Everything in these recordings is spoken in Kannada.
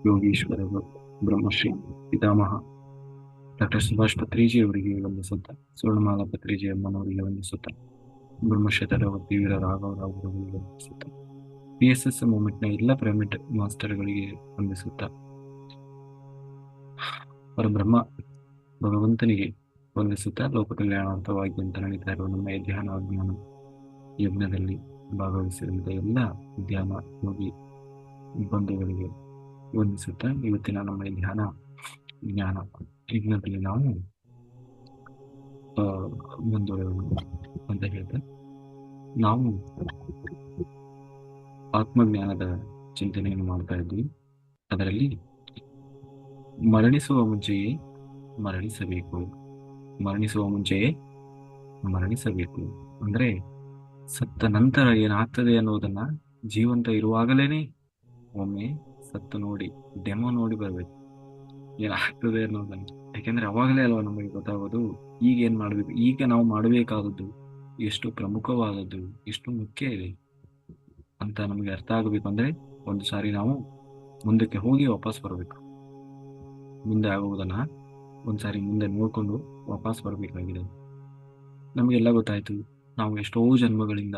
ಯೋಗೀಶ್ವರ ಬ್ರಹ್ಮಶ್ರೀ ಪಿತಾಮಹ ಡಾಕ್ಟರ್ ಸುಭಾಷ್ ಪತ್ರಿಜಿ ಅವರಿಗೆ ವಂದಿಸುತ್ತ, ಸ್ವರ್ಣಮಾಲಾ ಪತ್ರಿಜಿ ಅಮ್ಮನವರಿಗೆ ವಂದಿಸುತ್ತ, ಬ್ರಹ್ಮಶ್ರೀಧರ ತೀವ್ರ ರಾಘವರಾವ್ ಅವರಿಗೆ ವಂದಿಸುತ್ತ, PSS ಮೂವ್ಮೆಂಟ್ನ ಎಲ್ಲ ಪಿರಮಿಡ್ ಮಾಸ್ಟರ್ಗಳಿಗೆ ವಂದಿಸುತ್ತ, ಪರಬ್ರಹ್ಮ ಭಗವಂತನಿಗೆ ವಂದಿಸುತ್ತಾ, ಲೋಕ ಕಲ್ಯಾಣಾರ್ಥವಾಗಿ ಅಂತ ನಡೀತಾ ಇರುವ ನಮ್ಮ ಈ ಧ್ಯಾನ ವಿಜ್ಞಾನ ಯಜ್ಞದಲ್ಲಿ ಭಾಗವಹಿಸಿದಂಥ ಎಲ್ಲ ಧ್ಯಾನ ಯೋಗಿ ಬಂಧುಗಳಿಗೆ ವಂದಿಸುತ್ತಾ, ಇವತ್ತಿನ ನಮ್ಮ ಈ ಧ್ಯಾನ ಜ್ಞಾನ ಯಜ್ಞದಲ್ಲಿ ನಾವು ಮುಂದುವರೆಯೋಣ ಅಂತ ಹೇಳ್ತಾ, ನಾವು ಆತ್ಮಜ್ಞಾನದ ಚಿಂತನೆಯನ್ನು ಮಾಡ್ತಾ ಇದ್ವಿ. ಅದರಲ್ಲಿ ಮರಣಿಸುವ ಮುಂಚೆಯೇ ಮರಣಿಸಬೇಕು, ಮರಣಿಸುವ ಮುಂಚೆಯೇ ಮರಣಿಸಬೇಕು ಅಂದ್ರೆ ಸತ್ತ ನಂತರ ಏನಾಗ್ತದೆ ಅನ್ನೋದನ್ನ ಜೀವಂತ ಇರುವಾಗಲೇನೆ ಒಮ್ಮೆ ಸತ್ತು ನೋಡಿ, ಡೆಮೋ ನೋಡಿ ಬರ್ಬೇಕು ಏನಾಗ್ತದೆ ಅನ್ನೋದನ್ನ. ಯಾಕೆಂದ್ರೆ ಅವಾಗಲೇ ಅಲ್ವಾ ನಮಗೆ ಗೊತ್ತಾಗೋದು ಈಗ ಏನ್ ಮಾಡ್ಬೇಕು, ಈಗ ನಾವು ಮಾಡಬೇಕಾದದ್ದು ಎಷ್ಟು ಪ್ರಮುಖವಾದದ್ದು, ಎಷ್ಟು ಮುಖ್ಯ ಇದೆ ಅಂತ ನಮಗೆ ಅರ್ಥ ಆಗಬೇಕು. ಅಂದ್ರೆ ಒಂದು ಸಾರಿ ನಾವು ಮುಂದಕ್ಕೆ ಹೋಗಿ ವಾಪಸ್ ಬರಬೇಕು. ಮುಂದೆ ಆಗುವುದನ್ನ ಒಂದ್ಸಾರಿ ಮುಂದೆ ನೋಡ್ಕೊಂಡು ವಾಪಸ್ ಬರಬೇಕಾಗಿದೆ. ನಮಗೆಲ್ಲ ಗೊತ್ತಾಯ್ತು, ನಾವು ಎಷ್ಟೋ ಜನ್ಮಗಳಿಂದ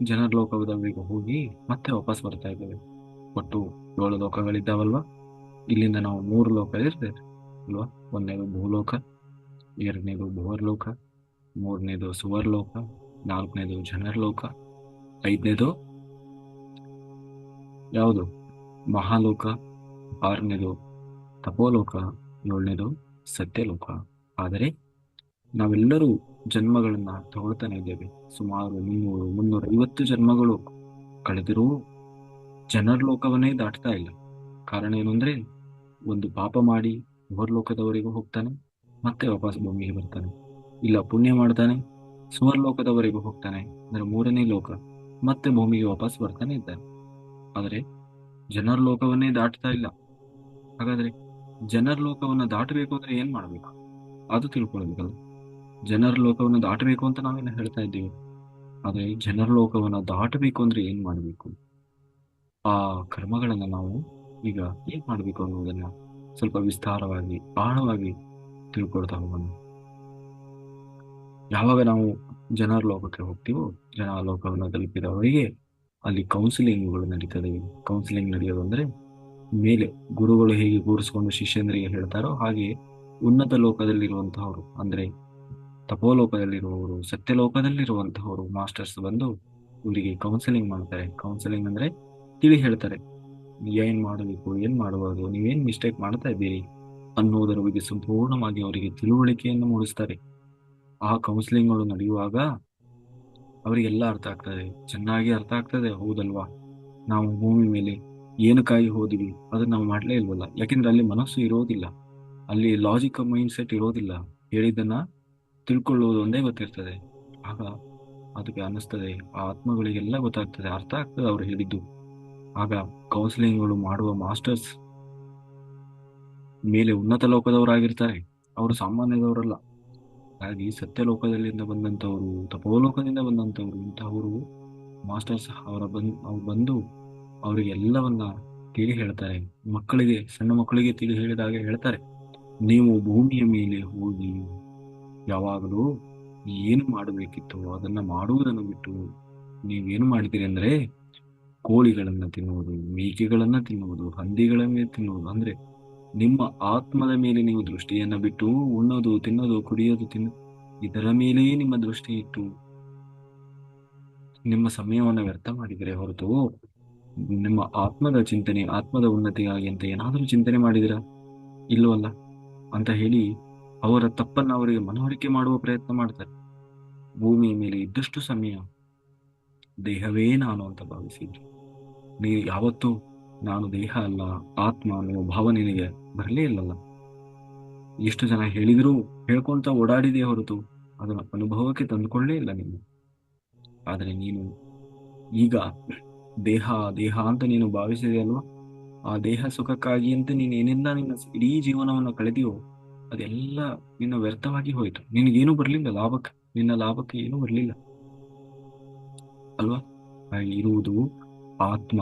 ಜನರ ಲೋಕದವರೆಗೂ ಹೋಗಿ ಮತ್ತೆ ವಾಪಸ್ ಬರ್ತಾ ಇದ್ದೇವೆ. ಒಟ್ಟು 7 ಲೋಕಗಳಿದ್ದಾವಲ್ವಾ. ಇಲ್ಲಿಂದ ನಾವು 3 ಲೋಕ ಇರ್ತೇವೆ ಅಲ್ವಾ. ಒಂದನೇದು ಭೂಲೋಕ, ಎರಡನೇದು ಭುವರ್ಲೋಕ, ಮೂರನೇದು ಸುವರ್ಲೋಕ, ನಾಲ್ಕನೇದು ಜನರ್ಲೋಕ, ಐದನೇದು ಯಾವುದು ಮಹಾಲೋಕ, ಆರನೇದು ತಪೋಲೋಕ, ಏಳನೇದು ಸತ್ಯಲೋಕ. ಆದರೆ ನಾವೆಲ್ಲರೂ ಜನ್ಮಗಳನ್ನ ತಗೊಳ್ತಾನೆ ಇದ್ದೇವೆ. ಸುಮಾರು 300-350 ಜನ್ಮಗಳು ಕಳೆದಿರೂ ಜನರ ಲೋಕವನ್ನೇ ದಾಟ್ತಾ ಇಲ್ಲ. ಕಾರಣ ಏನು ಅಂದ್ರೆ, ಒಂದು ಪಾಪ ಮಾಡಿ ಲೋಕದವರೆಗೂ ಹೋಗ್ತಾನೆ, ಮತ್ತೆ ವಾಪಸ್ ಭೂಮಿಗೆ ಬರ್ತಾನೆ. ಇಲ್ಲ ಪುಣ್ಯ ಮಾಡ್ತಾನೆ, ಸುವರ್ಲೋಕದವರೆಗೂ ಹೋಗ್ತಾನೆ, ಅಂದ್ರೆ 3ನೇ ಲೋಕ, ಮತ್ತೆ ಭೂಮಿಗೆ ವಾಪಸ್ ಬರ್ತಾನೆ ಇದ್ದಾನೆ. ಆದರೆ ಜನರ ಲೋಕವನ್ನೇ ದಾಟ್ತಾ ಇಲ್ಲ. ಹಾಗಾದ್ರೆ ಜನರ ಲೋಕವನ್ನ ದಾಟಬೇಕು ಅಂದ್ರೆ ಏನ್ ಮಾಡ್ಬೇಕು ಅದು ತಿಳ್ಕೊಳ್ಬೇಕಲ್ಲ. ಜನರ ಲೋಕವನ್ನು ದಾಟಬೇಕು ಅಂತ ನಾವೇನು ಹೇಳ್ತಾ ಇದ್ದೀವಿ, ಆದ್ರೆ ಜನರ ಲೋಕವನ್ನ ದಾಟಬೇಕು ಅಂದ್ರೆ ಏನ್ ಮಾಡ್ಬೇಕು, ಆ ಕರ್ಮಗಳನ್ನ ನಾವು ಈಗ ಏನ್ ಮಾಡ್ಬೇಕು ಅನ್ನೋದನ್ನ ಸ್ವಲ್ಪ ವಿಸ್ತಾರವಾಗಿ ಆಳವಾಗಿ ತಿಳ್ಕೊಳ್ತಾ ಹೋಗೋಣ. ಯಾವಾಗ ನಾವು ಜನರ ಲೋಕಕ್ಕೆ ಹೋಗ್ತೀವೋ, ಜನರ ಲೋಕವನ್ನು ತಲುಪಿದವರಿಗೆ ಅಲ್ಲಿ ಕೌನ್ಸಿಲಿಂಗ್ಗಳು ನಡೀತದೆ. ಕೌನ್ಸಿಲಿಂಗ್ ನಡೆಯೋದು ಅಂದ್ರೆ, ಮೇಲೆ ಗುರುಗಳು ಹೇಗೆ ಕೂರಿಸ್ಕೊಂಡು ಶಿಷ್ಯಂದ್ರಿಗೆ ಹೇಳ್ತಾರೋ ಹಾಗೆ ಉನ್ನತ ಲೋಕದಲ್ಲಿರುವಂತಹವರು, ಅಂದ್ರೆ ತಪೋಲೋಕದಲ್ಲಿರುವವರು, ಸತ್ಯಲೋಕದಲ್ಲಿರುವಂತಹವರು ಮಾಸ್ಟರ್ಸ್ ಬಂದು ಇವರಿಗೆ ಕೌನ್ಸಿಲಿಂಗ್ ಮಾಡ್ತಾರೆ. ಕೌನ್ಸಿಲಿಂಗ್ ಅಂದ್ರೆ ತಿಳಿ ಹೇಳ್ತಾರೆ, ಏನ್ ಮಾಡಬೇಕು, ಏನ್ ಮಾಡಬಾರ್ದು, ನೀವೇನ್ ಮಿಸ್ಟೇಕ್ ಮಾಡ್ತಾ ಇದ್ದೀರಿ ಅನ್ನೋದರ ಬಗ್ಗೆ ಸಂಪೂರ್ಣವಾಗಿ ಅವರಿಗೆ ತಿಳುವಳಿಕೆಯನ್ನು ಮೂಡಿಸ್ತಾರೆ. ಆ ಕೌನ್ಸಿಲಿಂಗ್ಗಳು ನಡೆಯುವಾಗ ಅವರಿಗೆಲ್ಲ ಅರ್ಥ ಆಗ್ತದೆ, ಚೆನ್ನಾಗಿ ಅರ್ಥ ಆಗ್ತದೆ. ಹೌದಲ್ವಾ, ನಾವು ಭೂಮಿ ಮೇಲೆ ಏನಕ್ಕಾಗಿ ಹೋದಿವಿ ಅದನ್ನ ನಾವು ಮಾಡ್ಲೇ ಇಲ್ವಲ್ಲ. ಯಾಕೆಂದ್ರೆ ಅಲ್ಲಿ ಮನಸ್ಸು ಇರೋದಿಲ್ಲ, ಅಲ್ಲಿ ಲಾಜಿಕ್ ಮೈಂಡ್ ಸೆಟ್ ಇರೋದಿಲ್ಲ. ಹೇಳಿದ್ದನ್ನ ತಿಳ್ಕೊಳ್ಳುವುದು ಒಂದೇ ಗೊತ್ತಿರ್ತದೆ. ಆಗ ಅದಕ್ಕೆ ಅನ್ನಿಸ್ತದೆ, ಆ ಆತ್ಮಗಳಿಗೆಲ್ಲ ಗೊತ್ತಾಗ್ತದೆ, ಅರ್ಥ ಆಗ್ತದೆ ಅವ್ರು ಹೇಳಿದ್ದು. ಆಗ ಕೌನ್ಸಿಲಿಂಗ್ಗಳು ಮಾಡುವ ಮಾಸ್ಟರ್ಸ್ ಮೇಲೆ ಉನ್ನತ ಲೋಕದವರಾಗಿರ್ತಾರೆ, ಅವರು ಸಾಮಾನ್ಯದವರಲ್ಲ. ಹಾಗಾಗಿ ಸತ್ಯಲೋಕದಲ್ಲಿಂದ ಬಂದಂಥವ್ರು, ತಪೋಲೋಕದಿಂದ ಬಂದಂಥವ್ರು, ಇಂತಹವರು ಮಾಸ್ಟರ್ಸ್ ಅವ್ರು ಬಂದು ಅವರಿಗೆ ಎಲ್ಲವನ್ನ ತಿಳಿ ಹೇಳ್ತಾರೆ. ಮಕ್ಕಳಿಗೆ, ಸಣ್ಣ ಮಕ್ಕಳಿಗೆ ತಿಳಿ ಹೇಳಿದಾಗ ಹೇಳ್ತಾರೆ, ನೀವು ಭೂಮಿಯ ಮೇಲೆ ಹೋಗಿ ಯಾವಾಗಲೂ ಏನು ಮಾಡಬೇಕಿತ್ತು ಅದನ್ನ ಮಾಡುವುದನ್ನು ಬಿಟ್ಟು ನೀವೇನು ಮಾಡಿದಿರಿ ಅಂದ್ರೆ ಕೋಳಿಗಳನ್ನ ತಿನ್ನುವುದು, ಮೇಕೆಗಳನ್ನ ತಿನ್ನುವುದು, ಹಂದಿಗಳನ್ನೇ ತಿನ್ನುವುದು. ಅಂದ್ರೆ ನಿಮ್ಮ ಆತ್ಮದ ಮೇಲೆ ನೀವು ದೃಷ್ಟಿಯನ್ನ ಬಿಟ್ಟು ಉಣ್ಣೋದು, ತಿನ್ನೋದು, ಕುಡಿಯೋದು, ಇದರ ಮೇಲೆಯೇ ನಿಮ್ಮ ದೃಷ್ಟಿ ಇಟ್ಟು ನಿಮ್ಮ ಸಮಯವನ್ನು ವ್ಯರ್ಥ ಮಾಡಿದರೆ ಹೊರತು ನಿಮ್ಮ ಆತ್ಮದ ಚಿಂತನೆ, ಆತ್ಮದ ಉನ್ನತಿಗಾಗಿ ಅಂತ ಏನಾದರೂ ಚಿಂತನೆ ಮಾಡಿದಿರಾ? ಇಲ್ಲವಲ್ಲ ಅಂತ ಹೇಳಿ ಅವರ ತಪ್ಪನ್ನ ಅವರಿಗೆ ಮನವರಿಕೆ ಮಾಡುವ ಪ್ರಯತ್ನ ಮಾಡ್ತಾರೆ. ಭೂಮಿಯ ಮೇಲೆ ಇದ್ದಷ್ಟು ಸಮಯ ದೇಹವೇ ನಾನು ಅಂತ ಭಾವಿಸಿದ್ರು. ನೀವು ಯಾವತ್ತೂ ನಾನು ದೇಹ ಅಲ್ಲ, ಆತ್ಮ ಅನ್ನುವ ಭಾವ ನಿನಗೆ ಬರಲೇ ಇಲ್ಲಲ್ಲ. ಎಷ್ಟು ಜನ ಹೇಳಿದ್ರು, ಹೇಳ್ಕೊಂತ ಓಡಾಡಿದೆ ಹೊರತು ಅದನ್ನ ಅನುಭವಕ್ಕೆ ತಂದುಕೊಳ್ಳೇ ಇಲ್ಲ ನೀನು. ಆದ್ರೆ ನೀನು ಈಗ ದೇಹ ದೇಹ ಅಂತ ನೀನು ಭಾವಿಸಿದೆ ಅಲ್ವಾ, ಆ ದೇಹ ಸುಖಕ್ಕಾಗಿ ಅಂತ ನೀನು ಏನೆಲ್ಲ ನಿನ್ನ ಇಡೀ ಜೀವನವನ್ನು ಕಳೆದಿಯೋ ಅದೆಲ್ಲ ನಿನ್ನ ವ್ಯರ್ಥವಾಗಿ ಹೋಯಿತು. ನಿನಗೇನು ಬರ್ಲಿಲ್ಲ ಲಾಭಕ್ಕೆ, ನಿನ್ನ ಲಾಭಕ್ಕೆ ಏನೂ ಬರ್ಲಿಲ್ಲ ಅಲ್ವಾ. ಹಾಗೆ ಇರುವುದು ಆತ್ಮ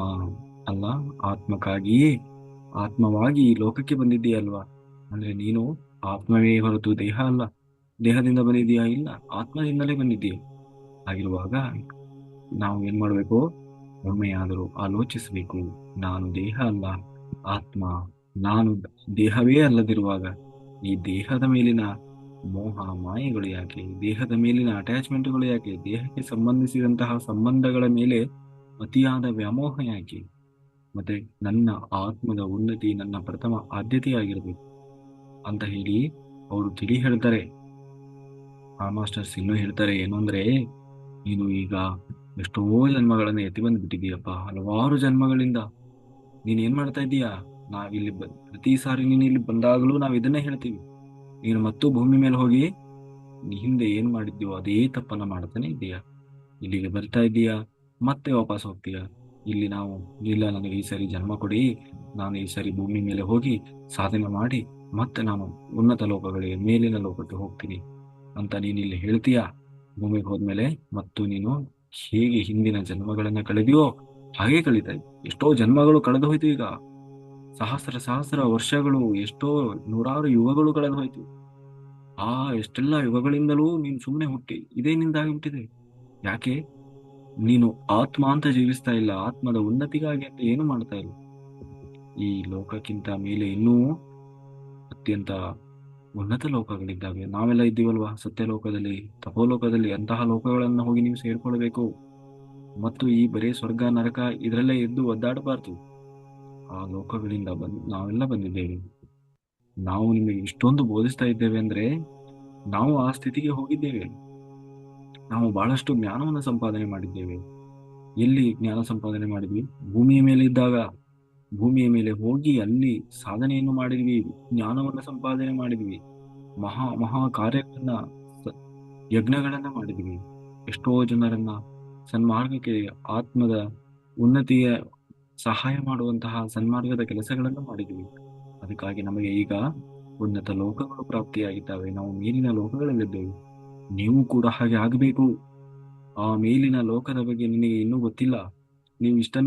ಅಲ್ಲ, ಆತ್ಮಕ್ಕಾಗಿಯೇ ಆತ್ಮವಾಗಿ ಈ ಲೋಕಕ್ಕೆ ಬಂದಿದ್ದೀಯಲ್ವಾ? ಅಂದ್ರೆ ನೀನು ಆತ್ಮವೇ ಹೊರತು ದೇಹ ಅಲ್ಲ. ದೇಹದಿಂದ ಬಂದಿದ್ದೀಯಾ? ಇಲ್ಲ, ಆತ್ಮದಿಂದಲೇ ಬಂದಿದ್ದೀಯ. ಹಾಗಿರುವಾಗ ನಾವು ಏನ್ ಮಾಡ್ಬೇಕು? ಒಮ್ಮೆಯಾದರೂ ಆಲೋಚಿಸಬೇಕು. ನಾನು ದೇಹ ಅಲ್ಲ, ಆತ್ಮ. ನಾನು ದೇಹವೇ ಅಲ್ಲದಿರುವಾಗ ಈ ದೇಹದ ಮೇಲಿನ ಮೋಹ ಮಾಯೆಗಳು ಯಾಕೆ? ದೇಹದ ಮೇಲಿನ ಅಟ್ಯಾಚ್ಮೆಂಟ್ಗಳು ಯಾಕೆ? ದೇಹಕ್ಕೆ ಸಂಬಂಧಿಸಿದಂತಹ ಸಂಬಂಧಗಳ ಮೇಲೆ ಅತಿಯಾದ ವ್ಯಾಮೋಹ ಯಾಕೆ? ಮತ್ತೆ ನನ್ನ ಆತ್ಮದ ಉನ್ನತಿ ನನ್ನ ಪ್ರಥಮ ಆದ್ಯತೆಯಾಗಿರ್ಬೇಕು ಅಂತ ಹೇಳಿ ಅವರು ತಿಳಿ ಹೇಳ್ತಾರೆ. ಆ ಮಾಸ್ಟರ್ಸ್ ಇನ್ನೂ ಹೇಳ್ತಾರೆ ಏನು ಅಂದ್ರೆ, ನೀನು ಈಗ ಎಷ್ಟೋ ಜನ್ಮಗಳನ್ನ ಎತ್ತಿ ಬಂದ್ಬಿಟ್ಟಿದೀಯಪ್ಪ. ಹಲವಾರು ಜನ್ಮಗಳಿಂದ ನೀನ್ ಏನ್ ಮಾಡ್ತಾ ಇದ್ದೀಯಾ? ನಾವಿಲ್ಲಿ ಪ್ರತಿ ಸಾರಿ ನೀನು ಇಲ್ಲಿ ಬಂದಾಗಲೂ ನಾವ್ ಇದನ್ನೇ ಹೇಳ್ತೀವಿ. ನೀನು ಮತ್ತು ಭೂಮಿ ಮೇಲೆ ಹೋಗಿ ನೀ ಹಿಂದೆ ಏನ್ ಮಾಡಿದ್ಯೋ ಅದೇ ತಪ್ಪನ್ನ ಮಾಡ್ತಾನೆ ಇದ್ದೀಯಾ. ಇಲ್ಲಿಗೆ ಬರ್ತಾ ಇದ್ದೀಯಾ, ಮತ್ತೆ ವಾಪಸ್ ಹೋಗ್ತೀಯಾ. ಇಲ್ಲಿ ನಾವು, ಇಲ್ಲ ನನಗೆ ಈ ಸರಿ ಜನ್ಮ ಕೊಡಿ, ನಾನು ಈ ಸರಿ ಭೂಮಿ ಮೇಲೆ ಹೋಗಿ ಸಾಧನೆ ಮಾಡಿ ಮತ್ತೆ ನಾನು ಉನ್ನತ ಲೋಕಗಳಿಗೆ, ಮೇಲಿನ ಲೋಕಕ್ಕೆ ಹೋಗ್ತೀನಿ ಅಂತ ನೀನು ಇಲ್ಲಿ ಹೇಳ್ತೀಯಾ. ಭೂಮಿಗೆ ಹೋದ್ಮೇಲೆ ಮತ್ತು ನೀನು ಹೇಗೆ ಹಿಂದಿನ ಜನ್ಮಗಳನ್ನ ಕಳೆದಿಯೋ ಹಾಗೆ ಕಳೀತಾ ಇದ್ದಿ. ಎಷ್ಟೋ ಜನ್ಮಗಳು ಕಳೆದು ಹೋಯ್ತು. ಈಗ ಸಹಸ್ರ ಸಹಸ್ರ ವರ್ಷಗಳು, ಎಷ್ಟೋ ನೂರಾರು ಯುಗಗಳು ಕಳೆದು ಹೋಯ್ತು. ಆ ಎಷ್ಟೆಲ್ಲ ಯುಗಗಳಿಂದಲೂ ನೀನು ಸುಮ್ಮನೆ ಹುಟ್ಟಿ ಇದೇ ನಿಂದಾಗಿಬಿಟ್ಟಿದೆ. ಯಾಕೆ? ನೀನು ಆತ್ಮ ಅಂತ ಜೀವಿಸ್ತಾ ಇಲ್ಲ, ಆತ್ಮದ ಉನ್ನತಿಗಾಗಿ ಅಂತ ಏನು ಮಾಡ್ತಾ ಇಲ್ಲ. ಈ ಲೋಕಕ್ಕಿಂತ ಮೇಲೆ ಇನ್ನೂ ಅತ್ಯಂತ ಉನ್ನತ ಲೋಕಗಳಿದ್ದಾವೆ. ನಾವೆಲ್ಲ ಇದ್ದೀವಲ್ವಾ ಸತ್ಯಲೋಕದಲ್ಲಿ, ತಪೋಲೋಕದಲ್ಲಿ. ಅಂತಹ ಲೋಕಗಳನ್ನ ಹೋಗಿ ನೀವು ಸೇರ್ಕೊಳ್ಬೇಕು. ಮತ್ತು ಈ ಬರೀ ಸ್ವರ್ಗ ನರಕ ಇದರಲ್ಲೇ ಎದ್ದು ಒದ್ದಾಡಬಾರ್ದು. ಆ ಲೋಕಗಳಿಂದ ನಾವೆಲ್ಲ ಬಂದಿದ್ದೇವೆ. ನಾವು ನಿಮಗೆ ಇಷ್ಟೊಂದು ಬೋಧಿಸ್ತಾ ಇದ್ದೇವೆ ಅಂದ್ರೆ ನಾವು ಆ ಸ್ಥಿತಿಗೆ ಹೋಗಿದ್ದೇವೆ. ನಾವು ಬಹಳಷ್ಟು ಜ್ಞಾನವನ್ನು ಸಂಪಾದನೆ ಮಾಡಿದ್ದೇವೆ. ಎಲ್ಲಿ ಜ್ಞಾನ ಸಂಪಾದನೆ ಮಾಡಿದ್ವಿ? ಭೂಮಿಯ ಮೇಲೆ ಇದ್ದಾಗ. ಭೂಮಿಯ ಮೇಲೆ ಹೋಗಿ ಅಲ್ಲಿ ಸಾಧನೆಯನ್ನು ಮಾಡಿದ್ವಿ, ಜ್ಞಾನವನ್ನು ಸಂಪಾದನೆ ಮಾಡಿದ್ವಿ, ಮಹಾ ಮಹಾ ಕಾರ್ಯಗಳನ್ನ, ಸ- ಯಜ್ಞಗಳನ್ನ ಮಾಡಿದ್ವಿ. ಎಷ್ಟೋ ಜನರನ್ನ ಸನ್ಮಾರ್ಗಕ್ಕೆ, ಆತ್ಮದ ಉನ್ನತಿಯ ಸಹಾಯ ಮಾಡುವಂತಹ ಸನ್ಮಾರ್ಗದ ಕೆಲಸಗಳನ್ನು ಮಾಡಿದ್ವಿ. ಅದಕ್ಕಾಗಿ ನಮಗೆ ಈಗ ಉನ್ನತ ಲೋಕಗಳು ಪ್ರಾಪ್ತಿಯಾಗಿದ್ದಾವೆ. ನಾವು ಮೇಲಿನ ಲೋಕಗಳಲ್ಲಿದ್ದೇವೆ. ನೀವು ಕೂಡ ಹಾಗೆ ಆಗಬೇಕು. ಆ ಮೇಲಿನ ಲೋಕದ ಬಗ್ಗೆ ನಿನಗೆ ಇನ್ನೂ ಗೊತ್ತಿಲ್ಲ. ನೀವು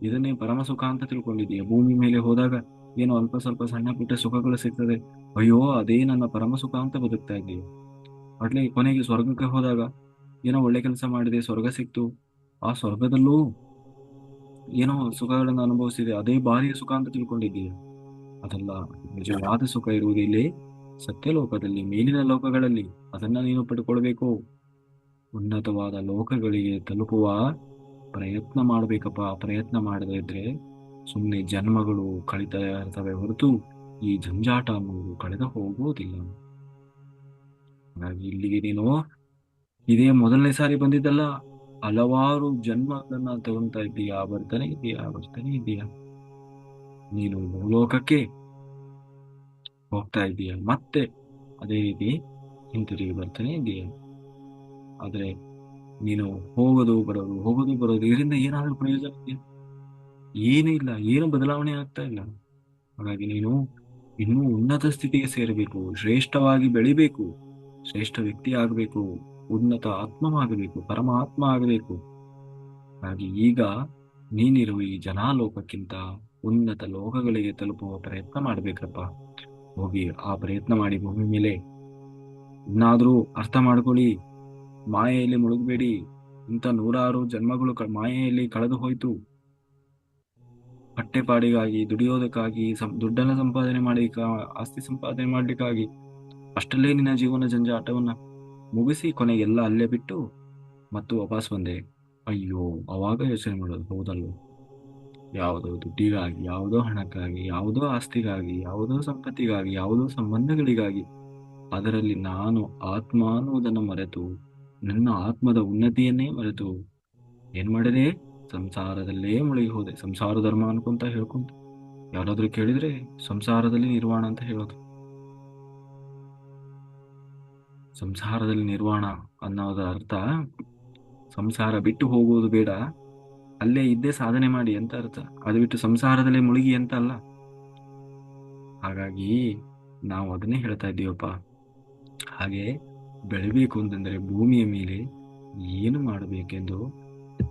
ಇದನ್ನೇ ಪರಮ ಸುಖ ಅಂತ ತಿಳ್ಕೊಂಡಿದೀಯ. ಭೂಮಿ ಮೇಲೆ ಹೋದಾಗ ಏನೋ ಅಲ್ಪ ಸ್ವಲ್ಪ ಸಣ್ಣ ಪುಟ್ಟ ಸುಖಗಳು ಸಿಗ್ತದೆ, ಅಯ್ಯೋ ಅದೇ ನನ್ನ ಪರಮ ಸುಖ ಅಂತ ಬದುಕ್ತಾ ಇದ್ದೀವಿ. ಅಟ್ಲೇ ಕೊನೆಗೆ ಸ್ವರ್ಗಕ್ಕೆ ಹೋದಾಗ ಏನೋ ಒಳ್ಳೆ ಕೆಲಸ ಮಾಡಿದೆ, ಸ್ವರ್ಗ ಸಿಕ್ತು. ಆ ಸ್ವರ್ಗದಲ್ಲೂ ಏನೋ ಸುಖಗಳನ್ನು ಅನುಭವಿಸಿದೆ, ಅದೇ ಭಾರಿಯ ಸುಖ ಅಂತ ತಿಳ್ಕೊಂಡಿದ್ದೀಯ. ಅದಲ್ಲ, ನಿಜವಾದ ಸುಖ ಇರುವುದು ಇಲ್ಲಿ ಸತ್ಯಲೋಕದಲ್ಲಿ, ಮೇಲಿನ ಲೋಕಗಳಲ್ಲಿ. ಅದನ್ನ ನೀನು ಪಡ್ಕೊಳ್ಬೇಕು. ಉನ್ನತವಾದ ಲೋಕಗಳಿಗೆ ತಲುಪುವ ಪ್ರಯತ್ನ ಮಾಡ್ಬೇಕಪ್ಪ. ಪ್ರಯತ್ನ ಮಾಡದೇ ಇದ್ರೆ ಸುಮ್ಮನೆ ಜನ್ಮಗಳು ಕಳೀತಾ ಇರ್ತವೆ ಹೊರತು ಈ ಜಂಜಾಟ ಅನ್ನೋದು ಕಳೆದು ಹೋಗುವುದಿಲ್ಲ. ಹಾಗಾಗಿ ಇಲ್ಲಿಗೆ ನೀನು ಇದೇ ಮೊದಲನೇ ಸಾರಿ ಬಂದಿದ್ದಲ್ಲ, ಹಲವಾರು ಜನ್ಮಗಳನ್ನ ತಗೊಂತಾ ಇದ್ದೀಯಾ, ಬರ್ತಾನೆ ಇದ್ದೀಯಾ. ನೀನು ಲೋಕಕ್ಕೆ ಹೋಗ್ತಾ ಇದ್ದೀಯ, ಮತ್ತೆ ಅದೇ ರೀತಿ ಹಿಂತಿರುಗಿ ಬರ್ತಾನೆ ಇದ್ದೀಯ. ಆದ್ರೆ ನೀನು ಹೋಗೋದು ಬರೋದು ಇದರಿಂದ ಏನಾದ್ರೂ ಪ್ರಯೋಜನ ಇದೆಯಾ? ಏನೂ ಇಲ್ಲ, ಏನು ಬದಲಾವಣೆ ಆಗ್ತಾ ಇಲ್ಲ. ಹಾಗಾಗಿ ನೀನು ಇನ್ನೂ ಉನ್ನತ ಸ್ಥಿತಿಗೆ ಸೇರಬೇಕು, ಶ್ರೇಷ್ಠವಾಗಿ ಬೆಳಿಬೇಕು, ಶ್ರೇಷ್ಠ ವ್ಯಕ್ತಿ ಆಗಬೇಕು, ಉನ್ನತ ಆತ್ಮವಾಗಬೇಕು, ಪರಮಾತ್ಮ ಆಗಬೇಕು. ಹಾಗೆ ಈಗ ನೀನಿರುವ ಈ ಜನಾಲೋಕಕ್ಕಿಂತ ಉನ್ನತ ಲೋಕಗಳಿಗೆ ತಲುಪುವ ಪ್ರಯತ್ನ ಮಾಡ್ಬೇಕಪ್ಪ. ಹೋಗಿ ಆ ಪ್ರಯತ್ನ ಮಾಡಿ ಭೂಮಿ ಮೇಲೆ. ಇನ್ನಾದ್ರೂ ಅರ್ಥ ಮಾಡ್ಕೊಳ್ಳಿ, ಮಾಯೆಯಲ್ಲಿ ಮುಳುಗಬೇಡಿ. ಇಂಥ ನೂರಾರು ಜನ್ಮಗಳು ಮಾಯೆಯಲ್ಲಿ ಕಳೆದು ಹೋಯ್ತು. ಹೊಟ್ಟೆಪಾಡಿಗಾಗಿ, ದುಡಿಯೋದಕ್ಕಾಗಿ, ದುಡ್ಡನ್ನ ಸಂಪಾದನೆ ಮಾಡಿ, ಆಸ್ತಿ ಸಂಪಾದನೆ ಮಾಡ್ಲಿಕ್ಕಾಗಿ ಅಷ್ಟಲ್ಲೇ ನಿನ್ನ ಜೀವನ ಜಂಜಾಟವನ್ನ ಮುಗಿಸಿ ಕೊನೆಗೆಲ್ಲ ಅಲ್ಲೇ ಬಿಟ್ಟು ಮತ್ತು ವಾಪಸ್ ಬಂದೆ. ಅಯ್ಯೋ, ಅವಾಗ ಯೋಚನೆ ಮಾಡೋದು, ಹೌದಲ್ವ? ಯಾವುದೋ ದುಡ್ಡಿಗಾಗಿ, ಯಾವುದೋ ಹಣಕ್ಕಾಗಿ, ಯಾವುದೋ ಆಸ್ತಿಗಾಗಿ, ಯಾವುದೋ ಸಂಪತ್ತಿಗಾಗಿ, ಯಾವುದೋ ಸಂಬಂಧಗಳಿಗಾಗಿ, ಅದರಲ್ಲಿ ನಾನು ಆತ್ಮ ಅನ್ನುವುದನ್ನು ಮರೆತು, ನನ್ನ ಆತ್ಮದ ಉನ್ನತಿಯನ್ನೇ ಮರೆತು ಏನ್ ಮಾಡಿದೆ? ಸಂಸಾರದಲ್ಲೇ ಮುಳುಗಿ ಹೋದೆ. ಸಂಸಾರ ಧರ್ಮ ಅನ್ಕೊಂತ ಹೇಳ್ಕೊಂತ ಯಾರಾದ್ರೂ ಕೇಳಿದ್ರೆ ಸಂಸಾರದಲ್ಲಿ ನಿರ್ವಾಣ ಅಂತ ಹೇಳೋದು. ಸಂಸಾರದಲ್ಲಿ ನಿರ್ವಾಣ ಅನ್ನೋದರ ಅರ್ಥ ಸಂಸಾರ ಬಿಟ್ಟು ಹೋಗುವುದು ಬೇಡ, ಅಲ್ಲೇ ಇದ್ದೇ ಸಾಧನೆ ಮಾಡಿ ಅಂತ ಅರ್ಥ. ಅದು ಬಿಟ್ಟು ಸಂಸಾರದಲ್ಲೇ ಮುಳುಗಿ ಅಂತ ಅಲ್ಲ. ಹಾಗಾಗಿ ನಾವು ಅದನ್ನೇ ಹೇಳ್ತಾ ಇದ್ದೀವಪ್ಪ. ಹಾಗೆ ಬೆಳಿಬೇಕು ಅಂತಂದ್ರೆ ಭೂಮಿಯ ಮೇಲೆ ಏನು ಮಾಡಬೇಕೆಂದು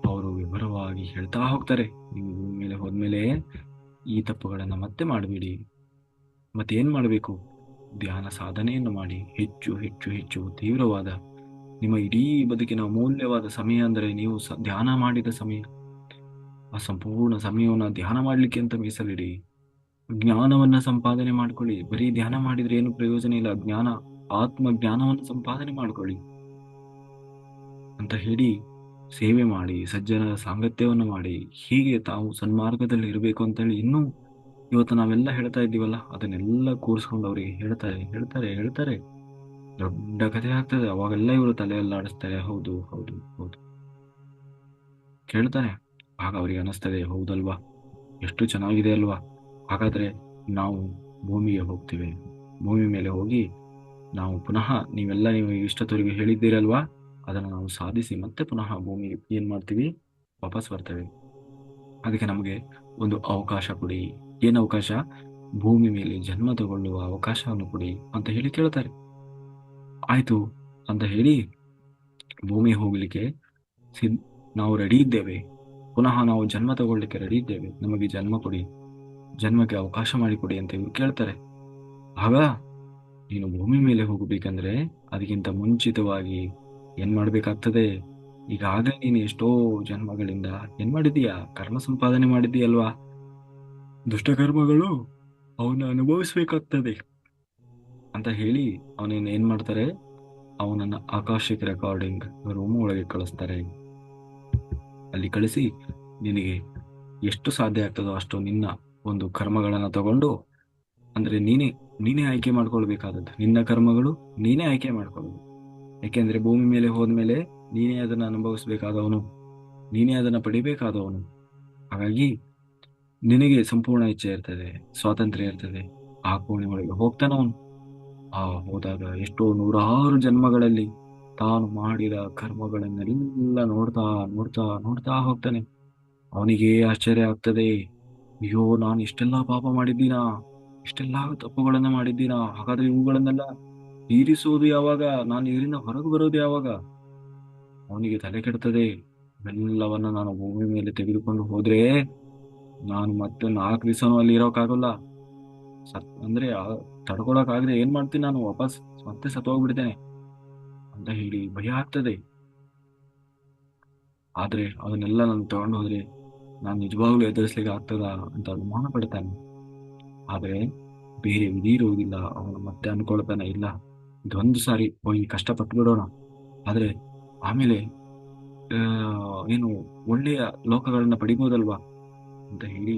ಅವರು ವಿವರವಾಗಿ ಹೇಳ್ತಾ ಹೋಗ್ತಾರೆ. ನೀವು ಭೂಮಿ ಮೇಲೆ ಹೋದ್ಮೇಲೆ ಈ ತಪ್ಪುಗಳನ್ನು ಮತ್ತೆ ಮಾಡಬೇಡಿ. ಮತ್ತೇನ್ ಮಾಡಬೇಕು? ಧ್ಯಾನ ಸಾಧನೆಯನ್ನು ಮಾಡಿ ಹೆಚ್ಚು ಹೆಚ್ಚು ಹೆಚ್ಚು ತೀವ್ರವಾದ ನಿಮ್ಮ ಇಡೀ ಬದುಕಿನ ಅಮೂಲ್ಯವಾದ ಸಮಯ ಅಂದರೆ ನೀವು ಧ್ಯಾನ ಮಾಡಿದ ಸಮಯ. ಆ ಸಂಪೂರ್ಣ ಸಮಯವನ್ನು ಧ್ಯಾನ ಮಾಡಲಿಕ್ಕೆ ಅಂತ ಮೀಸಲಿಡಿ. ಜ್ಞಾನವನ್ನ ಸಂಪಾದನೆ ಮಾಡ್ಕೊಳ್ಳಿ. ಬರೀ ಧ್ಯಾನ ಮಾಡಿದ್ರೆ ಏನು ಪ್ರಯೋಜನ ಇಲ್ಲ. ಆತ್ಮ ಜ್ಞಾನವನ್ನು ಸಂಪಾದನೆ ಮಾಡ್ಕೊಳ್ಳಿ ಅಂತ ಹೇಳಿ ಸೇವೆ ಮಾಡಿ, ಸಜ್ಜನರ ಸಾಂಗತ್ಯವನ್ನು ಮಾಡಿ, ಹೀಗೆ ತಾವು ಸನ್ಮಾರ್ಗದಲ್ಲಿ ಇರಬೇಕು ಅಂತೇಳಿ ಇನ್ನೂ ಇವತ್ತು ನಾವೆಲ್ಲ ಹೇಳ್ತಾ ಇದ್ದೀವಲ್ಲ, ಅದನ್ನೆಲ್ಲ ಕೂರಿಸ್ಕೊಂಡು ಅವ್ರಿಗೆ ಹೇಳ್ತಾರೆ ಹೇಳ್ತಾರೆ ಹೇಳ್ತಾರೆ. ದೊಡ್ಡ ಕಥೆ ಆಗ್ತದೆ. ಅವಾಗೆಲ್ಲ ಇವರು ತಲೆ ಎಲ್ಲ ಆಡಿಸ್ತಾರೆ. ಹೌದು ಹೌದು ಹೌದು ಕೇಳ್ತಾನೆ. ಆಗ ಅವ್ರಿಗೆ ಅನಿಸ್ತದೆ, ಹೌದಲ್ವಾ, ಎಷ್ಟು ಚೆನ್ನಾಗಿದೆ ಅಲ್ವಾ. ಹಾಗಾದ್ರೆ ನಾವು ಭೂಮಿಗೆ ಹೋಗ್ತೀವಿ. ಭೂಮಿ ಮೇಲೆ ಹೋಗಿ ನಾವು ಪುನಃ ನೀವು ಇಷ್ಟೊತ್ತವರೆಗೂ ಹೇಳಿದ್ದೀರಲ್ವಾ, ಅದನ್ನು ನಾವು ಸಾಧಿಸಿ ಮತ್ತೆ ಪುನಃ ಭೂಮಿ ಏನ್ ಮಾಡ್ತೀವಿ, ವಾಪಸ್ ಬರ್ತೇವೆ. ಅದಕ್ಕೆ ನಮಗೆ ಒಂದು ಅವಕಾಶ ಕೊಡಿ. ಏನ್ ಅವಕಾಶ? ಭೂಮಿ ಮೇಲೆ ಜನ್ಮ ತಗೊಳ್ಳುವ ಅವಕಾಶವನ್ನು ಕೊಡಿ ಅಂತ ಹೇಳಿ ಕೇಳ್ತಾರೆ. ಆಯ್ತು ಅಂತ ಹೇಳಿ ಭೂಮಿ ಹೋಗ್ಲಿಕ್ಕೆ ನಾವು ರೆಡಿ ಇದ್ದೇವೆ. ಪುನಃ ನಾವು ಜನ್ಮ ತಗೊಳ್ಳಿಕ್ಕೆ ರೆಡಿ ಇದ್ದೇವೆ. ನಮಗೆ ಜನ್ಮ ಕೊಡಿ, ಜನ್ಮಕ್ಕೆ ಅವಕಾಶ ಮಾಡಿಕೊಡಿ ಅಂತ ಇವ್ರು ಕೇಳ್ತಾರೆ. ಆಗ ನೀನು ಭೂಮಿ ಮೇಲೆ ಹೋಗಬೇಕಂದ್ರೆ ಅದಕ್ಕಿಂತ ಮುಂಚಿತವಾಗಿ ಏನ್ ಮಾಡ್ಬೇಕಾಗ್ತದೆ? ಈಗಾಗಲೇ ನೀನು ಎಷ್ಟೋ ಜನ್ಮಗಳಿಂದ ಏನ್ ಮಾಡಿದೀಯಾ? ಕರ್ಮ ಸಂಪಾದನೆ ಮಾಡಿದೀಯಲ್ವಾ? ದುಷ್ಟಕರ್ಮಗಳು ಅವನ್ನ ಅನುಭವಿಸ್ಬೇಕಾಗ್ತದೆ ಅಂತ ಹೇಳಿ ಅವನೇನ್ ಏನ್ ಮಾಡ್ತಾರೆ? ಅವನನ್ನ ಆಕಾಶಿಕ್ ರೆಕಾರ್ಡಿಂಗ್ ರೂಮ್ ಒಳಗೆ ಕಳಿಸ್ತಾರೆ. ಅಲ್ಲಿ ಕಳಿಸಿ ನಿನಗೆ ಎಷ್ಟು ಸಾಧ್ಯ ಆಗ್ತದೋ ಅಷ್ಟು ನಿನ್ನ ಒಂದು ಕರ್ಮಗಳನ್ನ ತಗೊಂಡು, ಅಂದ್ರೆ ನೀನೇ ಆಯ್ಕೆ ಮಾಡ್ಕೊಳ್ಬೇಕಾದದ್ದು. ನಿನ್ನ ಕರ್ಮಗಳು ನೀನೇ ಆಯ್ಕೆ ಮಾಡ್ಕೊಳ್ಬೇಕು. ಯಾಕೆಂದ್ರೆ ಭೂಮಿ ಮೇಲೆ ಹೋದ್ಮೇಲೆ ನೀನೇ ಅದನ್ನ ಅನುಭವಿಸ್ಬೇಕಾದವನು, ನೀನೇ ಅದನ್ನ ಪಡಿಬೇಕಾದವನು. ಹಾಗಾಗಿ ನಿನಗೆ ಸಂಪೂರ್ಣ ಇಚ್ಛೆ ಇರ್ತದೆ, ಸ್ವಾತಂತ್ರ್ಯ ಇರ್ತದೆ. ಆ ಕೋಣೆ ಒಳಗೆ ಹೋಗ್ತಾನವನು. ಹೋದಾಗ ಎಷ್ಟೋ ನೂರಾರು ಜನ್ಮಗಳಲ್ಲಿ ತಾನು ಮಾಡಿದ ಕರ್ಮಗಳನ್ನೆಲ್ಲ ನೋಡ್ತಾ ನೋಡ್ತಾ ನೋಡ್ತಾ ಹೋಗ್ತಾನೆ. ಅವನಿಗೆ ಆಶ್ಚರ್ಯ ಆಗ್ತದೆ. ಅಯ್ಯೋ, ನಾನು ಇಷ್ಟೆಲ್ಲಾ ಪಾಪ ಮಾಡಿದ್ದೀನಾ? ಇಷ್ಟೆಲ್ಲಾ ತಪ್ಪುಗಳನ್ನ ಮಾಡಿದ್ದೀನಾ? ಹಾಗಾದ್ರೆ ಇವುಗಳನ್ನೆಲ್ಲ ತೀರಿಸುವುದು ಯಾವಾಗ? ನಾನು ಇದರಿಂದ ಹೊರಗೆ ಬರೋದು ಯಾವಾಗ? ಅವನಿಗೆ ತಲೆ ಕೆಡ್ತದೆ. ಎಲ್ಲವನ್ನ ನಾನು ಭೂಮಿ ಮೇಲೆ ತೆಗೆದುಕೊಂಡು ಹೋದ್ರೆ ನಾನು ಮತ್ತೆ 4 ದಿವಸನೂ ಅಲ್ಲಿ ಇರೋಕ್ಕಾಗಲ್ಲ. ಅಂದ್ರೆ ತಡ್ಕೊಳಕ್ಕಾಗದೆ ಏನ್ ಮಾಡ್ತೀನಿ, ನಾನು ವಾಪಸ್ ಮತ್ತೆ ಸತ್ತೋಗ್ಬಿಡ್ತೇನೆ ಅಂತ ಹೇಳಿ ಭಯ ಆಗ್ತದೆ. ಆದ್ರೆ ಅದನ್ನೆಲ್ಲ ನಾನು ತಗೊಂಡು ಹೋದ್ರೆ ನಾನು ನಿಜವಾಗ್ಲೂ ಎದುರಿಸ್ಲಿಕ್ಕೆ ಆಗ್ತದ ಅಂತ ಅನುಮಾನ ಪಡ್ತಾನೆ. ಆದ್ರೆ ಬೇರೆ ವಿಧಿ ಇರುವುದಿಲ್ಲ. ಅವನು ಮತ್ತೆ ಅನ್ಕೊಳ್ತಾನೆ, ಇಲ್ಲ, ಇದೊಂದು ಸಾರಿ ಹೋಗಿ ಕಷ್ಟಪಟ್ಟು ಬಿಡೋಣ, ಆದ್ರೆ ಆಮೇಲೆ ಏನು ಒಳ್ಳೆಯ ಲೋಕಗಳನ್ನ ಪಡಿಬೋದಲ್ವಾ ಅಂತ ಹೇಳಿ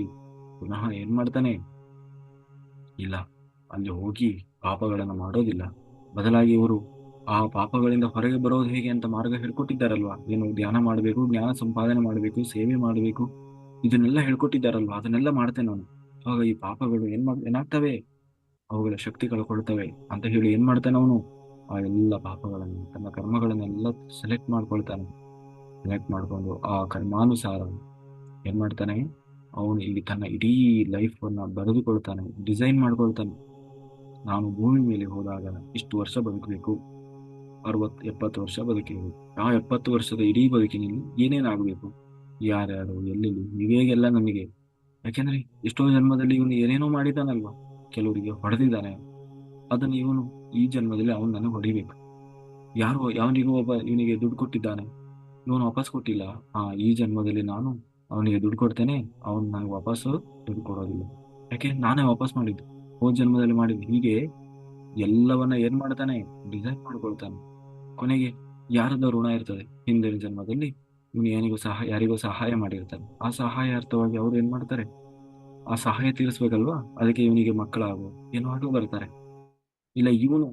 ಪುನಃ ಏನ್ ಮಾಡ್ತಾನೆ? ಇಲ್ಲ, ಅಲ್ಲಿ ಹೋಗಿ ಪಾಪಗಳನ್ನು ಮಾಡೋದಿಲ್ಲ. ಬದಲಾಗಿ ಇವರು ಆ ಪಾಪಗಳಿಂದ ಹೊರಗೆ ಬರೋದು ಹೇಗೆ ಅಂತ ಮಾರ್ಗ ಹೇಳ್ಕೊಟ್ಟಿದ್ದಾರಲ್ವಾ. ಏನು ಧ್ಯಾನ ಮಾಡಬೇಕು, ಜ್ಞಾನ ಸಂಪಾದನೆ ಮಾಡಬೇಕು, ಸೇವೆ ಮಾಡಬೇಕು, ಇದನ್ನೆಲ್ಲ ಹೇಳ್ಕೊಟ್ಟಿದ್ದಾರಲ್ವಾ. ಅದನ್ನೆಲ್ಲ ಮಾಡ್ತೇನೆ ನಾನು. ಆಗ ಈ ಪಾಪಗಳು ಏನಾಗ್ತವೆ? ಅವುಗಳ ಶಕ್ತಿ ಕಳ್ಕೊಳ್ತವೆ ಅಂತ ಹೇಳಿ ಏನ್ ಮಾಡ್ತಾನೆ ಅವನು? ಆ ಎಲ್ಲ ಪಾಪಗಳನ್ನು, ತನ್ನ ಕರ್ಮಗಳನ್ನೆಲ್ಲ ಸೆಲೆಕ್ಟ್ ಮಾಡ್ಕೊಳ್ತಾನೆ. ಸೆಲೆಕ್ಟ್ ಮಾಡ್ಕೊಂಡು ಆ ಕರ್ಮಾನುಸಾರ ಏನ್ ಮಾಡ್ತಾನೆ? ಅವನು ಇಲ್ಲಿ ತನ್ನ ಇಡೀ ಲೈಫ್ ಅನ್ನ ಬರೆದುಕೊಳ್ತಾನೆ, ಡಿಸೈನ್ ಮಾಡ್ಕೊಳ್ತಾನೆ. ನಾನು ಭೂಮಿ ಮೇಲೆ ಹೋದಾಗ ಇಷ್ಟು ವರ್ಷ ಬದುಕಬೇಕು, 60-70 ವರ್ಷ ಬದುಕಬೇಕು. ಆ 70 ವರ್ಷದ ಇಡೀ ಬದುಕಿನಲ್ಲಿ ಏನೇನಾಗಬೇಕು, ಯಾರ್ಯಾರು ಎಲ್ಲೆಲ್ಲಿ ಇವೇಗೆಲ್ಲ ನನಗೆ. ಯಾಕೆಂದ್ರೆ ಎಷ್ಟೋ ಜನ್ಮದಲ್ಲಿ ಇವನು ಏನೇನೋ ಮಾಡಿದಾನಲ್ವಾ. ಕೆಲವರಿಗೆ ಹೊಡೆದಿದ್ದಾನೆ, ಅದನ್ನು ಇವನು ಈ ಜನ್ಮದಲ್ಲಿ ಅವನು ನನಗೆ ಹೊಡಿಬೇಕು. ಯಾವನಿಗೂ ಒಬ್ಬ ಇವನಿಗೆ ದುಡ್ಡು ಕೊಟ್ಟಿದ್ದಾನೆ, ಇವನು ವಾಪಸ್ ಕೊಟ್ಟಿಲ್ಲ. ಈ ಜನ್ಮದಲ್ಲಿ ನಾನು ಅವನಿಗೆ ದುಡ್ಡು ಕೊಡ್ತೇನೆ, ಅವನು ನನಗೆ ವಾಪಸ್ಸು ದುಡ್ಡು ಕೊಡೋದಿಲ್ಲ. ಯಾಕೆ? ನಾನೇ ವಾಪಸ್ ಮಾಡಿದ್ದು, ಹೋದ ಜನ್ಮದಲ್ಲಿ ಮಾಡಿದ್ದು. ಹೀಗೆ ಎಲ್ಲವನ್ನ ಏನ್ ಮಾಡ್ತಾನೆ? ಡಿಸೈನ್ ಮಾಡ್ಕೊಳ್ತಾನೆ. ಕೊನೆಗೆ ಯಾರದ ಋಣ ಇರ್ತದೆ? ಹಿಂದಿನ ಜನ್ಮದಲ್ಲಿ ಇವನು ಯಾರಿಗೋ ಸಹಾಯ ಮಾಡಿರ್ತಾನೆ. ಆ ಸಹಾಯಾರ್ಥವಾಗಿ ಅವ್ರು ಏನ್ ಮಾಡ್ತಾರೆ? ಆ ಸಹಾಯ ತೀರಿಸ್ಬೇಕಲ್ವಾ, ಅದಕ್ಕೆ ಇವನಿಗೆ ಮಕ್ಕಳಾಗೋ ಏನೋ ಆಗೋ ಬರ್ತಾರೆ. ಇಲ್ಲ, ಇವನು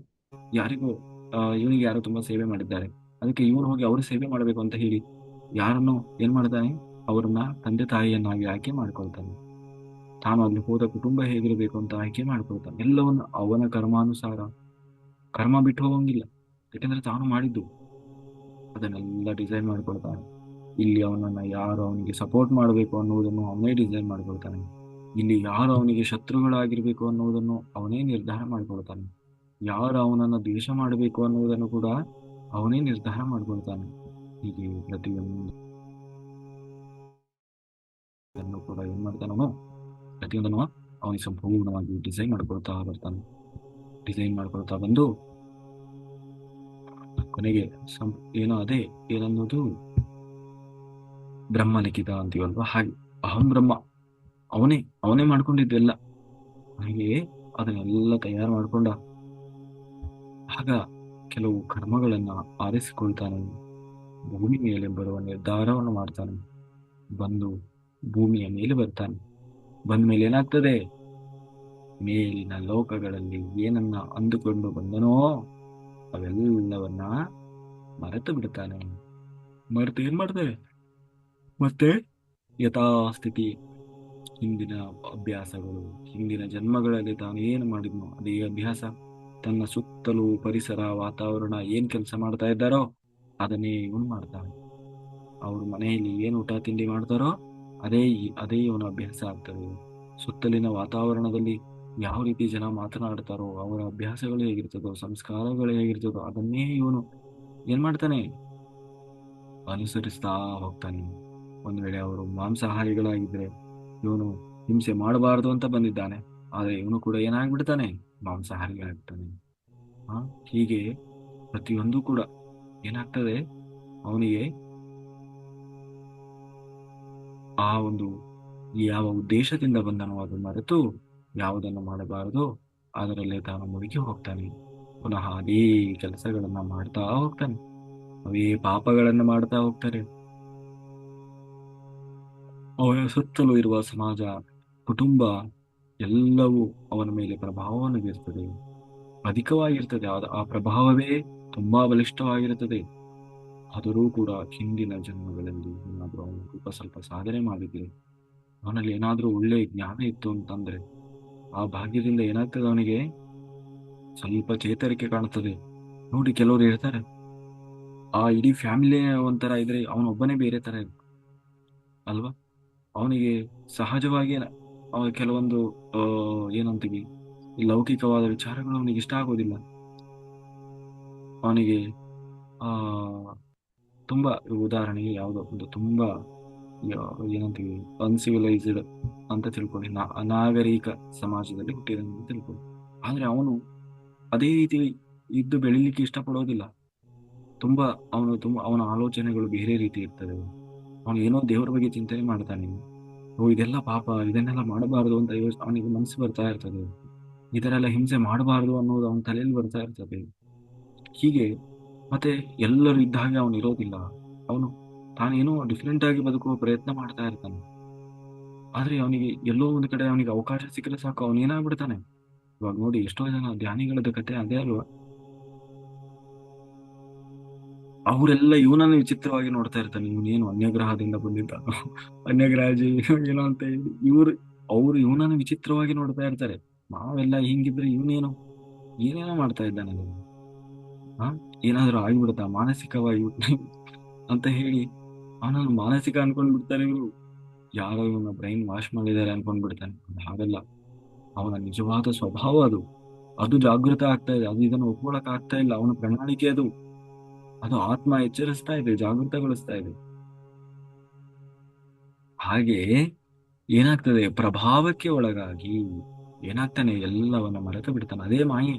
ಯಾರಿಗೋ ಇವನಿಗೆ ಯಾರೋ ತುಂಬಾ ಸೇವೆ ಮಾಡಿದ್ದಾರೆ, ಅದಕ್ಕೆ ಇವನು ಹೋಗಿ ಅವ್ರ ಸೇವೆ ಮಾಡಬೇಕು ಅಂತ ಹೇಳಿ ಯಾರನ್ನು ಏನ್ ಮಾಡ್ತಾನೆ? ಅವ್ರನ್ನ ತಂದೆ ತಾಯಿಯನ್ನಾಗಿ ಆಯ್ಕೆ ಮಾಡ್ಕೊಳ್ತಾನೆ. ತಾನು ಅಲ್ಲಿ ಹೋದ ಕುಟುಂಬ ಹೇಗಿರಬೇಕು ಅಂತ ಆಯ್ಕೆ ಮಾಡ್ಕೊಳ್ತಾನೆ. ಎಲ್ಲವನ್ನು ಅವನ ಕರ್ಮಾನುಸಾರ. ಕರ್ಮ ಬಿಟ್ಟು ಹೋಗಂಗಿಲ್ಲ, ಯಾಕಂದ್ರೆ ತಾನು ಮಾಡಿದ್ದು ಅದನ್ನೆಲ್ಲ ಡಿಸೈನ್ ಮಾಡ್ಕೊಳ್ತಾನೆ. ಇಲ್ಲಿ ಅವನನ್ನ ಯಾರು ಅವನಿಗೆ ಸಪೋರ್ಟ್ ಮಾಡಬೇಕು ಅನ್ನುವುದನ್ನು ಅವನೇ ಡಿಸೈನ್ ಮಾಡ್ಕೊಳ್ತಾನೆ. ಇಲ್ಲಿ ಯಾರು ಅವನಿಗೆ ಶತ್ರುಗಳಾಗಿರ್ಬೇಕು ಅನ್ನುವುದನ್ನು ಅವನೇ ನಿರ್ಧಾರ ಮಾಡ್ಕೊಳ್ತಾನೆ. ಯಾರು ಅವನನ್ನ ದ್ವೇಷ ಮಾಡಬೇಕು ಅನ್ನುವುದನ್ನು ಕೂಡ ಅವನೇ ನಿರ್ಧಾರ ಮಾಡ್ಕೊಳ್ತಾನೆ. ಹೀಗೆ ಪ್ರತಿಯೊಂದು ಅನ್ನು ಕೂಡ ಏನ್ ಮಾಡ್ತಾನೋ ಪ್ರತಿಯೊಂದನ್ನು ಅವನಿಗೆ ಸಂಪೂರ್ಣವಾಗಿ ಡಿಸೈನ್ ಮಾಡ್ಕೊಳ್ತಾ ಬರ್ತಾನೆ. ಡಿಸೈನ್ ಮಾಡ್ಕೊಳ್ತಾ ಬಂದು ಕೊನೆಗೆ ಏನೋ ಅದೇ ಏನನ್ನೋದು ಬ್ರಹ್ಮ ಲಿಖಿತ ಅಂತೀವಲ್ವಾ, ಹಾಗೆ ಅಹಂ ಬ್ರಹ್ಮ ಅವನೇ ಅವನೇ ಮಾಡ್ಕೊಂಡಿದ್ದೆಲ್ಲ. ಹಾಗೆ ಅದನ್ನೆಲ್ಲ ತಯಾರು ಮಾಡ್ಕೊಂಡ ಆಗ ಕೆಲವು ಕರ್ಮಗಳನ್ನ ಆರಿಸಿಕೊಳ್ತಾನೆ. ಭೂಮಿ ಮೇಲೆ ಬರುವ ನಿರ್ಧಾರವನ್ನು ಮಾಡ್ತಾನೆ. ಬಂದು ಭೂಮಿಯ ಮೇಲೆ ಬರ್ತಾನೆ. ಬಂದ ಮೇಲೆ ಏನಾಗ್ತದೆ, ಮೇಲಿನ ಲೋಕಗಳಲ್ಲಿ ಏನನ್ನ ಅಂದುಕೊಂಡು ಬಂದನೋ ಅವೆಲ್ಲವನ್ನ ಮರೆತು ಬಿಡ್ತಾನೆ. ಮರೆತು ಏನ್ ಮಾಡ್ತಾರೆ, ಮತ್ತೆ ಯಥಾಸ್ಥಿತಿ ಹಿಂದಿನ ಅಭ್ಯಾಸಗಳು, ಹಿಂದಿನ ಜನ್ಮಗಳಲ್ಲಿ ತಾನು ಏನು ಮಾಡಿದ್ನೋ ಅದೇ ಅಭ್ಯಾಸ, ತನ್ನ ಸುತ್ತಲೂ ಪರಿಸರ ವಾತಾವರಣ ಏನ್ ಕೆಲಸ ಮಾಡ್ತಾ ಇದ್ದಾರೋ ಅದನ್ನೇ ಇವನು ಮಾಡ್ತಾನೆ. ಅವ್ರ ಮನೆಯಲ್ಲಿ ಏನು ಊಟ ತಿಂಡಿ ಮಾಡ್ತಾರೋ ಅದೇ ಇವನ ಅಭ್ಯಾಸ ಆಗ್ತದೆ. ಸುತ್ತಲಿನ ವಾತಾವರಣದಲ್ಲಿ ಯಾವ ರೀತಿ ಜನ ಮಾತನಾಡ್ತಾರೋ, ಅವರ ಅಭ್ಯಾಸಗಳು ಹೇಗಿರ್ತದೋ, ಸಂಸ್ಕಾರಗಳು ಹೇಗಿರ್ತದೋ ಅದನ್ನೇ ಇವನು ಏನ್ ಮಾಡ್ತಾನೆ, ಅನುಸರಿಸ್ತಾ ಹೋಗ್ತಾನೆ. ಒಂದ್ ವೇಳೆ ಅವರು ಮಾಂಸಾಹಾರಿಗಳಾಗಿದ್ರೆ ಇವನು ಹಿಂಸೆ ಮಾಡಬಾರದು ಅಂತ ಬಂದಿದ್ದಾನೆ, ಆದ್ರೆ ಇವನು ಕೂಡ ಏನಾಗ್ಬಿಡ್ತಾನೆ, ಮಾಂಸಾಹಾರಿ ಆಗ್ತಾನೆ. ಹೀಗೆ ಪ್ರತಿಯೊಂದು ಕೂಡ ಏನಾಗ್ತದೆ, ಅವನಿಗೆ ಆ ಒಂದು ಯಾವ ಉದ್ದೇಶದಿಂದ ಬಂದನೋ ಅದು ಮರೆತು ಯಾವುದನ್ನು ಮಾಡಬಾರದು ಅದರಲ್ಲೇ ತಾನು ಮುಳುಗಿ ಹೋಗ್ತಾನೆ. ಪುನಃ ಅದೇ ಕೆಲಸಗಳನ್ನ ಮಾಡ್ತಾ ಹೋಗ್ತಾನೆ, ಅವೇ ಪಾಪಗಳನ್ನ ಮಾಡ್ತಾ ಹೋಗ್ತಾರೆ. ಅವನ ಸುತ್ತಲೂ ಇರುವ ಸಮಾಜ, ಕುಟುಂಬ ಎಲ್ಲವೂ ಅವನ ಮೇಲೆ ಪ್ರಭಾವವನ್ನು ಬೀರ್ತದೆ, ಅಧಿಕವಾಗಿರ್ತದೆ. ಆ ಪ್ರಭಾವವೇ ತುಂಬಾ ಬಲಿಷ್ಠವಾಗಿರುತ್ತದೆ. ಆದರೂ ಕೂಡ ಹಿಂದಿನ ಜನ್ಮಗಳಲ್ಲಿ ಏನಾದ್ರೂ ಅವನು ಸ್ವಲ್ಪ ಸಾಧನೆ ಮಾಡಿದ್ರೆ, ಅವನಲ್ಲಿ ಏನಾದ್ರೂ ಒಳ್ಳೆ ಜ್ಞಾನ ಇತ್ತು ಅಂತಂದ್ರೆ, ಆ ಭಾಗ್ಯದಿಂದ ಏನಾಗ್ತದೆ, ಅವನಿಗೆ ಸ್ವಲ್ಪ ಚೇತರಿಕೆ ಕಾಣುತ್ತದೆ. ನೋಡಿ, ಕೆಲವರು ಹೇಳ್ತಾರೆ ಆ ಇಡೀ ಫ್ಯಾಮಿಲಿ ಒಂಥರ ಇದ್ರೆ ಅವನೊಬ್ಬನೇ ಬೇರೆ ತರ ಅಲ್ವಾ. ಅವನಿಗೆ ಸಹಜವಾಗಿ ಕೆಲವೊಂದು ಏನಂತೀವಿ, ಈ ಲೌಕಿಕವಾದ ವಿಚಾರಗಳು ಅವನಿಗೆ ಇಷ್ಟ ಆಗೋದಿಲ್ಲ. ಅವನಿಗೆ ಆ ತುಂಬಾ ಉದಾಹರಣೆಗೆ ಯಾವುದೋ ಒಂದು ತುಂಬಾ ಏನಂತೀವಿ ಅನ್ಸಿವಿಲೈಸ್ಡ್ ಅಂತ ತಿಳ್ಕೊಳ್ಳಿ, ಅನಾಗರಿಕ ಸಮಾಜದಲ್ಲಿ ಹುಟ್ಟಿದ ತಿಳ್ಕೊಳ್ಳಿ. ಆದ್ರೆ ಅವನು ಅದೇ ರೀತಿ ಇದ್ದು ಬೆಳಿಲಿಕ್ಕೆ ಇಷ್ಟಪಡೋದಿಲ್ಲ. ಅವನ ಆಲೋಚನೆಗಳು ಬೇರೆ ರೀತಿ ಇರ್ತದೆ. ಅವನು ಏನೋ ದೇವರ ಬಗ್ಗೆ ಚಿಂತನೆ ಮಾಡ್ತಾನೆ. ಇದೆಲ್ಲ ಪಾಪ, ಇದನ್ನೆಲ್ಲ ಮಾಡಬಾರದು ಅಂತ ಅವನಿಗೆ ಮನಸ್ಸು ಬರ್ತಾ ಇರ್ತದೆ. ಇದರೆಲ್ಲ ಹಿಂಸೆ ಮಾಡಬಾರದು ಅನ್ನೋದು ಅವನ ತಲೆಯಲ್ಲಿ ಬರ್ತಾ ಇರ್ತದೆ. ಹೀಗೆ ಮತ್ತೆ ಎಲ್ಲರೂ ಇದ್ದ ಹಾಗೆ ಅವನು ಇರೋದಿಲ್ಲ. ಅವನು ತಾನೇನೋ ಡಿಫ್ರೆಂಟ್ ಆಗಿ ಬದುಕುವ ಪ್ರಯತ್ನ ಮಾಡ್ತಾ ಇರ್ತಾನೆ. ಆದ್ರೆ ಅವನಿಗೆ ಎಲ್ಲೋ ಒಂದು ಕಡೆ ಅವನಿಗೆ ಅವಕಾಶ ಸಿಕ್ಕರೆ ಸಾಕು, ಅವನು ಏನಾಗ್ಬಿಡ್ತಾನೆ. ಇವಾಗ ನೋಡಿ, ಎಷ್ಟೋ ಜನ ಧ್ಯಾನಿಗಳದ ಕತೆ ಅದೇ ಅಲ್ವಾ. ಅವರೆಲ್ಲ ಇವನನ್ನು ವಿಚಿತ್ರವಾಗಿ ನೋಡ್ತಾ ಇರ್ತಾನೆ. ಇವನೇನು ಅನ್ಯಗ್ರಹದಿಂದ ಬಂದಿದ್ದ, ಅನ್ಯಗ್ರಹ ಜೀವಿ ಏನೋ ಅಂತ ಹೇಳಿ ಅವ್ರು ಇವನನ್ನು ವಿಚಿತ್ರವಾಗಿ ನೋಡ್ತಾ ಇರ್ತಾರೆ. ನಾವೆಲ್ಲ ಹಿಂಗಿದ್ರೆ ಇವನೇನು ಏನೇನೋ ಮಾಡ್ತಾ ಇದ್ದಾನೆ, ಹ ಏನಾದ್ರೂ ಆಗಿಬಿಡುತ್ತಾ ಮಾನಸಿಕವಾಗಿ ಅಂತ ಹೇಳಿ ಅವನನ್ನು ಮಾನಸಿಕ ಅನ್ಕೊಂಡ್ ಬಿಡ್ತಾರೆ ಇವರು. ಯಾರೋ ಇವನ ಬ್ರೈನ್ ವಾಶ್ ಮಾಡಿದ್ದಾರೆ ಅನ್ಕೊಂಡ್ ಬಿಡ್ತಾನೆ. ಹಾಗಲ್ಲ, ಅವನ ನಿಜವಾದ ಸ್ವಭಾವ ಅದು. ಅದು ಜಾಗೃತ ಆಗ್ತಾ ಇದೆ. ಅದು ಇದನ್ನು ಒಪ್ಕೊಳಕ್ ಆಗ್ತಾ ಇಲ್ಲ. ಅವನ ಪ್ರಣಾಳಿಕೆ ಅದು. ಅದು ಆತ್ಮ ಎಚ್ಚರಿಸ್ತಾ ಇದೆ, ಜಾಗೃತಗೊಳಿಸ್ತಾ ಇದೆ. ಹಾಗೆ ಏನಾಗ್ತದೆ, ಪ್ರಭಾವಕ್ಕೆ ಒಳಗಾಗಿ ಏನಾಗ್ತಾನೆ, ಎಲ್ಲವನ್ನ ಮರೆತು ಬಿಡ್ತಾನೆ. ಅದೇ ಮಾಯೆ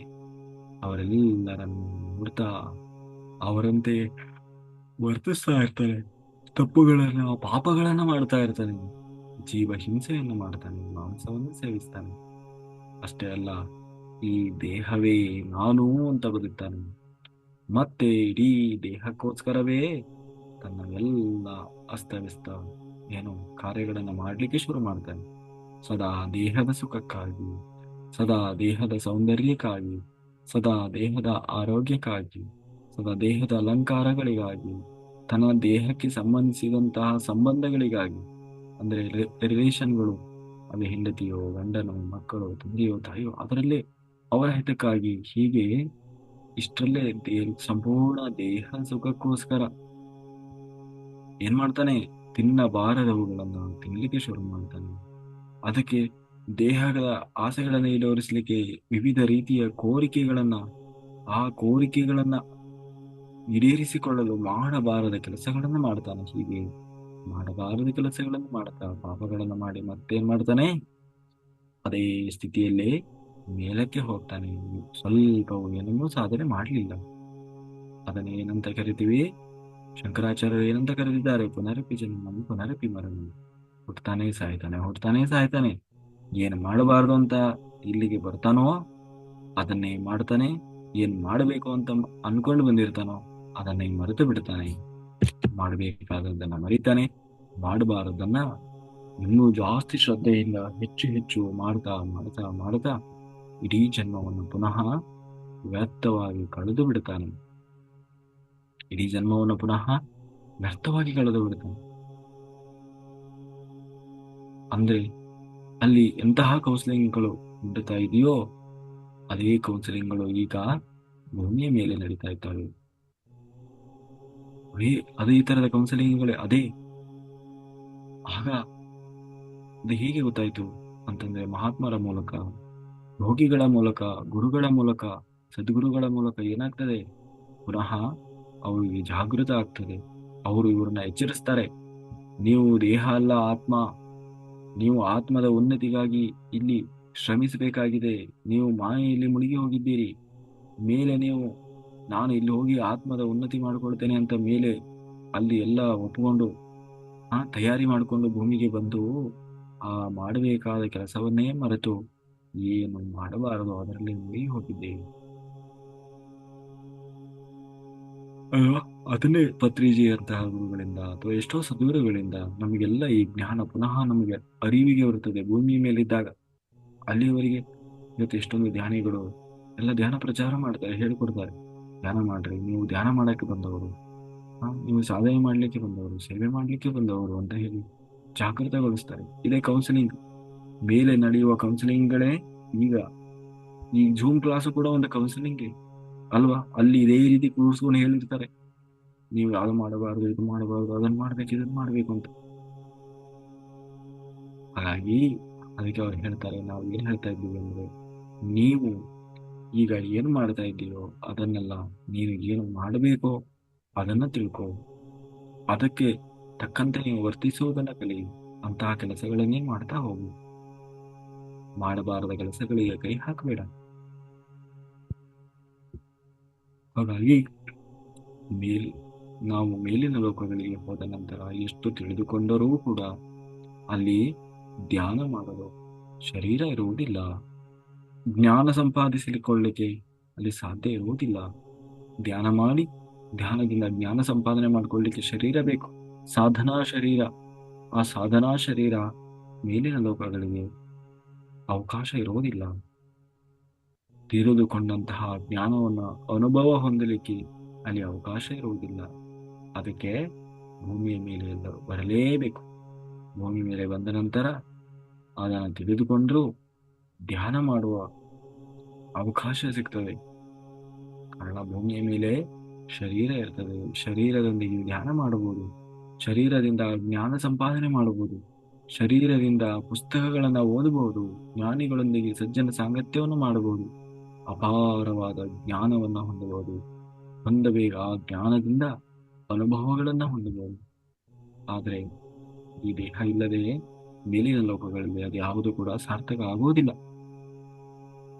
ಅವರೆಲ್ಲರನ್ನು ನೋಡ್ತಾ ಅವರಂತೆ ವರ್ತಿಸ್ತಾ ಇರ್ತಾನೆ. ತಪ್ಪುಗಳನ್ನ ಪಾಪಗಳನ್ನ ಮಾಡ್ತಾ ಇರ್ತಾನೆ. ಜೀವ ಹಿಂಸೆಯನ್ನು ಮಾಡ್ತಾನೆ, ಮಾಂಸವನ್ನು ಸೇವಿಸ್ತಾನೆ. ಅಷ್ಟೇ ಅಲ್ಲ, ಈ ದೇಹವೇ ನಾನು ಅಂತ ಬದುಕ್ತಾನೆ. ಮತ್ತೆ ಇಡೀ ದೇಹಕ್ಕೋಸ್ಕರವೇ ತನ್ನ ಎಲ್ಲ ಅಸ್ತವ್ಯಸ್ತ ಏನು ಕಾರ್ಯಗಳನ್ನ ಮಾಡ್ಲಿಕ್ಕೆ ಶುರು ಮಾಡ್ತಾನೆ. ಸದಾ ದೇಹದ ಸುಖಕ್ಕಾಗಿ, ಸದಾ ದೇಹದ ಸೌಂದರ್ಯಕ್ಕಾಗಿ, ಸದಾ ದೇಹದ ಆರೋಗ್ಯಕ್ಕಾಗಿ, ಸದಾ ದೇಹದ ಅಲಂಕಾರಗಳಿಗಾಗಿ, ತನ್ನ ದೇಹಕ್ಕೆ ಸಂಬಂಧಿಸಿದಂತಹ ಸಂಬಂಧಗಳಿಗಾಗಿ, ಅಂದ್ರೆ ರಿಲೇಷನ್ಗಳು, ಅದು ಹೆಂಡತಿಯೋ ಗಂಡನೋ ಮಕ್ಕಳು ತಂದೆಯೋ ತಾಯಿಯೋ, ಅದರಲ್ಲೇ ಅವರ ಹಿತಕ್ಕಾಗಿ, ಹೀಗೆ ಇಷ್ಟರಲ್ಲೇ ಸಂಪೂರ್ಣ ದೇಹ ಸುಖಕ್ಕೋಸ್ಕರ ಏನ್ ಮಾಡ್ತಾನೆ, ತಿನ್ನಬಾರದವುಗಳನ್ನ ತಿನ್ಲಿಕ್ಕೆ ಶುರು ಮಾಡ್ತಾನೆ. ಅದಕ್ಕೆ ದೇಹದ ಆಸೆಗಳನ್ನ ಈಡೇರಿಸಲಿಕ್ಕೆ ವಿವಿಧ ರೀತಿಯ ಕೋರಿಕೆಗಳನ್ನ, ಆ ಕೋರಿಕೆಗಳನ್ನ ಈಡೇರಿಸಿಕೊಳ್ಳಲು ಮಾಡಬಾರದ ಕೆಲಸಗಳನ್ನ ಮಾಡ್ತಾನೆ. ಹೀಗೆ ಮಾಡಬಾರದು ಕೆಲಸಗಳನ್ನು ಮಾಡ್ತಾ ಪಾಪಗಳನ್ನು ಮಾಡಿ ಮತ್ತೇನ್ ಮಾಡ್ತಾನೆ, ಅದೇ ಸ್ಥಿತಿಯಲ್ಲಿ ಮೇಲಕ್ಕೆ ಹೋಗ್ತಾನೆ. ಸ್ವಲ್ಪವೂ ಏನನ್ನೂ ಸಾಧನೆ ಮಾಡಲಿಲ್ಲ. ಅದನ್ನ ಏನಂತ ಕರಿತೀವಿ? ಶಂಕರಾಚಾರ್ಯರು ಏನಂತ ಕರೆದಿದ್ದಾರೆ? ಪುನರಪಿ ಜನ್ಮಂ ಪುನರಪಿ ಮರಣಂ. ಹುಟ್ತಾನೆ ಸಾಯ್ತಾನೆ, ಹುಟ್ತಾನೆ ಸಾಯ್ತಾನೆ. ಏನ್ ಮಾಡಬಾರ್ದು ಅಂತ ಇಲ್ಲಿಗೆ ಬರ್ತಾನೋ ಅದನ್ನೇ ಮಾಡ್ತಾನೆ. ಏನ್ ಮಾಡಬೇಕು ಅಂತ ಅನ್ಕೊಂಡು ಬಂದಿರ್ತಾನೋ ಅದನ್ನೇ ಮರೆತು ಬಿಡ್ತಾನೆ. ಮಾಡಬೇಕಾದದ್ದನ್ನ ಮರಿತಾನೆ, ಮಾಡಬಾರದನ್ನ ಇನ್ನೂ ಜಾಸ್ತಿ ಶ್ರದ್ಧೆಯಿಂದ ಹೆಚ್ಚು ಹೆಚ್ಚು ಮಾಡ್ತಾ ಮಾಡ್ತಾ ಮಾಡ್ತಾ ಇಡೀ ಜನ್ಮವನ್ನು ಪುನಃ ವ್ಯರ್ಥವಾಗಿ ಕಳೆದು ಬಿಡ್ತಾನೆ. ಇಡೀ ಜನ್ಮವನ್ನು ಪುನಃ ವ್ಯರ್ಥವಾಗಿ ಕಳೆದು ಬಿಡ್ತಾನೆ. ಅಂದ್ರೆ ಅಲ್ಲಿ ಎಂತಹ ಕೌನ್ಸಿಲಿಂಗ್ಗಳು ನಡೀತಾ ಇದೆಯೋ ಅದೇ ಕೌನ್ಸಿಲಿಂಗ್ಗಳು ಈಗ ಭೂಮಿಯ ಮೇಲೆ ನಡೀತಾ ಇದ್ದಾವೆ. ಅದೇ ಈ ತರದ ಕೌನ್ಸಿಲಿಂಗ್ಗಳೇ ಅದೇ. ಆಗ ಅದು ಹೇಗೆ ಗೊತ್ತಾಯ್ತು ಅಂತಂದ್ರೆ ಮಹಾತ್ಮರ ಮೂಲಕ, ಯೋಗಿಗಳ ಮೂಲಕ, ಗುರುಗಳ ಮೂಲಕ, ಸದ್ಗುರುಗಳ ಮೂಲಕ ಏನಾಗ್ತದೆ, ಪುನಃ ಅವರಿಗೆ ಜಾಗೃತ ಆಗ್ತದೆ. ಅವರು ಇವ್ರನ್ನ ಎಚ್ಚರಿಸ್ತಾರೆ. ನೀವು ದೇಹ ಅಲ್ಲ ಆತ್ಮ. ನೀವು ಆತ್ಮದ ಉನ್ನತಿಗಾಗಿ ಇಲ್ಲಿ ಶ್ರಮಿಸಬೇಕಾಗಿದೆ. ನೀವು ಮಾಯೆಯಲ್ಲಿ ಮುಳುಗಿ ಹೋಗಿದ್ದೀರಿ. ಮೇಲೆ ನೀವು ನಾನು ಇಲ್ಲಿ ಹೋಗಿ ಆತ್ಮದ ಉನ್ನತಿ ಮಾಡಿಕೊಳ್ತೇನೆ ಅಂತ ಮೇಲೆ ಅಲ್ಲಿ ಎಲ್ಲ ಒಪ್ಪಿಕೊಂಡು ತಯಾರಿ ಮಾಡಿಕೊಂಡು ಭೂಮಿಗೆ ಬಂದು ಆ ಮಾಡಬೇಕಾದ ಕೆಲಸವನ್ನೇ ಮರೆತು ಏನು ಮಾಡಬಾರದು ಅದರಲ್ಲಿ ಮುಳುಗಿ ಹೋಗಿದ್ದೇವೆ. ಅಲ್ವಾ? ಅದನ್ನೇ ಪತ್ರಿಜಿಯಂತಹ ಗುರುಗಳಿಂದ ಅಥವಾ ಎಷ್ಟೋ ಸದ್ಗುರುಗಳಿಂದ ನಮಗೆಲ್ಲ ಈ ಜ್ಞಾನ ಪುನಃ ನಮಗೆ ಅರಿವಿಗೆ ಬರುತ್ತದೆ ಭೂಮಿಯ ಮೇಲಿದ್ದಾಗ. ಅಲ್ಲಿಯವರೆಗೆ ಇವತ್ತು ಎಷ್ಟೊಂದು ಧ್ಯಾನಿಗಳು ಎಲ್ಲ ಧ್ಯಾನ ಪ್ರಚಾರ ಮಾಡ್ತಾರೆ, ಹೇಳಿಕೊಡ್ತಾರೆ. ಧ್ಯಾನ ಮಾಡ್ರಿ, ನೀವು ಧ್ಯಾನ ಮಾಡಕ್ಕೆ ಬಂದವರು, ನೀವು ಸಾಧನೆ ಮಾಡ್ಲಿಕ್ಕೆ ಬಂದವರು, ಸೇವೆ ಮಾಡ್ಲಿಕ್ಕೆ ಬಂದವರು ಅಂತ ಹೇಳಿ ಜಾಗೃತಗೊಳಿಸ್ತಾರೆ. ಇದೇ ಕೌನ್ಸಿಲಿಂಗ್, ಮೇಲೆ ನಡೆಯುವ ಕೌನ್ಸಿಲಿಂಗ್ಗಳೇ. ಈಗ ಈ ಜೂಮ್ ಕ್ಲಾಸ್ ಕೂಡ ಒಂದು ಕೌನ್ಸಿಲಿಂಗ್ ಅಲ್ವಾ? ಅಲ್ಲಿ ಇದೇ ರೀತಿ ಕೂರಿಸ್ಕೊಂಡು ಹೇಳಿರ್ತಾರೆ, ನೀವು ಯಾವ್ದು ಮಾಡಬಾರ್ದು, ಇದು ಮಾಡಬಾರ್ದು, ಅದನ್ನ ಮಾಡ್ಬೇಕು, ಇದನ್ನ ಮಾಡ್ಬೇಕು ಅಂತ. ಹಾಗಾಗಿ ಅದಕ್ಕೆ ಅವ್ರು ಹೇಳ್ತಾರೆ, ನಾವು ಏನ್ ಹೇಳ್ತಾ ಇದ್ದೀವಿ ಅಂದ್ರೆ, ನೀವು ಈಗ ಏನು ಮಾಡ್ತಾ ಇದ್ದೀಯೋ ಅದನ್ನೆಲ್ಲ ನೀನು ಏನು ಮಾಡಬೇಕೋ ಅದನ್ನ ತಿಳ್ಕೊ. ಅದಕ್ಕೆ ತಕ್ಕಂತೆ ನೀವು ವರ್ತಿಸುವುದನ್ನ ಕಲಿ. ಅಂತಹ ಕೆಲಸಗಳನ್ನೇ ಮಾಡ್ತಾ ಹೋಗು. ಮಾಡಬಾರದ ಕೆಲಸಗಳಿಗೆ ಕೈ ಹಾಕಬೇಡ. ಹಾಗಾಗಿ ಮೇಲ್ ನಾವು ಮೇಲಿನ ಲೋಕಗಳಿಗೆ ಹೋದ ನಂತರ ಎಷ್ಟು ತಿಳಿದುಕೊಂಡರೂ ಕೂಡ ಅಲ್ಲಿ ಧ್ಯಾನ ಮಾಡಲು ಶರೀರ ಇರುವುದಿಲ್ಲ. ಜ್ಞಾನ ಸಂಪಾದಿಸಿಕೊಳ್ಳಿಕ್ಕೆ ಅಲ್ಲಿ ಸಾಧ್ಯ ಇರುವುದಿಲ್ಲ. ಧ್ಯಾನ ಮಾಡಿ ಧ್ಯಾನದಿಂದ ಜ್ಞಾನ ಸಂಪಾದನೆ ಮಾಡಿಕೊಳ್ಳಿಕ್ಕೆ ಶರೀರ ಬೇಕು, ಸಾಧನಾ ಶರೀರ. ಆ ಸಾಧನಾ ಶರೀರ ಮೇಲಿನ ಲೋಕಗಳಿಗೆ ಅವಕಾಶ ಇರುವುದಿಲ್ಲ. ತಿಳಿದುಕೊಂಡಂತಹ ಜ್ಞಾನವನ್ನು ಅನುಭವ ಹೊಂದಲಿಕ್ಕೆ ಅಲ್ಲಿ ಅವಕಾಶ ಇರುವುದಿಲ್ಲ. ಅದಕ್ಕೆ ಭೂಮಿಯ ಮೇಲೆ ಎಲ್ಲರೂ ಬರಲೇಬೇಕು. ಭೂಮಿ ಮೇಲೆ ಬಂದ ನಂತರ ಅದನ್ನು ತಿಳಿದುಕೊಂಡ್ರೂ ಧ್ಯಾನ ಮಾಡುವ ಅವಕಾಶ ಸಿಗ್ತದೆ. ಕಾರಣ ಭೂಮಿಯ ಮೇಲೆ ಶರೀರ ಇರ್ತದೆ, ಶರೀರದೊಂದಿಗೆ ಧ್ಯಾನ ಮಾಡಬಹುದು, ಶರೀರದಿಂದ ಜ್ಞಾನ ಸಂಪಾದನೆ ಮಾಡಬಹುದು, ಶರೀರದಿಂದ ಪುಸ್ತಕಗಳನ್ನ ಓದಬಹುದು, ಜ್ಞಾನಿಗಳೊಂದಿಗೆ ಸಜ್ಜನ ಸಾಂಗತ್ಯವನ್ನು ಮಾಡಬಹುದು, ಅಪಾರವಾದ ಜ್ಞಾನವನ್ನ ಹೊಂದಬೇಕು. ಆ ಜ್ಞಾನದಿಂದ ಅನುಭವಗಳನ್ನ ಹೊಂದಬಹುದು. ಆದರೆ ಈ ದೇಹ ಇಲ್ಲದೆ ಮೇಲಿನ ಲೋಕಗಳಲ್ಲಿ ಅದು ಯಾವುದು ಕೂಡ ಸಾರ್ಥಕ ಆಗುವುದಿಲ್ಲ.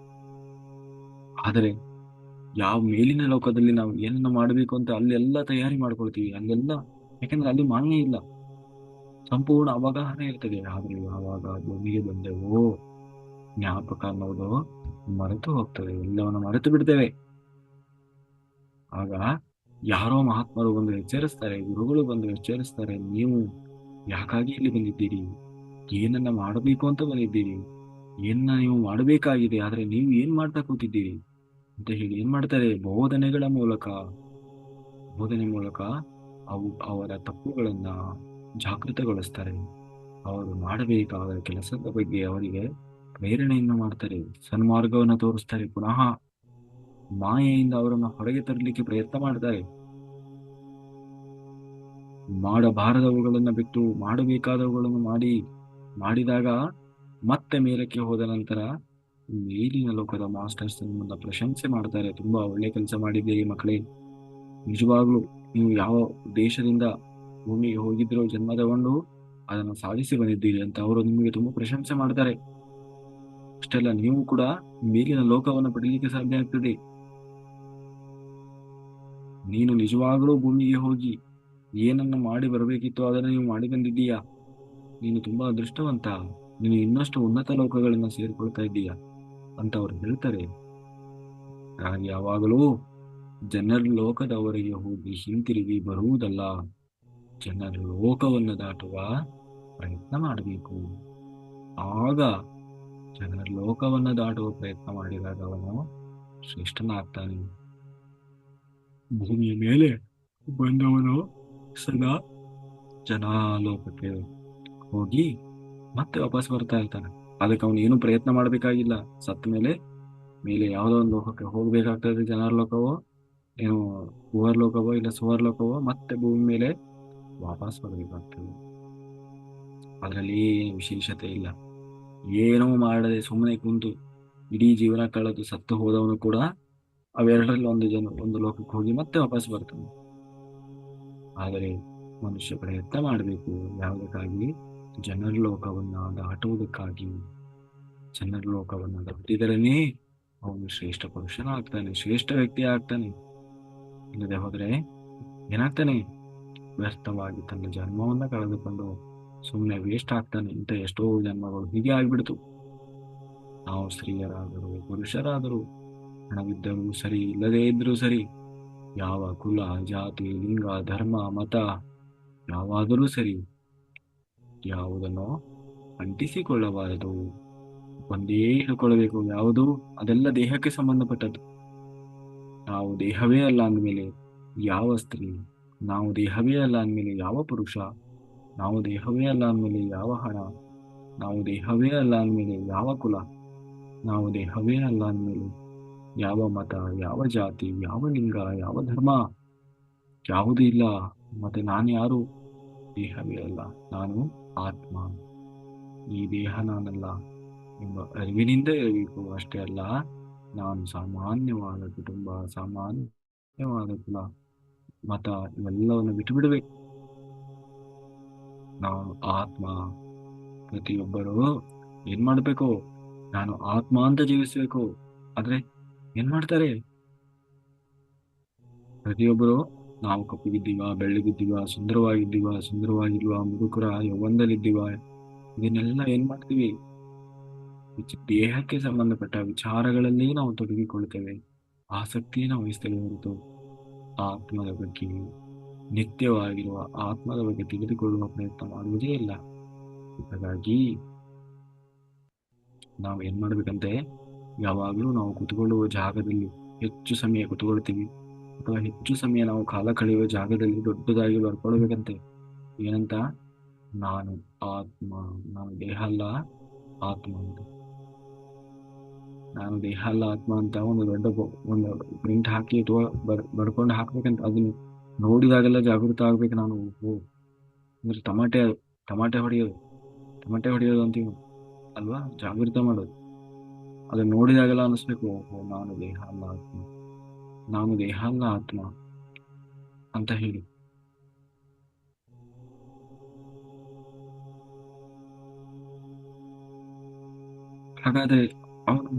ಆದರೆ ಯಾವ ಮೇಲಿನ ಲೋಕದಲ್ಲಿ ನಾವು ಏನನ್ನ ಮಾಡಬೇಕು ಅಂತ ಅಲ್ಲೆಲ್ಲ ತಯಾರಿ ಮಾಡ್ಕೊಳ್ತೀವಿ, ಅಲ್ಲೆಲ್ಲ. ಯಾಕಂದ್ರೆ ಅಲ್ಲಿ ಮಾನ್ಯ ಇಲ್ಲ, ಸಂಪೂರ್ಣ ಅವಗಾಹನೆ ಇರ್ತದೆ. ಆದ್ರೆ ಯಾವಾಗ ಭೂಮಿಗೆ ಬಂದೆವೋ ಜ್ಞಾಪಕ ಅನ್ನೋದು ಮರೆತು ಹೋಗ್ತದೆ, ಎಲ್ಲವನ್ನು ಮರೆತು ಬಿಡ್ತೇವೆ. ಆಗ ಯಾರೋ ಮಹಾತ್ಮರು ಬಂದು ಎಚ್ಚರಿಸ್ತಾರೆ, ಗುರುಗಳು ಬಂದು ಎಚ್ಚರಿಸ್ತಾರೆ, ನೀವು ಯಾಕಾಗಿ ಇಲ್ಲಿ ಬಂದಿದ್ದೀರಿ, ಏನನ್ನ ಮಾಡಬೇಕು ಅಂತ ಬಂದಿದ್ದೀರಿ, ಏನನ್ನ ನೀವು ಮಾಡಬೇಕಾಗಿದೆ, ಆದ್ರೆ ನೀವು ಏನ್ ಮಾಡ್ತಾ ಕೂತಿದ್ದೀರಿ ಅಂತ ಹೇಳಿ ಏನ್ ಮಾಡ್ತಾರೆ, ಬೋಧನೆ ಮೂಲಕ ಅವರ ತಪ್ಪುಗಳನ್ನ ಜಾಗೃತಗೊಳಿಸ್ತಾರೆ. ಅವರು ಮಾಡಬೇಕಾದ ಕೆಲಸದ ಬಗ್ಗೆ ಅವರಿಗೆ ಪ್ರೇರಣೆಯನ್ನು ಮಾಡ್ತಾರೆ, ಸನ್ಮಾರ್ಗವನ್ನು ತೋರಿಸ್ತಾರೆ. ಪುನಃ ಮಾಯೆಯಿಂದ ಅವರನ್ನು ಹೊರಗೆ ತರಲಿಕ್ಕೆ ಪ್ರಯತ್ನ ಮಾಡ್ತಾರೆ. ಮಾಡಬಾರದವುಗಳನ್ನ ಬಿಟ್ಟು ಮಾಡಬೇಕಾದವುಗಳನ್ನು ಮಾಡಿದಾಗ ಮತ್ತೆ ಮೇಲಕ್ಕೆ ಹೋದ ನಂತರ ಮೇಲಿನ ಲೋಕದ ಮಾಸ್ಟರ್ಸ್ ನಿಮ್ಮನ್ನ ಪ್ರಶಂಸೆ ಮಾಡ್ತಾರೆ. ತುಂಬಾ ಒಳ್ಳೆ ಕೆಲಸ ಮಾಡಿದ್ದೀರಿ ಮಕ್ಕಳೇ, ನಿಜವಾಗ್ಲೂ ನೀವು ಯಾವ ದೇಶದಿಂದ ಭೂಮಿಗೆ ಹೋಗಿದ್ರು ಜನ್ಮ ತಗೊಂಡು ಅದನ್ನು ಸಾಧಿಸಿ ಬಂದಿದ್ದೀರಿ ಅಂತ ಅವರು ನಿಮಗೆ ತುಂಬಾ ಪ್ರಶಂಸೆ ಮಾಡ್ತಾರೆ. ಅಷ್ಟೆಲ್ಲ ನೀವು ಕೂಡ ಮೇಲಿನ ಲೋಕವನ್ನು ಪಡೀಲಿಕ್ಕೆ ಸಾಧ್ಯ ಆಗ್ತದೆ. ನೀನು ನಿಜವಾಗಲೂ ಭೂಮಿಗೆ ಹೋಗಿ ಏನನ್ನ ಮಾಡಿ ಬರಬೇಕಿತ್ತು ಅದನ್ನು ನೀವು ಮಾಡಿ ಬಂದಿದ್ದೀಯಾ. ನೀನು ತುಂಬಾ ಅದೃಷ್ಟವಂತ. ನೀನು ಇನ್ನಷ್ಟು ಉನ್ನತ ಲೋಕಗಳನ್ನ ಸೇರಿಕೊಳ್ತಾ ಇದ್ದೀಯಾ ಅಂತ ಅವ್ರು ಹೇಳ್ತಾರೆ. ಹಾಗೆ ಯಾವಾಗಲೂ ಜನರ ಲೋಕದವರೆಗೆ ಹೋಗಿ ಹಿಂತಿರುಗಿ ಬರುವುದಲ್ಲ, ಜನರ ಲೋಕವನ್ನು ದಾಟುವ ಪ್ರಯತ್ನ ಮಾಡಬೇಕು. ಆಗ ಜನರ ಲೋಕವನ್ನು ದಾಟುವ ಪ್ರಯತ್ನ ಮಾಡಿದಾಗ ಅವನು ಶ್ರೇಷ್ಠನಾಗ್ತಾನೆ. ಭೂಮಿಯ ಮೇಲೆ ಬಂದವನು ಸದಾ ಜನಾಲೋಕಕ್ಕೆ ಹೋಗಿ ಮತ್ತೆ ವಾಪಸ್ ಬರ್ತಾ ಇರ್ತಾನೆ. ಅದಕ್ಕೆ ಅವನು ಏನು ಪ್ರಯತ್ನ ಮಾಡಬೇಕಾಗಿಲ್ಲ. ಸತ್ತ ಮೇಲೆ ಮೇಲೆ ಯಾವುದೋ ಒಂದು ಲೋಕಕ್ಕೆ ಹೋಗ್ಬೇಕಾಗ್ತದೆ. ಜನರ ಲೋಕವೋ ಏನು ಭೂವರ್ ಲೋಕವೋ ಇಲ್ಲ ಸುವರ್ ಲೋಕವೋ ಮತ್ತೆ ಭೂಮಿ ಮೇಲೆ ವಾಪಸ್ ಬರಬೇಕಾಗ್ತದೆ. ಅದರಲ್ಲಿ ಏನು ವಿಶೇಷತೆ ಇಲ್ಲ. ಏನೂ ಮಾಡದೆ ಸುಮ್ಮನೆ ಕುಂತು ಇಡೀ ಜೀವನ ಕಳೆದು ಸತ್ತು ಹೋದವನು ಕೂಡ ಅವೆರಡರಲ್ಲಿ ಒಂದು ಲೋಕಕ್ಕೆ ಹೋಗಿ ಮತ್ತೆ ವಾಪಸ್ ಬರ್ತಾನೆ. ಆದರೆ ಮನುಷ್ಯ ಪ್ರಯತ್ನ ಮಾಡಬೇಕು. ಯಾವುದಕ್ಕಾಗಿ? ಜನರ ಲೋಕವನ್ನ ದಾಟುವುದಕ್ಕಾಗಿ. ಜನರ ಲೋಕವನ್ನ ದಾಟಿದರೇನೆ ಅವನು ಶ್ರೇಷ್ಠ ಪುರುಷನಾಗ್ತಾನೆ, ಶ್ರೇಷ್ಠ ವ್ಯಕ್ತಿ ಆಗ್ತಾನೆ. ಇಲ್ಲದೆ ಹೋದ್ರೆ ಏನಾಗ್ತಾನೆ? ವ್ಯರ್ಥವಾಗಿ ತನ್ನ ಜನ್ಮವನ್ನ ಕಳೆದುಕೊಂಡು ಸುಮ್ಮನೆ ವೇಸ್ಟ್ ಆಗ್ತಾನೆ. ಇಂಥ ಎಷ್ಟೋ ಜನ್ಮಗಳು ಹೀಗೆ ಆಗ್ಬಿಡ್ತು. ನಾವು ಸ್ತ್ರೀಯರಾದರೂ ಪುರುಷರಾದರೂ, ಹಣವಿದ್ದರೂ ಸರಿ ಇಲ್ಲದೇ ಇದ್ರೂ ಸರಿ, ಯಾವ ಕುಲ ಜಾತಿ ಲಿಂಗ ಧರ್ಮ ಮತ ಯಾವಾದರೂ ಸರಿ, ಯಾವುದನ್ನು ಅಂಟಿಸಿಕೊಳ್ಳಬಾರದು. ಒಂದೇ ಹಿಡ್ಕೊಳ್ಬೇಕು. ಯಾವುದು? ಅದೆಲ್ಲ ದೇಹಕ್ಕೆ ಸಂಬಂಧಪಟ್ಟದ್ದು. ನಾವು ದೇಹವೇ ಅಲ್ಲ ಅಂದಮೇಲೆ ಯಾವ ಸ್ತ್ರೀ, ನಾವು ದೇಹವೇ ಅಲ್ಲ ಅಂದಮೇಲೆ ಯಾವ ಪುರುಷ, ನಾವು ದೇಹವೇ ಅಲ್ಲ ಅಂದಮೇಲೆ ಯಾವ ಹಣ, ನಾವು ದೇಹವೇ ಅಲ್ಲ ಅಂದಮೇಲೆ ಯಾವ ಕುಲ, ನಾವು ದೇಹವೇ ಅಲ್ಲ ಅಂದಮೇಲೆ ಯಾವ ಮತ, ಯಾವ ಜಾತಿ, ಯಾವ ಲಿಂಗ, ಯಾವ ಧರ್ಮ, ಯಾವುದೂ ಇಲ್ಲ. ಮತ್ತೆ ನಾನು ಯಾರು? ದೇಹವೇ ಅಲ್ಲ, ನಾನು ಆತ್ಮ. ಈ ದೇಹ ನಾನಲ್ಲ ಎಂಬ ಅರಿವಿನಿಂದ ಇರಬೇಕು. ಅಷ್ಟೇ ಅಲ್ಲ, ನಾನು ಸಾಮಾನ್ಯವಾದ ಕುಟುಂಬ, ಸಾಮಾನ್ಯವಾದ ಕುಲ, ಮತ ಇವೆಲ್ಲವನ್ನು ಬಿಟ್ಟು ಬಿಡಬೇಕು. ನಾನು ಆತ್ಮ. ಪ್ರತಿಯೊಬ್ಬರು ಏನ್ ಮಾಡ್ಬೇಕು? ನಾನು ಆತ್ಮ ಅಂತ ಜೀವಿಸ್ಬೇಕು. ಆದ್ರೆ ಏನ್ ಮಾಡ್ತಾರೆ? ಪ್ರತಿಯೊಬ್ಬರು ನಾವು ಕಪ್ಪಗಿದ್ದೀವ, ಬೆಳ್ಳಗಿದ್ದೀವ, ಸುಂದರವಾಗಿದ್ದೀವ, ಸುಂದರವಾಗಿಲ್ವಾ, ಮುದುಕರ ಯೌವನದಲ್ಲಿದ್ದೀವ, ಇದನ್ನೆಲ್ಲ ಏನ್ ಮಾಡ್ತೀವಿ? ದೇಹಕ್ಕೆ ಸಂಬಂಧಪಟ್ಟ ವಿಚಾರಗಳಲ್ಲಿ ನಾವು ತೊಡಗಿಕೊಳ್ತೇವೆ, ಆಸಕ್ತಿಯನ್ನು ವಹಿಸ್ತೇವೆ ಹೊರತು ಆತ್ಮದ ಬಗ್ಗೆ, ನಿತ್ಯವಾಗಿರುವ ಆತ್ಮದ ಬಗ್ಗೆ ತಿಳಿದುಕೊಳ್ಳುವ ಪ್ರಯತ್ನ ಮಾಡುವುದೇ ಇಲ್ಲ. ಹಾಗಾಗಿ ನಾವು ಏನ್ ಮಾಡ್ಬೇಕಂತೆ? ಯಾವಾಗಲೂ ನಾವು ಕುತ್ಕೊಳ್ಳುವ ಜಾಗದಲ್ಲಿ ಹೆಚ್ಚು ಸಮಯ ಕುತ್ಕೊಳ್ತೀವಿ, ಅಥವಾ ಹೆಚ್ಚು ಸಮಯ ನಾವು ಕಾಲ ಕಳೆಯುವ ಜಾಗದಲ್ಲಿ ದೊಡ್ಡದಾಗಿ ಬರ್ಕೊಳ್ಬೇಕಂತೆ. ಏನಂತ? ನಾನು ಆತ್ಮ. ನಾನು ದೇಹ ಅಲ್ಲ, ಆತ್ಮ ಅಂತ. ನಾನು ದೇಹ ಅಲ್ಲ, ಆತ್ಮ ಅಂತ ಒಂದು ದೊಡ್ಡ ಒಂದು ಪ್ರಿಂಟ್ ಹಾಕಿ ಅಥವಾ ಬರ್ಕೊಂಡು ಹಾಕ್ಬೇಕಂತ. ಅದನ್ನ ನೋಡಿದಾಗೆಲ್ಲ ಜಾಗೃತ ಆಗ್ಬೇಕು ನಾನು. ಓ, ಅಂದ್ರೆ ಟಮಾಟೆ ಹೊಡೆಯೋದು, ಟಮಾಟೆ ಹೊಡೆಯೋದು ಅಂತೀವಿ ಅಲ್ವಾ? ಜಾಗೃತ ಮಾಡೋದು. ಅದನ್ನ ನೋಡಿದಾಗೆಲ್ಲ ಅನಿಸ್ಬೇಕು, ಓಹೋ ನಾನು ದೇಹ ಅಲ್ಲ ಆತ್ಮ, ನಾನು ದೇಹ ಅಲ್ಲ ಆತ್ಮ ಅಂತ ಹೇಳಿ. ಹಾಗಾದ್ರೆ ಅವನು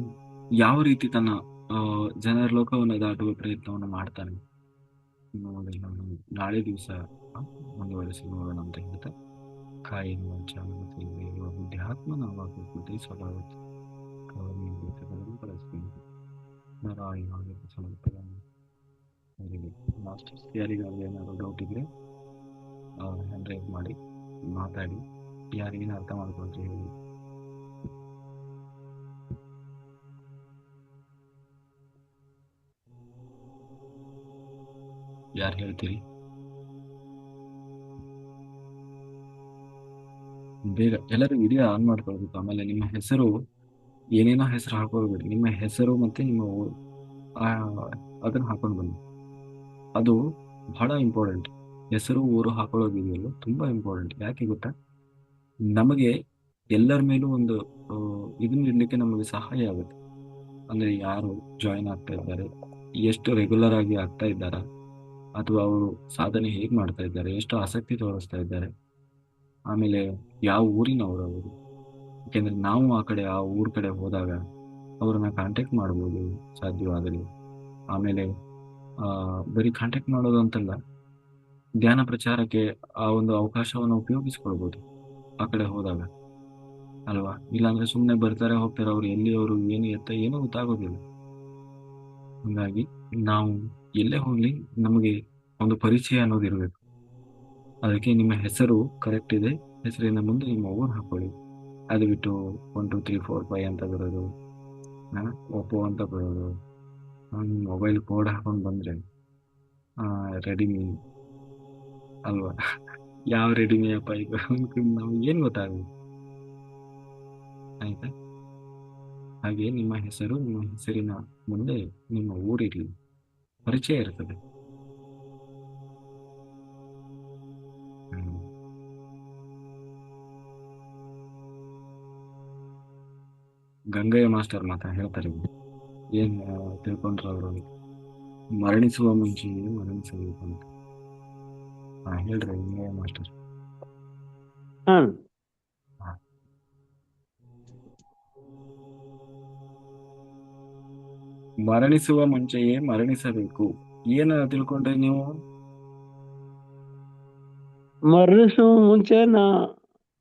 ಯಾವ ರೀತಿ ತನ್ನ ಜನರ ಲೋಕವನ್ನು ದಾಟುವ ಪ್ರಯತ್ನವನ್ನು ಮಾಡ್ತಾನೆ ನೋಡಿ. ನಾನು ನಾಳೆ ದಿವಸ ಮುಂದುವರೆಸಿ ನೋಡೋಣ ಅಂತ ಹೇಳ್ತಾ, ಕಾಯಿನ ವಂಚಾಲನ ಬುದ್ಧಿಯಾತ್ಮ ನಾವಾಗೃತಿ ಸ್ವಭಾವ ನಾರಾಯಣ ಸಮರ್ಪಣೆ. ಮಾಸ್ಟರ್ಸ್ ಯಾರಿಗಾದ್ರೂ ಏನಾದ್ರು ಡೌಟ್ ಇದ್ರೆ ಹ್ಯಾಂಡ್ ರೈಸ್ ಮಾಡಿ, ಮಾತಾಡಿ. ಯಾರಿಗೇನು ಅರ್ಥ ಮಾಡ್ಕೊಂಡ್ರೆ ಹೇಳಿ. ಯಾರು ಹೇಳ್ತೀರಿ? ಬೇಗ ಎಲ್ಲರೂ ವಿಡಿಯೋ ಆನ್ ಮಾಡ್ಕೊಳ್ಬೇಕು. ಆಮೇಲೆ ನಿಮ್ಮ ಹೆಸರು ಏನೇನೋ ಹೆಸರು ಹಾಕೋಬೇಡಿ. ನಿಮ್ಮ ಹೆಸರು ಮತ್ತೆ ನಿಮ್ಮ ಆ, ಅದನ್ನ ಹಾಕೊಂಡು ಬನ್ನಿ. ಅದು ಬಹಳ ಇಂಪಾರ್ಟೆಂಟ್. ಹೆಸರು ಊರು ಹಾಕೊಳ್ಳೋದಿದೆಯಲ್ಲ, ತುಂಬಾ ಇಂಪಾರ್ಟೆಂಟ್. ಯಾಕೆ ಗೊತ್ತಾ? ನಮಗೆ ಎಲ್ಲರ ಮೇಲೂ ಒಂದು ಇದನ್ನ ಇಡ್ಲಿಕ್ಕೆ ನಮಗೆ ಸಹಾಯ ಆಗುತ್ತೆ. ಅಂದ್ರೆ ಯಾರು ಜಾಯಿನ್ ಆಗ್ತಾ ಇದ್ದಾರೆ, ಎಷ್ಟು ರೆಗ್ಯುಲರ್ ಆಗಿ ಆಗ್ತಾ ಇದ್ದಾರಾ, ಅಥವಾ ಅವರು ಸಾಧನೆ ಹೇಗೆ ಮಾಡ್ತಾ ಇದ್ದಾರೆ, ಎಷ್ಟು ಆಸಕ್ತಿ ತೋರಿಸ್ತಾ ಇದ್ದಾರೆ, ಆಮೇಲೆ ಯಾವ ಊರಿನವರು ಅವರು. ಯಾಕೆಂದ್ರೆ ನಾವು ಆ ಕಡೆ ಆ ಊರ್ ಕಡೆ ಹೋದಾಗ ಅವ್ರನ್ನ ಕಾಂಟ್ಯಾಕ್ಟ್ ಮಾಡ್ಬೋದು ಸಾಧ್ಯವಾಗಲಿ. ಆಮೇಲೆ ಬರೀ ಕಾಂಟ್ಯಾಕ್ಟ್ ಮಾಡೋದು ಅಂತಲ್ಲ, ಧ್ಯಾನ ಪ್ರಚಾರಕ್ಕೆ ಆ ಒಂದು ಅವಕಾಶವನ್ನು ಉಪಯೋಗಿಸ್ಕೊಳ್ಬೋದು ಆ ಕಡೆ ಹೋದಾಗ, ಅಲ್ವಾ? ಇಲ್ಲಾಂದ್ರೆ ಸುಮ್ಮನೆ ಬರ್ತಾರೆ ಹೋಗ್ತಾರೆ, ಅವ್ರು ಎಲ್ಲಿ ಅವರು ಏನು ಎತ್ತ ಏನೂ ಗೊತ್ತಾಗೋದಿಲ್ಲ. ಹಾಗಾಗಿ ನಾವು ಎಲ್ಲೇ ಹೋಗ್ಲಿ ನಮಗೆ ಒಂದು ಪರಿಚಯ ಅನ್ನೋದು ಇರಬೇಕು. ಅದಕ್ಕೆ ನಿಮ್ಮ ಹೆಸರು ಕರೆಕ್ಟ್ ಇದೆ, ಹೆಸರಿನ ಮುಂದೆ ನಿಮ್ಮ ಊರು ಹಾಕೊಳ್ಳಿ. ಅದು ಬಿಟ್ಟು 1 2 3 4 5 ಅಂತ ಬರೋದು, ಒಪ್ಪೋ ಅಂತ ಬರೋದು, ಮೊಬೈಲ್ ಕೋಡ್ ಹಾಕೊಂಡು ಬಂದ್ರೆ ರೆಡಿಮಿ, ಅಲ್ವಾ? ಯಾವ ರೆಡಿಮಿ ಅಪ್ಪ ಇದು ನಮ್ಗೆ ಏನ್ ಗೊತ್ತಾಗುತ್ತೆ? ಆಯ್ತಾ? ಹಾಗೆ ನಿಮ್ಮ ಹೆಸರು, ನಿಮ್ಮ ಹೆಸರಿನ ಮುಂದೆ ನಿಮ್ಮ ಊರಿರ್ಲಿ, ಪರಿಚಯ ಇರ್ತದೆ. ಹ್ಮ್. ಗಂಗಯ್ಯ ಮಾಸ್ಟರ್ ಮಾತಾ ಹೇಳ್ತಾರೆ ಏನ್ ತಿಳ್ಕೊಂಡ್ರ ಅವರು, ಮರಣಿಸುವ ಮುಂಚೆಯೇ ಮರಣಿಸಬೇಕು ಅಂತ. ಹೇಳ್ರಿ ಗಂಗಯ್ಯ ಮಾಸ್ಟರ್. ಹಾ ಹಾ. ಮರಣಿಸುವ ಮುಂಚೆಯೇ ಮರಣಿಸಬೇಕು, ಏನ ತಿಳ್ಕೊಂಡ್ರಿ ನೀವು? ಮರಣಿಸುವ ಮುಂಚೆ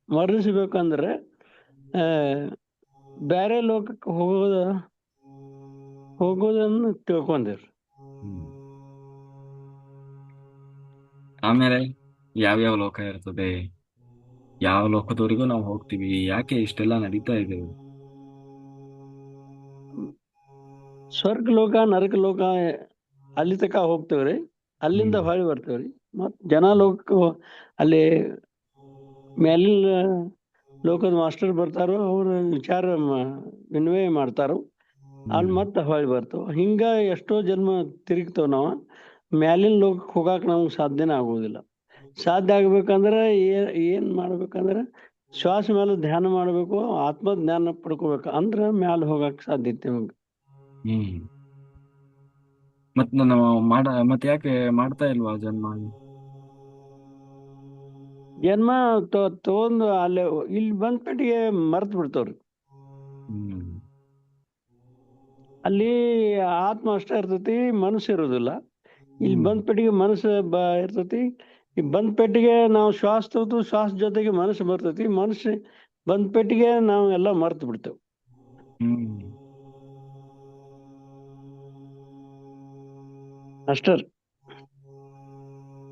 ಮರಣಿಸ್ಬೇಕಂದ್ರೆ ಆ, ಬೇರೆ ಲೋಕಕ್ಕೆ ಹೋಗೋದನ್ನು ತಿಳ್ಕೊಂಡಿರಿ. ಹ್ಮ್. ಆಮೇಲೆ ಯಾವ್ಯಾವ ಲೋಕ ಇರ್ತದೆ, ಯಾವ ಲೋಕದವರೆಗೂ ನಾವು ಹೋಗ್ತೀವಿ, ಯಾಕೆ ಇಷ್ಟೆಲ್ಲ ನಡೀತಾ ಇದೆ? ಸ್ವರ್ಗ ಲೋಕ ನರಕ ಲೋಕ ಅಲ್ಲಿ ತನಕ ಹೋಗ್ತೇವ್ರಿ, ಅಲ್ಲಿಂದ ಹ್ಮ್. ಹೊಳ್ಳಿ ಬರ್ತೇವ್ರಿ. ಮತ್ ಜನ ಲೋಕಕ್ಕೆ ಅಲ್ಲಿ ಮೇಲಿನ ಲೋಕದ ಮಾಸ್ಟರ್ ಬರ್ತಾರೋ, ಅವ್ರ ವಿಚಾರ ವಿನಿಮಯ ಮಾಡ್ತಾರೋ, ಅಲ್ಲಿ ಹ್ಮ್. ಮತ್ತೆ ಹೊಳ್ಳಿ ಬರ್ತಾವ. ಹಿಂಗ ಎಷ್ಟೋ ಜನ್ಮ ತಿರುಗ್ತೇವ್ ನಾವು. ಮ್ಯಾಲಿನ ಲೋಕಕ್ಕೆ ಹೋಗಾಕ ನಮ್ಗೆ ಸಾಧ್ಯನೇ ಆಗೋದಿಲ್ಲ. ಸಾಧ್ಯ ಆಗ್ಬೇಕಂದ್ರೆ ಏನ್ ಮಾಡ್ಬೇಕಂದ್ರೆ ಶ್ವಾಸ ಮೇಲೆ ಧ್ಯಾನ ಮಾಡ್ಬೇಕು, ಆತ್ಮ ಜ್ಞಾನ ಪಡ್ಕೋಬೇಕು, ಅಂದ್ರೆ ಮ್ಯಾಲ ಹೋಗಕ್ ಸಾಧ್ಯತೆ ನಮ್ಗೆ. ಹ್ಮ್. ಮತ್ ನಾನು ಮತ್ತೆ ಯಾಕೆ ಮಾಡ್ತಾ ಇಲ್ವಾ ಜನ್ಮ? ಜನ್ಮ ತಗೊಂಡು ಅಲ್ಲಿ ಇಲ್ಲಿ ಬಂದ್ಪಟ್ಟಿಗೆ ಮರ್ತ್ ಬಿಡ್ತಾವ್ರಿ. ಹ್ಮ್. ಅಲ್ಲಿ ಆತ್ಮ ಅಷ್ಟೇ ಇರ್ತೈತಿ, ಮನಸ್ಸು ಇರೋದಿಲ್ಲ. ಇಲ್ಲಿ ಹ್ಮ್. ಬಂದ್ಪಟ್ಟಿಗೆ ಮನಸ್ಸು ಇರ್ತೈತಿ. ಈ ಬಂದ್ಪಟ್ಟಿಗೆ ನಾವು ಶ್ವಾಸ ತಗೋದು, ಶ್ವಾಸ ಜೊತೆಗೆ ಮನಸ್ಸು ಬರ್ತೈತಿ. ಮನಸ್ಸು ಬಂದ್ಪಟ್ಟಿಗೆ ನಾವು ಎಲ್ಲ ಮರ್ತು ಬಿಡ್ತೇವೆ. ಹ್ಮ್. ಅಷ್ಟೇ.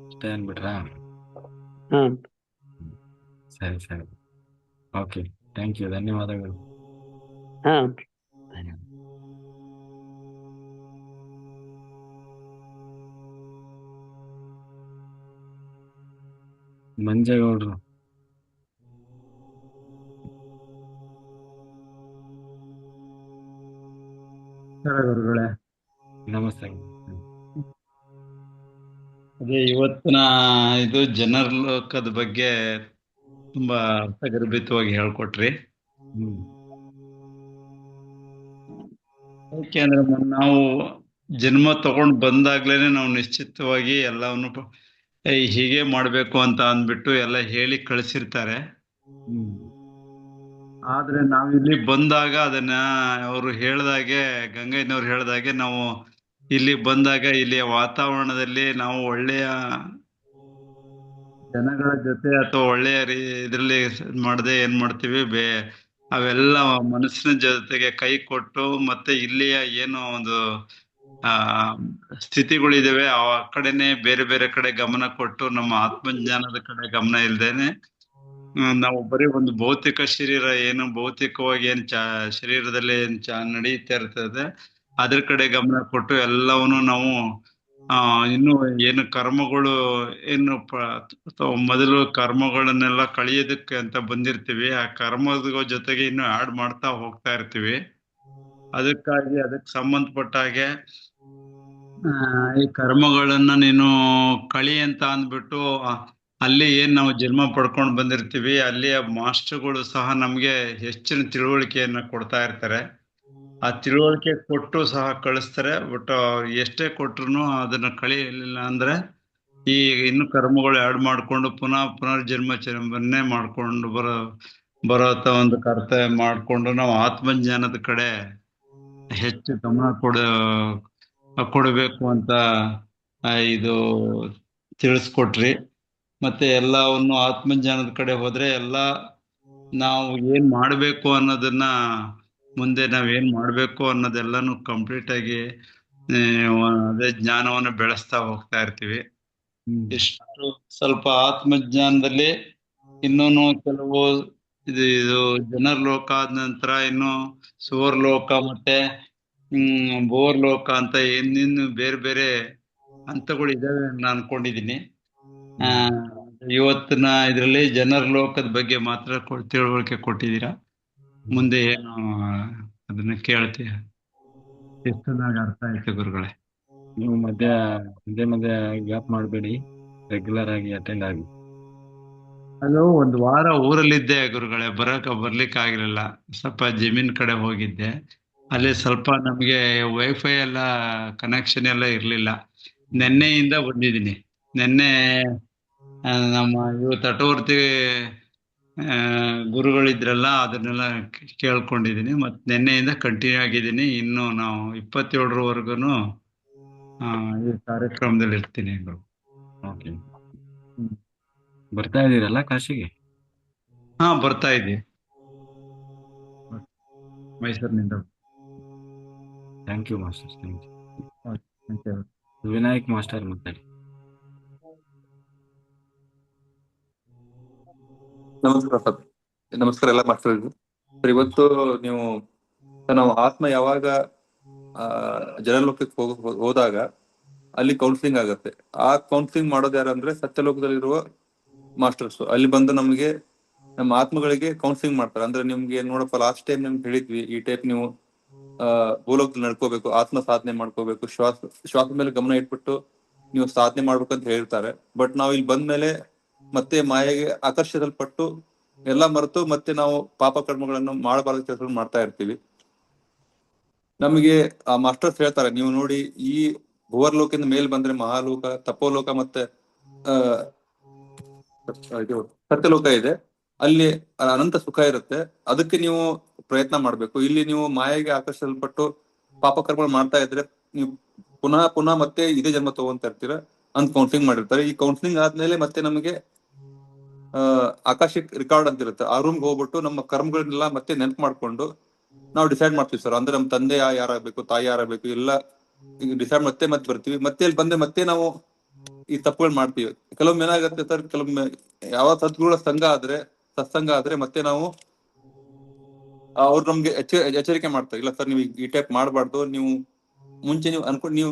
ಅಷ್ಟೇ ಅನ್ಬಿಟ್ರಾ? ಹಾ ಸರಿ ಸರಿ, ಓಕೆ, ಥ್ಯಾಂಕ್ ಯು, ಧನ್ಯವಾದಗಳು. ಹಾ ಮಂಜೇಗೌಡ್ರು. ಗುರುಗಳೇ, ನಮಸ್ತೆ. ಅದೇ ಇವತ್ತಿನ ಇದು ಜನರ ಲೋಕದ ಬಗ್ಗೆ ತುಂಬಾ ಅರ್ಥಗರ್ಭಿತವಾಗಿ ಹೇಳ್ಕೊಟ್ರಿ. ಹ್ಮ್. ಯಾಕೆಂದ್ರೆ ನಾವು ಜನ್ಮ ತಗೊಂಡ್ ಬಂದಾಗ್ಲೇನೆ ನಾವು ನಿಶ್ಚಿತವಾಗಿ ಎಲ್ಲವನ್ನು ಹೀಗೆ ಮಾಡ್ಬೇಕು ಅಂತ ಅಂದ್ಬಿಟ್ಟು ಎಲ್ಲ ಹೇಳಿ ಕಳಿಸಿರ್ತಾರೆ. ಹ್ಮ್. ಆದ್ರೆ ನಾವ್ ಇಲ್ಲಿ ಬಂದಾಗ ಅದನ್ನ ಅವರು ಹೇಳ್ದಾಗೆ, ಗಂಗಯ್ಯನವ್ರು ಹೇಳ್ದಾಗೆ ನಾವು ಇಲ್ಲಿ ಬಂದಾಗ ಇಲ್ಲಿಯ ವಾತಾವರಣದಲ್ಲಿ ನಾವು ಒಳ್ಳೆಯ ಜನಗಳ ಜೊತೆ ಅಥವಾ ಒಳ್ಳೆಯ ಇದ್ರಲ್ಲಿ ಮಾಡದೆ ಏನ್ ಮಾಡ್ತೀವಿ, ಅವೆಲ್ಲ ಮನಸ್ಸಿನ ಜೊತೆಗೆ ಕೈ ಕೊಟ್ಟು ಮತ್ತೆ ಇಲ್ಲಿಯ ಏನು ಒಂದು ಆ ಸ್ಥಿತಿಗಳಿದಾವೆ ಆ ಕಡೆನೆ ಬೇರೆ ಬೇರೆ ಕಡೆ ಗಮನ ಕೊಟ್ಟು ನಮ್ಮ ಆತ್ಮಜ್ಞಾನದ ಕಡೆ ಗಮನ ಇಲ್ದೇನೆ ನಾವು ಬರೀ ಒಂದು ಭೌತಿಕ ಶರೀರ, ಏನು ಭೌತಿಕವಾಗಿ ಏನ್ ಶರೀರದಲ್ಲಿ ಏನ್ ನಡೀತಾ ಇರ್ತದೆ ಅದ್ರ ಕಡೆ ಗಮನ ಕೊಟ್ಟು ಎಲ್ಲವನ್ನು ನಾವು ಇನ್ನು ಏನು ಕರ್ಮಗಳು ಏನು ಮೊದಲು ಕರ್ಮಗಳನ್ನೆಲ್ಲ ಕಳಿಯೋದಕ್ಕೆ ಅಂತ ಬಂದಿರ್ತೀವಿ, ಆ ಕರ್ಮದ ಜೊತೆಗೆ ಇನ್ನು ಆಡ್ ಮಾಡ್ತಾ ಹೋಗ್ತಾ ಇರ್ತೀವಿ. ಅದಕ್ಕಾಗಿ ಅದಕ್ಕೆ ಸಂಬಂಧಪಟ್ಟ ಹಾಗೆ ಈ ಕರ್ಮಗಳನ್ನ ನೀನು ಕಳಿ ಅಂತ ಅಂದ್ಬಿಟ್ಟು ಅಲ್ಲಿ ಏನ್ ನಾವು ಜನ್ಮ ಪಡ್ಕೊಂಡು ಬಂದಿರ್ತೀವಿ ಅಲ್ಲಿಯ ಮಾಸ್ಟರ್ಗಳು ಸಹ ನಮ್ಗೆ ಹೆಚ್ಚಿನ ತಿಳುವಳಿಕೆಯನ್ನ ಕೊಡ್ತಾ ಇರ್ತಾರೆ. ಆ ತಿಳುವಳಿಕೆ ಕೊಟ್ಟು ಸಹ ಕಳಿಸ್ತಾರೆ. ಬಟ್ ಎಷ್ಟೇ ಕೊಟ್ರು ಅದನ್ನ ಕಳಿಲಿಲ್ಲ ಅಂದ್ರೆ ಈ ಇನ್ನು ಕರ್ಮಗಳು ಆಡ್ ಮಾಡ್ಕೊಂಡು ಪುನಃ ಪುನರ್ಜನ್ಮನ್ನೇ ಮಾಡ್ಕೊಂಡು ಬರೋತ ಒಂದು ಕರ್ತವ್ಯ ಮಾಡ್ಕೊಂಡು ನಾವು ಆತ್ಮಜ್ಞಾನದ ಕಡೆ ಹೆಚ್ಚು ಗಮನ ಕೊಡಬೇಕು ಅಂತ ಇದು ತಿಳಿಸ್ಕೊಟ್ರಿ. ಮತ್ತೆ ಎಲ್ಲವನ್ನು ಆತ್ಮಜ್ಞಾನದ ಕಡೆ ಹೋದ್ರೆ ಎಲ್ಲ ನಾವು ಏನ್ ಮಾಡ್ಬೇಕು ಅನ್ನೋದನ್ನ ಮುಂದೆ ನಾವ್ ಏನ್ ಮಾಡ್ಬೇಕು ಅನ್ನೋದೆಲ್ಲಾನು ಕಂಪ್ಲೀಟ್ ಆಗಿ ಅದೇ ಜ್ಞಾನವನ್ನು ಬೆಳೆಸ್ತಾ ಹೋಗ್ತಾ ಇರ್ತೀವಿ. ಎಷ್ಟು ಸ್ವಲ್ಪ ಆತ್ಮಜ್ಞಾನದಲ್ಲಿ ಇನ್ನೂನು ಕೆಲವು ಇದು ಜನರ ಲೋಕ ಆದ ನಂತರ ಇನ್ನು ಸುವರ್ ಲೋಕ ಮತ್ತೆ ಬೋರ್ ಲೋಕ ಅಂತ ಇನ್ನಿನ್ನು ಬೇರೆ ಬೇರೆ ಹಂತಗಳು ಇದಾವೆ ನಾನು ಅನ್ಕೊಂಡಿದೀನಿ. ಆ ಇವತ್ತಿನ ಇದ್ರಲ್ಲಿ ಜನರ ಲೋಕದ ಬಗ್ಗೆ ಮಾತ್ರ ತಿಳುವಳಿಕೆ ಕೊಟ್ಟಿದ್ದೀರಾ. ಮುಂದೆ ಏನು ಅದನ್ನ ಕೇಳ್ತೀಯ ಎಷ್ಟು ನನಗೆ ಅರ್ಥ ಆಯ್ತು ಗುರುಗಳೇ. ನೀವು ಮಧ್ಯೆ ಮಧ್ಯೆ ಗ್ಯಾಪ್ ಮಾಡಬೇಡಿ, ರೆಗ್ಯುಲರ್ ಆಗಿ ಅಟೆಂಡ್ ಆಗಿ. ಅದು ಒಂದು ವಾರ ಊರಲ್ಲಿದ್ದೆ ಗುರುಗಳೇ, ಬರ್ಲಿಕ್ಕೆ ಆಗಿರಲಿಲ್ಲ. ಸ್ವಲ್ಪ ಜಮೀನ್ ಕಡೆ ಹೋಗಿದ್ದೆ. ಅಲ್ಲಿ ಸ್ವಲ್ಪ ನಮ್ಗೆ ವೈಫೈ ಎಲ್ಲ ಕನೆಕ್ಷನ್ ಎಲ್ಲ ಇರ್ಲಿಲ್ಲ. ನೆನ್ನೆಯಿಂದ ಬಂದಿದ್ದೀನಿ. ನೆನ್ನೆ ನಮ್ಮ ಇವು ತಟವರ್ತಿ ಗುರುಗಳಿದ್ರಲ್ಲ ಅದನ್ನೆಲ್ಲ ಕೇಳ್ಕೊಂಡಿದ್ದೀನಿ. ಮತ್ತೆ ನೆನ್ನೆಯಿಂದ ಕಂಟಿನ್ಯೂ ಆಗಿದ್ದೀನಿ. ಇನ್ನು ನಾವು 27ರವರೆಗೂ ಈ ಕಾರ್ಯಕ್ರಮದಲ್ಲಿ ಇರ್ತೀನಿ ಗುರು. ಓಕೆ, ಬರ್ತಾ ಇದ್ದೀರಲ್ಲ ಕಾಶಿಗೆ? ಹಾ, ಬರ್ತಾ ಇದ್ದೀನಿ ಮೈಸೂರಿನಿಂದ. Thank you master, thank Okay. You. Vinayak master ಮಾತಾಡಿ. ನಮಸ್ಕಾರ ಸರ್. ನಮಸ್ಕಾರ ಎಲ್ಲ ಮಾಸ್ಟರ್ಗಳು. ಸರ್, ಇವತ್ತು ನೀವು ನಾವು ಆತ್ಮ ಯಾವಾಗ ಜನಲೋಕಕ್ಕೆ ಹೋದಾಗ ಅಲ್ಲಿ ಕೌನ್ಸಿಲಿಂಗ್ ಆಗತ್ತೆ. ಆ ಕೌನ್ಸಿಲಿಂಗ್ ಮಾಡೋದು ಯಾರಂದ್ರೆ ಸತ್ಯಲೋಕದಲ್ಲಿರುವ ಮಾಸ್ಟರ್ಸ್. ಅಲ್ಲಿ ಬಂದು ನಮಗೆ ನಮ್ಮ ಆತ್ಮಗಳಿಗೆ ಕೌನ್ಸಿಲಿಂಗ್ ಮಾಡ್ತಾರೆ. ಅಂದ್ರೆ ನಿಮ್ಗೆ ನೋಡಪ್ಪ, ಲಾಸ್ಟ್ ಟೈಮ್ ನಿಮ್ಗೆ ಹೇಳಿದ್ವಿ ಈ ಟೈಪ್ ನೀವು ಭೂಲೋಕದಲ್ಲಿ ನಡ್ಕೋಬೇಕು, ಆತ್ಮ ಸಾಧನೆ ಮಾಡ್ಕೋಬೇಕು, ಶ್ವಾಸದ ಮೇಲೆ ಗಮನ ಇಟ್ಬಿಟ್ಟು ನೀವು ಸಾಧನೆ ಮಾಡ್ಬೇಕಂತ ಹೇಳ್ತಾರೆ. ಬಟ್ ನಾವು ಇಲ್ಲಿ ಬಂದ್ಮೇಲೆ ಮತ್ತೆ ಮಾಯೆಗೆ ಆಕರ್ಷಿಸಲ್ಪಟ್ಟು ಎಲ್ಲ ಮರೆತು ಮತ್ತೆ ನಾವು ಪಾಪ ಕರ್ಮಗಳನ್ನು ಮಾಡಬಾರದ ಕೆಲಸಗಳನ್ನು ಮಾಡ್ತಾ ಇರ್ತೀವಿ. ನಮಗೆ ಆ ಮಾಸ್ಟರ್ಸ್ ಹೇಳ್ತಾರೆ, ನೀವು ನೋಡಿ ಈ ಭುವರ್ಲೋಕದಿಂದ ಮೇಲ್ ಬಂದ್ರೆ ಮಹಾಲೋಕ, ತಪೋಲೋಕ ಮತ್ತೆ ಇದು ಸತ್ಯಲೋಕ ಇದೆ. ಅಲ್ಲಿ ಅನಂತ ಸುಖ ಇರುತ್ತೆ. ಅದಕ್ಕೆ ನೀವು ಪ್ರಯತ್ನ ಮಾಡ್ಬೇಕು. ಇಲ್ಲಿ ನೀವು ಮಾಯೆಗೆ ಆಕರ್ಷಿಸಲ್ಪಟ್ಟು ಪಾಪ ಕರ್ಮಗಳು ಮಾಡ್ತಾ ಇದ್ರೆ ನೀವು ಪುನಃ ಪುನಃ ಮತ್ತೆ ಇದೇ ಜನ್ಮ ತಗೊಂತ ಇರ್ತೀರ ಅಂತ ಕೌನ್ಸಿಲಿಂಗ್ ಮಾಡಿರ್ತಾರೆ. ಈ ಕೌನ್ಸಿಲಿಂಗ್ ಆದ್ಮೇಲೆ ಮತ್ತೆ ನಮಗೆ ಆಕಾಶಿಕ್ ರೆಕಾರ್ಡ್ ಅಂತ ಇರುತ್ತೆ. ಆ ರೂಮ್ಗೆ ಹೋಗ್ಬಿಟ್ಟು ನಮ್ಮ ಕರ್ಮಗಳನ್ನೆಲ್ಲ ಮತ್ತೆ ನೆನಪು ಮಾಡ್ಕೊಂಡು ನಾವು ಡಿಸೈಡ್ ಮಾಡ್ತೀವಿ ಸರ್. ಅಂದ್ರೆ ನಮ್ಮ ತಂದೆ ಯಾರಾಗಬೇಕು, ತಾಯಿ ಯಾರಾಗಬೇಕು ಎಲ್ಲ ಈಗ ಡಿಸೈಡ್ ಮತ್ತೆ ಬರ್ತೀವಿ. ಮತ್ತೆ ಇಲ್ಲಿ ಬಂದ್ರೆ ಮತ್ತೆ ನಾವು ಈ ತಪ್ಪುಗಳು ಮಾಡ್ತೀವಿ. ಕೆಲವೊಮ್ಮೆ ಏನಾಗುತ್ತೆ ಸರ್, ಕೆಲವೊಮ್ಮೆ ಯಾವ ಸದ್ಗುರುಗಳ ಸತ್ಸಂಗ ಆದ್ರೆ ಮತ್ತೆ ನಾವು ಅವ್ರು ನಮ್ಗೆ ಎಚ್ಚರಿಕೆ ಮಾಡ್ತಾರೆ, ಇಲ್ಲ ಸರ್ ನೀವು ಈ ಟೈಪ್ ಮಾಡಬಾರ್ದು. ನೀವು ಮುಂಚೆ ನೀವು ಅನ್ಕೊಂಡು ನೀವು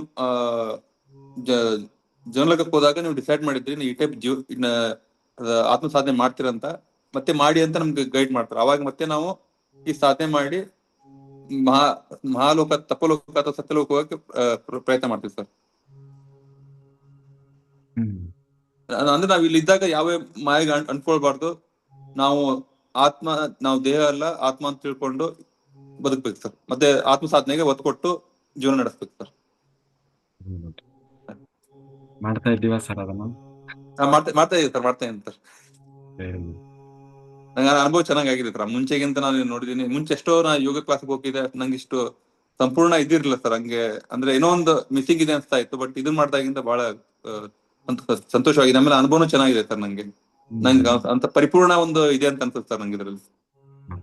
ಜನಲೋಕಕ್ಕೆ ಹೋದಾಗ ನೀವು ಡಿಸೈಡ್ ಮಾಡಿದ್ರಿ ನೀವು ಈ ಟೈಪ್ ಆತ್ಮ ಸಾಧನೆ ಮಾಡ್ತೀರಂತ, ಮತ್ತೆ ಮಾಡಿ ಅಂತ ನಮ್ಗೆ ಗೈಡ್ ಮಾಡ್ತಾರೆ. ಅವಾಗ ಮತ್ತೆ ನಾವು ಈ ಸಾಧನೆ ಮಾಡಿ ಮಹಾಲೋಕ, ತಪಲೋಕ ಅಥವಾ ಸತ್ಯಲೋಕ ಹೋಗಕ್ಕೆ ಪ್ರಯತ್ನ ಮಾಡ್ತೀವಿ ಸರ್. ಅಂದ್ರೆ ನಾವ್ ಇಲ್ಲಿ ಇದ್ದಾಗ ಯಾವ ಮಾಯೆಗೆ ಅನ್ಕೊಳ್ಬಾರ್ದು. ನಾವು ನಾವು ದೇಹ ಅಲ್ಲ, ಆತ್ಮ ಅಂತ ತಿಳ್ಕೊಂಡು ಬದುಕ್ಬೇಕು ಸರ್. ಮತ್ತೆ ಆತ್ಮ ಸಾಧನೆಗೆ ಒತ್ತು ಕೊಟ್ಟು ಜೀವನ ನಡೆಸ್ಬೇಕು ಸರ್. ಮಾಡ್ತಾ ಇದ್ದೀವ ಸರ್ ಅದನ್ನ? ಮಾಡ್ತಾ ಇದೀವಿ ಸರ್, ಮಾಡ್ತಾ ಇದ್ದೀನಿ ಸರ್. ನಂಗೆ ಅನುಭವ ಚೆನ್ನಾಗಿದೆ ಸರ್. ಮುಂಚೆಗಿಂತ ನಾನು ನೋಡಿದೀನಿ. ಮುಂಚೆ ಎಷ್ಟೋ ನಾ ಯೋಗ ಕ್ಲಾಸ್ಗೆ ಹೋಗಿದ್ದೆ, ನಂಗೆ ಇಷ್ಟು ಸಂಪೂರ್ಣ ಇದಿರ್ಲಿಲ್ಲ ಸರ್. ಹಂಗೆ ಅಂದ್ರೆ ಏನೋ ಒಂದು ಮಿಸ್ಸಿಂಗ್ ಇದೆ ಅನ್ಸ್ತಾ ಇತ್ತು. ಬಟ್ ಇದನ್ ಮಾಡ್ದಾಗಿಂದ ಬಹಳ ಸಂತೋಷವಾಗಿದೆ. ಆಮೇಲೆ ಅನುಭವನೂ ಚೆನ್ನಾಗಿದೆ ಸರ್. ನಂಗೆ ಅಂತ ಪರಿಪೂರ್ಣ ಒಂದು ಇದೆ ಅಂತ ಅನ್ಸುತ್ತೆ ಸರ್ ನಂಗೆ ಇದ್ರಲ್ಲಿ.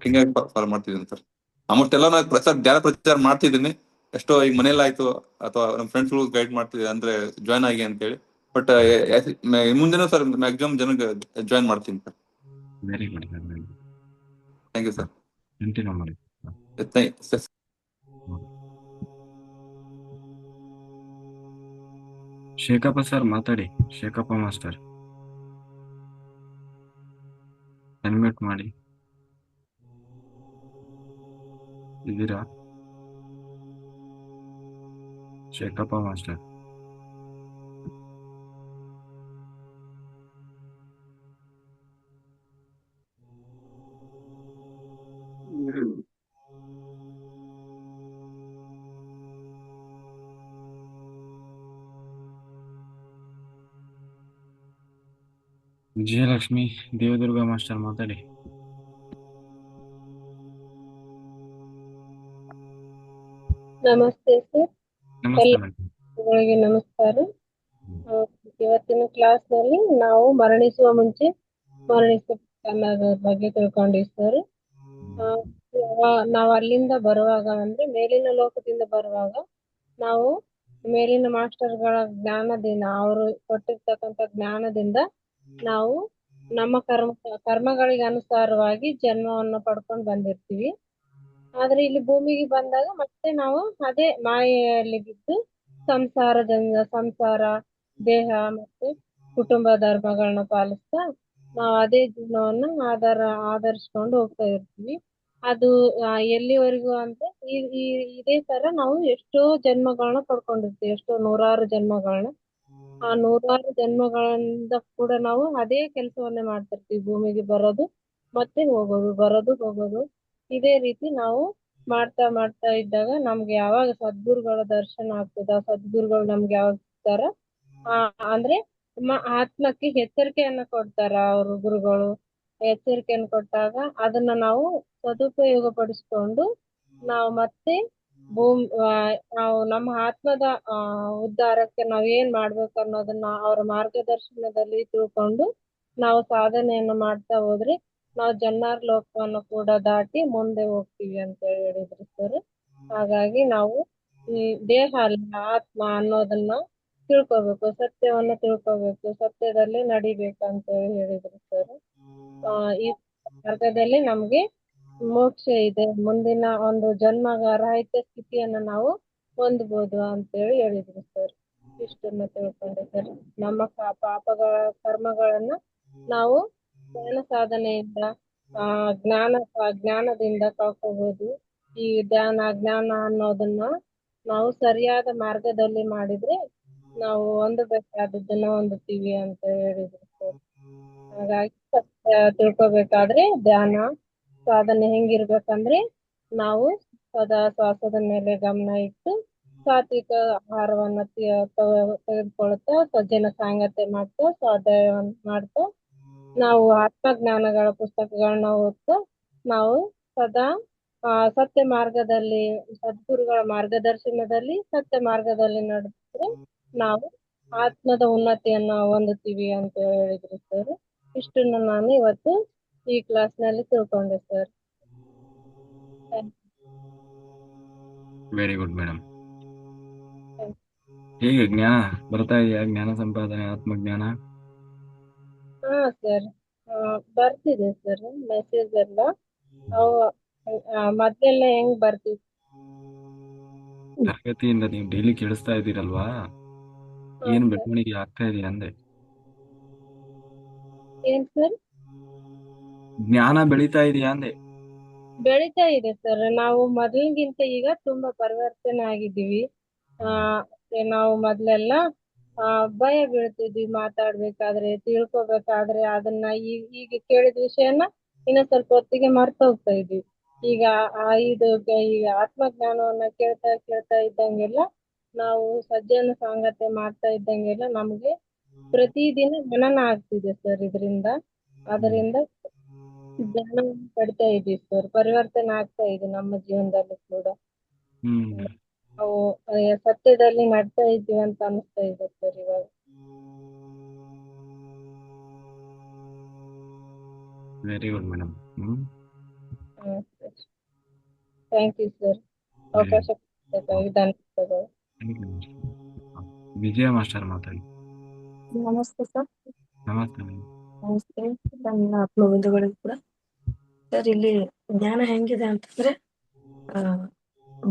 ಹಿಂಗಾಗಿ ಫಾಲೋ ಮಾಡ್ತಿದ್ದೀನಿ ಸರ್. ಆಲ್ಮೋಸ್ಟ್ ಎಲ್ಲ ನಾನು ಧ್ಯಾನ ಪ್ರಚಾರ ಮಾಡ್ತಿದ್ದೀನಿ. ಎಷ್ಟೋ ಈಗ ಮನೇಲಿ ಆಯ್ತು ಅಥವಾ ನಮ್ಮ ಫ್ರೆಂಡ್ಸ್ ಗೈಡ್ ಮಾಡ್ತಿದ್ದೆ, ಅಂದ್ರೆ ಜಾಯ್ನ್ ಆಗಿ ಅಂತ ಹೇಳಿ. ಬಟ್ ಮುಂದೆನೂ ಸರ್ ಮ್ಯಾಕ್ಸಿಮಮ್ ಜನಕ್ಕೆ ಜಾಯ್ನ್ ಮಾಡ್ತೀನಿ sir. Very good. Thank you sir. Continue ಮಾಡಿ. ಶೇಖಪ್ಪ ಸರ್ ಮಾತಾಡಿ. ಶೇಖಪ್ಪ ಮಾಸ್ಟರ್ ಅನ್ಮ್ಯೂಟ್ ಮಾಡಿ. ಇದ್ದೀರಾ ಶೇಖಪ್ಪ ಮಾಸ್ಟರ್? ವಿಜಯಲಕ್ಷ್ಮಿ ದೇವದುರ್ಗ ಮಾಸ್ಟರ್ ಮಾತಾಡಿ. ನಮಸ್ತೆ ಸರ್. ನಮಸ್ತೆ ಮೇಡಮ್. ಎಲ್ಲರಿಗೂ ನಮಸ್ಕಾರ. ಇವತ್ತಿನ ಕ್ಲಾಸ್ ನಲ್ಲಿ ನಾವು ಮರಣಿಸುವ ಮುಂಚೆ ಮರಣಿಸುವ ಅನ್ನೋದ್ರ ಬಗ್ಗೆ ತಿಳ್ಕೊಂಡಿವಿ ಸರ್. ನಾವು ಅಲ್ಲಿಂದ ಬರುವಾಗ ಅಂದ್ರೆ ಮೇಲಿನ ಲೋಕದಿಂದ ಬರುವಾಗ ನಾವು ಮೇಲಿನ ಮಾಸ್ಟರ್ಗಳ ಜ್ಞಾನದಿಂದ, ಅವರು ಕೊಟ್ಟಿರ್ತಕ್ಕಂಥ ಜ್ಞಾನದಿಂದ ನಾವು ನಮ್ಮ ಕರ್ಮಗಳಿಗೆ ಅನುಸಾರವಾಗಿ ಜನ್ಮವನ್ನು ಪಡ್ಕೊಂಡು ಬಂದಿರ್ತೀವಿ. ಆದ್ರೆ ಇಲ್ಲಿ ಭೂಮಿಗೆ ಬಂದಾಗ ಮತ್ತೆ ನಾವು ಅದೇ ಮಾಯೆಯಲ್ಲಿ ಬಿದ್ದು ಸಂಸಾರ, ದೇಹ ಮತ್ತು ಕುಟುಂಬ ಧರ್ಮಗಳನ್ನ ಪಾಲಿಸ್ತಾ ನಾವು ಅದೇ ಜೀವನವನ್ನ ಆಧರಿಸ್ಕೊಂಡು ಹೋಗ್ತಾ ಇರ್ತೀವಿ. ಅದು ಎಲ್ಲಿವರೆಗೂ ಅಂದ್ರೆ ಇದೇ ತರ ನಾವು ಎಷ್ಟೋ ಜನ್ಮಗಳನ್ನ ಪಡ್ಕೊಂಡಿರ್ತೀವಿ, ಎಷ್ಟೋ ನೂರಾರು ಜನ್ಮಗಳನ್ನ. ಆ ನೂರಾರು ಜನ್ಮಗಳಿಂದ ಕೂಡ ನಾವು ಅದೇ ಕೆಲಸವನ್ನೇ ಮಾಡ್ತಿರ್ತೀವಿ. ಭೂಮಿಗೆ ಬರೋದು ಮತ್ತೆ ಹೋಗೋದು, ಬರೋದು ಹೋಗೋದು. ಇದೇ ರೀತಿ ನಾವು ಮಾಡ್ತಾ ಮಾಡ್ತಾ ಇದ್ದಾಗ ನಮ್ಗೆ ಯಾವಾಗ ಸದ್ಗುರುಗಳ ದರ್ಶನ ಆಗ್ತದ, ಸದ್ಗುರುಗಳು ನಮ್ಗೆ ಯಾವಾಗ ಸಿಗ್ತಾರ, ಅಂದ್ರೆ ಆತ್ಮಕ್ಕೆ ಎಚ್ಚರಿಕೆಯನ್ನ ಕೊಡ್ತಾರ ಅವರು ಗುರುಗಳು. ಎಚ್ಚರಿಕೆಯನ್ನು ಕೊಟ್ಟಾಗ ಅದನ್ನ ನಾವು ಸದುಪಯೋಗ ಪಡಿಸ್ಕೊಂಡು ನಾವು ಮತ್ತೆ ನಾವು ನಮ್ಮ ಆತ್ಮದ ಉದ್ಧಾರಕ್ಕೆ ನಾವ್ ಏನ್ ಮಾಡ್ಬೇಕು ಅನ್ನೋದನ್ನ ಅವರ ಮಾರ್ಗದರ್ಶನದಲ್ಲಿ ತಿಳ್ಕೊಂಡು ನಾವು ಸಾಧನೆಯನ್ನು ಮಾಡ್ತಾ ಹೋದ್ರೆ ನಾವು ಜನ್ನಾರ್ ಲೋಕವನ್ನು ಕೂಡ ದಾಟಿ ಮುಂದೆ ಹೋಗ್ತೀವಿ ಅಂತ ಹೇಳಿದ್ರು ಸರ್. ಹಾಗಾಗಿ ನಾವು ಈ ದೇಹ ಅಲ್ಲ ಆತ್ಮ ಅನ್ನೋದನ್ನ ತಿಳ್ಕೊಬೇಕು, ಸತ್ಯವನ್ನ ತಿಳ್ಕೊಬೇಕು, ಸತ್ಯದಲ್ಲಿ ನಡಿಬೇಕಂತ ಹೇಳಿದ್ರು ಸರ್. ಈ ಮಾರ್ಗದಲ್ಲಿ ನಮ್ಗೆ ಮೋಕ್ಷ ಇದೆ, ಮುಂದಿನ ಒಂದು ಜನ್ಮರಹಿತ ಸ್ಥಿತಿಯನ್ನ ನಾವು ಹೊಂದ್ಬೋದು ಅಂತೇಳಿ ಹೇಳಿದ್ರು ಸರ್. ಇಷ್ಟನ್ನ ತಿಳ್ಕೊಂಡೆ ಸರ್. ನಮ್ಮ ಪಾಪಗಳ ಕರ್ಮಗಳನ್ನ ನಾವು ಜ್ಞಾನ ಸಾಧನೆಯಿಂದ ಜ್ಞಾನದಿಂದ ಕಳ್ಕೋಬಹುದು. ಈ ಜ್ಞಾನ ಅನ್ನೋದನ್ನ ನಾವು ಸರಿಯಾದ ಮಾರ್ಗದಲ್ಲಿ ಮಾಡಿದ್ರೆ ನಾವು ಹೊಂದಬೇಕಾದದ್ದನ್ನ ಹೊಂದುತ್ತೀವಿ ಅಂತ ಹೇಳಿದ್ರು ಸರ್. ಹಾಗಾಗಿ ತಿಳ್ಕೊಬೇಕಾದ್ರೆ ಧ್ಯಾನ ಸಾಧನೆ ಹೆಂಗಿರ್ಬೇಕಂದ್ರೆ ನಾವು ಸದಾ ಶ್ವಾಸದ ಮೇಲೆ ಗಮನ ಇಟ್ಟು ಸಾತ್ವಿಕ ಆಹಾರವನ್ನ ತೆಗೆದುಕೊಳ್ತಾ, ಸಜ್ಜನ ಸಾಂಗತ್ಯ ಮಾಡ್ತಾ, ಸ್ವಾಧ್ಯಾಯವನ್ನ ಮಾಡ್ತಾ, ನಾವು ಆತ್ಮಜ್ಞಾನಗಳ ಪುಸ್ತಕಗಳನ್ನ ಓದ್ತಾ ನಾವು ಸದಾ ಸತ್ಯ ಮಾರ್ಗದಲ್ಲಿ, ಸದ್ಗುರುಗಳ ಮಾರ್ಗದರ್ಶನದಲ್ಲಿ ಸತ್ಯ ಮಾರ್ಗದಲ್ಲಿ ನಡೆಸಿದ್ರೆ ನಾವು ಆತ್ಮದ ಉನ್ನತಿಯನ್ನ ಹೊಂದುತ್ತೀವಿ ಅಂತ ಹೇಳಿದ್ರು ಸರ್. ಇಷ್ಟನ್ನು ನಾನು ಇವತ್ತು ಈ ಕ್ಲಾಸ್ ನಲ್ಲಿ ತಿಳ್ಕೊಂಡೆ ಸರ್. Very good madam. ಹೇಗೆ ಜ್ಞಾನ ಬರ್ತಾ ಇದೆಯಾ? ಜ್ಞಾನ ಸಂಪಾದನೆ, ಆತ್ಮಜ್ಞಾನ? ಹಾ ಸರ್, ಬರ್ತಿದೆ ಸರ್ ಮೆಸೇಜ್ ಎಲ್ಲ. ಅವು ಮೊದ್ಲೆಲ್ಲ ಹೆಂಗ್ ಬರ್ತಿತ್ತು ತರಗತಿಯಿಂದ ನೀವು ಡೈಲಿ ಕೇಳಿಸ್ತಾ ಇದ್ದೀರಲ್ವಾ, ಏನ್ ಬೆಳವಣಿಗೆ ಆಗ್ತಾ ಇದೆಯಾ ಅಂದೆ. ಏನ್ ಸರ್? ಜ್ಞಾನ ಬೆಳೀತಾ ಇದೆಯಾ ಅಂದೆ. ಬೆಳಿತಾ ಇದೆ ಸರ್. ನಾವು ಮೊದಲಿಗಿಂತ ಈಗ ತುಂಬಾ ಪರಿವರ್ತನೆ ಆಗಿದ್ದೀವಿ. ನಾವು ಮೊದ್ಲೆಲ್ಲ ಭಯ ಬೀಳ್ತಿದ್ವಿ ಮಾತಾಡ್ಬೇಕಾದ್ರೆ, ತಿಳ್ಕೊಬೇಕಾದ್ರೆ. ಅದನ್ನ ಈಗ ಕೇಳಿದ ವಿಷಯನ ಇನ್ನ ಸ್ವಲ್ಪ ಹೊತ್ತಿಗೆ ಮರ್ತ ಹೋಗ್ತಾ ಇದ್ವಿ. ಈಗ ಈಗ ಆತ್ಮಜ್ಞಾನವನ್ನ ಕೇಳ್ತಾ ಇದ್ದಂಗೆಲ್ಲ, ನಾವು ಸಜ್ಜನ ಸಾಂಗತ್ಯ ಮಾಡ್ತಾ ಇದ್ದಂಗೆಲ್ಲ ನಮ್ಗೆ ಪ್ರತಿದಿನ ಮನನ ಆಗ್ತಿದೆ ಸರ್. ಅದರಿಂದ ಜ್ಞಾನ ಪಡಿತಾ ಇದೀವಿ ಸರ್. ಪರಿವರ್ತನೆ ಆಗ್ತಾ ಇದೆ ನಮ್ಮ ಜೀವನದಲ್ಲಿ ಕೂಡ. ನಾವು ಸತ್ಯದಲ್ಲಿ ನಡ್ತಾ ಇದ್ದೀವಿ ಅಂತ ಅನಿಸ್ತಾ ಇದೆ ಸರ್ ಇವಾಗ. Very good madam. Thank you sir. ಅವಕಾಶ ಕೊಟ್ಟಿದ್ದಕ್ಕಾಗಿ ಧನ್ಯವಾದಗಳು. ವಿಜಯ ಮಾಸ್ಟರ್ ಮಾತಾಡಿ. ನಮಸ್ತೆ ಸರ್. ನಮಸ್ತೆ. ನಮಸ್ತೆ ನನ್ನ ಆತ್ಮಬಂಧುಗಳಿಗೂ ಕೂಡ. ಸರ್, ಇಲ್ಲಿ ಜ್ಞಾನ ಹೆಂಗಿದೆ ಅಂತಂದ್ರೆ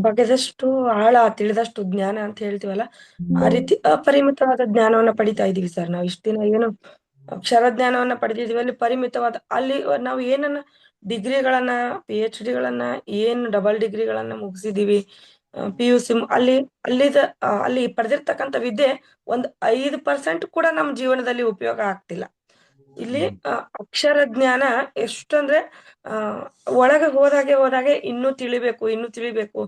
ಬಗೆದಷ್ಟು ಆಳ ತಿಳಿದಷ್ಟು ಜ್ಞಾನ ಅಂತ ಹೇಳ್ತೀವಲ್ಲ, ಆ ರೀತಿ ಅಪರಿಮಿತವಾದ ಜ್ಞಾನವನ್ನ ಪಡಿತಾ ಇದೀವಿ ಸರ್. ನಾವು ಇಷ್ಟ ದಿನ ಏನು ಅಕ್ಷರ ಜ್ಞಾನವನ್ನ ಪಡೆದಿದೀವಿ, ಅಲ್ಲಿ ಪರಿಮಿತವಾದ, ಅಲ್ಲಿ ನಾವು ಏನನ್ನ ಡಿಗ್ರಿಗಳನ್ನ, PhD ಗಳನ್ನ, ಏನು ಡಬಲ್ ಡಿಗ್ರಿಗಳನ್ನ ಮುಗಿಸಿದೀವಿ, PUC ಅಲ್ಲಿ ಪಡೆದಿರ್ತಕ್ಕಂಥ ವಿದ್ಯೆ 5% ಕೂಡ ನಮ್ಮ ಜೀವನದಲ್ಲಿ ಉಪಯೋಗ ಆಗ್ತಿಲ್ಲ. ಇಲ್ಲಿ ಅಕ್ಷರ ಜ್ಞಾನ ಎಷ್ಟಂದ್ರೆ ಒಳಗೆ ಹೋದಾಗೆ ಇನ್ನೂ ತಿಳಿಬೇಕು,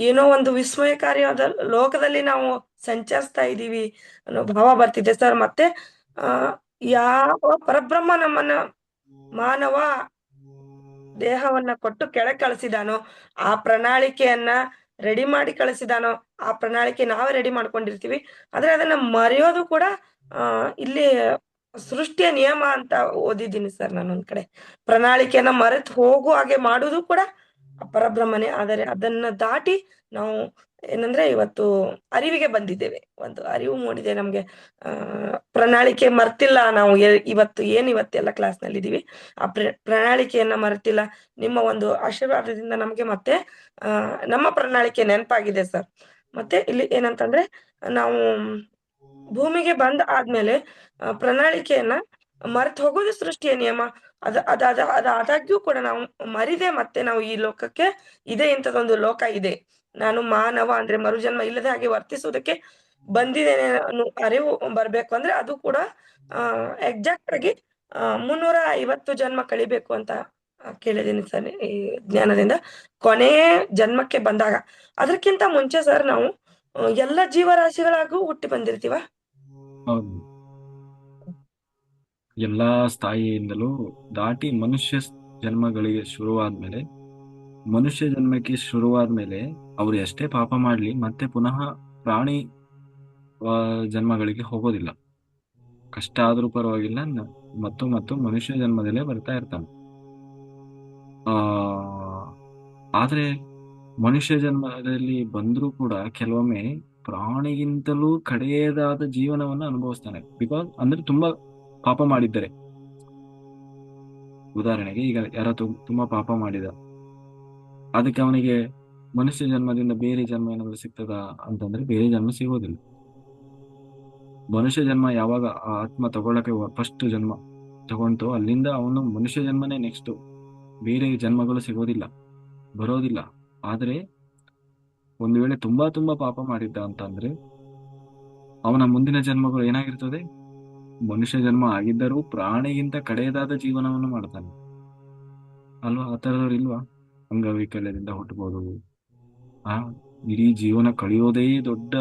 ಏನೋ ಒಂದು ವಿಸ್ಮಯಕಾರಿಯಾದ ಲೋಕದಲ್ಲಿ ನಾವು ಸಂಚರಿಸ್ತಾ ಇದೀವಿ ಅನ್ನೋ ಭಾವ ಬರ್ತಿದೆ ಸರ್. ಮತ್ತೆ ಯಾವ ಪರಬ್ರಹ್ಮ ನಮ್ಮನ್ನ ಮಾನವ ದೇಹವನ್ನ ಕೊಟ್ಟು ಕೆಳಗೆ ಕಳಿಸಿದಾನೋ, ಆ ಪ್ರಣಾಳಿಕೆಯನ್ನ ರೆಡಿ ಮಾಡಿ ಕಳಿಸಿದಾನೋ, ಆ ಪ್ರಣಾಳಿಕೆ ನಾವೇ ರೆಡಿ ಮಾಡ್ಕೊಂಡಿರ್ತೀವಿ. ಆದ್ರೆ ಅದನ್ನ ಮರೆಯೋದು ಕೂಡ ಇಲ್ಲಿ ಸೃಷ್ಟಿಯ ನಿಯಮ ಅಂತ ಓದಿದ್ದೀನಿ ಸರ್ ನಾನೊಂದ್ ಕಡೆ. ಪ್ರಣಾಳಿಕೆಯನ್ನ ಮರೆತು ಹೋಗುವ ಹಾಗೆ ಮಾಡುವುದು ಕೂಡ ಪರಬ್ರಹ್ಮನೇ. ಆದರೆ ಅದನ್ನ ದಾಟಿ ನಾವು ಏನಂದ್ರೆ ಇವತ್ತು ಅರಿವಿಗೆ ಬಂದಿದ್ದೇವೆ. ಒಂದು ಅರಿವು ಮೂಡಿದೆ ನಮ್ಗೆ. ಪ್ರಣಾಳಿಕೆ ಮರ್ತಿಲ್ಲ ನಾವು. ಇವತ್ತೆಲ್ಲ ಕ್ಲಾಸ್‌ನಲ್ಲಿ ಇದೀವಿ. ಆ ಪ್ರಣಾಳಿಕೆಯನ್ನ ಮರೆತಿಲ್ಲ. ನಿಮ್ಮ ಒಂದು ಆಶೀರ್ವಾದದಿಂದ ನಮ್ಗೆ ಮತ್ತೆ ನಮ್ಮ ಪ್ರಣಾಳಿಕೆ ನೆನಪಾಗಿದೆ ಸರ್. ಮತ್ತೆ ಇಲ್ಲಿ ಏನಂತಂದ್ರೆ ನಾವು ಭೂಮಿಗೆ ಬಂದ್ ಆದ್ಮೇಲೆ ಪ್ರಣಾಳಿಕೆಯನ್ನ ಮರೆತು ಹೋಗೋದು ಸೃಷ್ಟಿಯ ನಿಯಮ. ಅದಾದಾಗ್ಯೂ ಕೂಡ ನಾವು ಮರಿದೆ ಮತ್ತೆ ನಾವು ಈ ಲೋಕಕ್ಕೆ ಇದೆ, ಇಂಥದೊಂದು ಲೋಕ ಇದೆ, ನಾನು ಮಾನವ ಅಂದ್ರೆ ಮರುಜನ್ಮ ಇಲ್ಲದೆ ಹಾಗೆ ವರ್ತಿಸುವುದಕ್ಕೆ ಬಂದಿದ್ದೇನೆ ಅನ್ನೋ ಅರಿವು ಬರ್ಬೇಕು ಅಂದ್ರೆ ಅದು ಕೂಡ ಎಕ್ಸಾಕ್ಟ್ ಆಗಿ 350 ಜನ್ಮ ಕಳಿಬೇಕು ಅಂತ ಕೇಳಿದೀನಿ ಸರ್ ಈ ಜ್ಞಾನದಿಂದ. ಕೊನೆಯ ಜನ್ಮಕ್ಕೆ ಬಂದಾಗ ಅದಕ್ಕಿಂತ ಮುಂಚೆ ಸರ್ ನಾವು ಎಲ್ಲ ಜೀವರಾಶಿಗಳಾಗೂ ಹುಟ್ಟಿ ಬಂದಿರ್ತೀವ. ಹೌದು, ಎಲ್ಲಾ ಸ್ಥಾಯಿಯಿಂದಲೂ ದಾಟಿ ಮನುಷ್ಯ ಜನ್ಮಗಳಿಗೆ ಶುರುವಾದ್ಮೇಲೆ, ಮನುಷ್ಯ ಜನ್ಮಕ್ಕೆ ಶುರುವಾದ್ಮೇಲೆ ಅವ್ರು ಎಷ್ಟೇ ಪಾಪ ಮಾಡ್ಲಿ ಮತ್ತೆ ಪುನಃ ಪ್ರಾಣಿ ಜನ್ಮಗಳಿಗೆ ಹೋಗೋದಿಲ್ಲ. ಕಷ್ಟ ಆದ್ರೂ ಪರವಾಗಿಲ್ಲ, ಮತ್ತು ಮನುಷ್ಯ ಜನ್ಮದಲ್ಲೇ ಬರ್ತಾ ಇರ್ತಾನೆ. ಆದ್ರೆ ಮನುಷ್ಯ ಜನ್ಮದಲ್ಲಿ ಬಂದ್ರೂ ಕೂಡ ಕೆಲವೊಮ್ಮೆ ಪ್ರಾಣಿಗಿಂತಲೂ ಕಡೆಯದಾದ ಜೀವನವನ್ನು ಅನುಭವಿಸ್ತಾನೆ. ಬಿಕಾಸ್ ಅಂದ್ರೆ ತುಂಬಾ ಪಾಪ ಮಾಡಿದ್ದಾರೆ. ಉದಾಹರಣೆಗೆ ಈಗ ಯಾರೋ ತುಂಬಾ ಪಾಪ ಮಾಡಿದ, ಅದಕ್ಕೆ ಅವನಿಗೆ ಮನುಷ್ಯ ಜನ್ಮದಿಂದ ಬೇರೆ ಜನ್ಮ ಏನಾದ್ರು ಸಿಗ್ತದ ಅಂತಂದ್ರೆ ಬೇರೆ ಜನ್ಮ ಸಿಗೋದಿಲ್ಲ. ಮನುಷ್ಯ ಜನ್ಮ ಯಾವಾಗ ಆ ಆತ್ಮ ತಗೊಳಕ್ಕೆ ಫಸ್ಟ್ ಜನ್ಮ ತಗೊಂತು, ಅಲ್ಲಿಂದ ಅವನು ಮನುಷ್ಯ ಜನ್ಮನೇ ನೆಕ್ಸ್ಟ್. ಬೇರೆ ಜನ್ಮಗಳು ಸಿಗೋದಿಲ್ಲ, ಬರೋದಿಲ್ಲ. ಆದ್ರೆ ಒಂದು ವೇಳೆ ತುಂಬಾ ಪಾಪ ಮಾಡಿದ್ದ ಅಂತಂದ್ರೆ ಅವನ ಮುಂದಿನ ಜನ್ಮಗಳು ಏನಾಗಿರ್ತದೆ, ಮನುಷ್ಯ ಜನ್ಮ ಆಗಿದ್ದರೂ ಪ್ರಾಣಿಗಿಂತ ಕಡೆಯದಾದ ಜೀವನವನ್ನು ಮಾಡ್ತಾನೆ ಅಲ್ವಾ? ಆ ಥರದವ್ರು ಇಲ್ವಾ? ಅಂಗವೈಕಲ್ಯದಿಂದ ಹುಟ್ಟಬಹುದು, ಇಡೀ ಜೀವನ ಕಳೆಯೋದೇ ದೊಡ್ಡ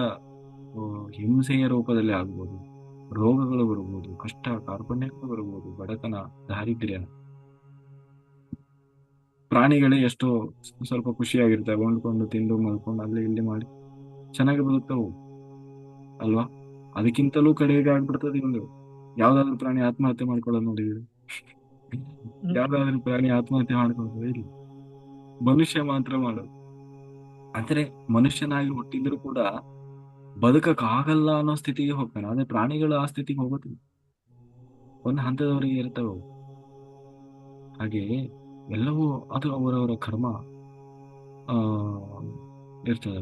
ಹಿಂಸೆಯ ರೂಪದಲ್ಲಿ ಆಗ್ಬೋದು, ರೋಗಗಳು ಬರ್ಬೋದು, ಕಷ್ಟ ಕಾರ್ಪಣ್ಯಗಳು ಬರ್ಬೋದು, ಬಡತನ, ದಾರಿದ್ರ್ಯ. ಪ್ರಾಣಿಗಳೇ ಎಷ್ಟೋ ಸ್ವಲ್ಪ ಖುಷಿಯಾಗಿರ್ತವೆ, ಹೊಂದ್ಕೊಂಡು ತಿಂದು ಮಲ್ಕೊಂಡು ಅಲ್ಲಿ ಇಲ್ಲಿ ಮಾಡಿ ಚೆನ್ನಾಗಿ ಬದುಕ್ತಾವು ಅಲ್ವಾ? ಅದಕ್ಕಿಂತಲೂ ಕಡೆಗೆ ಆಗ್ಬಿಡ್ತದೆ ಒಂದು. ಯಾವ್ದಾದ್ರು ಪ್ರಾಣಿ ಆತ್ಮಹತ್ಯೆ ಮಾಡ್ಕೊಳ್ಳೋದು ನೋಡಿದ್ರೆ ಯಾವ್ದಾದ್ರು ಪ್ರಾಣಿ ಆತ್ಮಹತ್ಯೆ ಮಾಡ್ಕೊಳ್ಳೋದು ಇಲ್ಲ, ಮನುಷ್ಯ ಮಾತ್ರ ಮಾಡೋದು. ಆದ್ರೆ ಮನುಷ್ಯನಾಗಿ ಹುಟ್ಟಿದ್ರು ಕೂಡ ಬದುಕಕ್ ಆಗಲ್ಲ ಅನ್ನೋ ಸ್ಥಿತಿಗೆ ಹೋಗ್ತಾನೆ. ಆದ್ರೆ ಪ್ರಾಣಿಗಳು ಆ ಸ್ಥಿತಿಗೆ ಹೋಗೋದಿಲ್ಲ, ಒಂದು ಹಂತದವರೆಗೆ ಇರ್ತವೆ. ಹಾಗೆ ಎಲ್ಲವೂ ಅದು ಅವರವರ ಕರ್ಮ ಇರ್ತದೆ.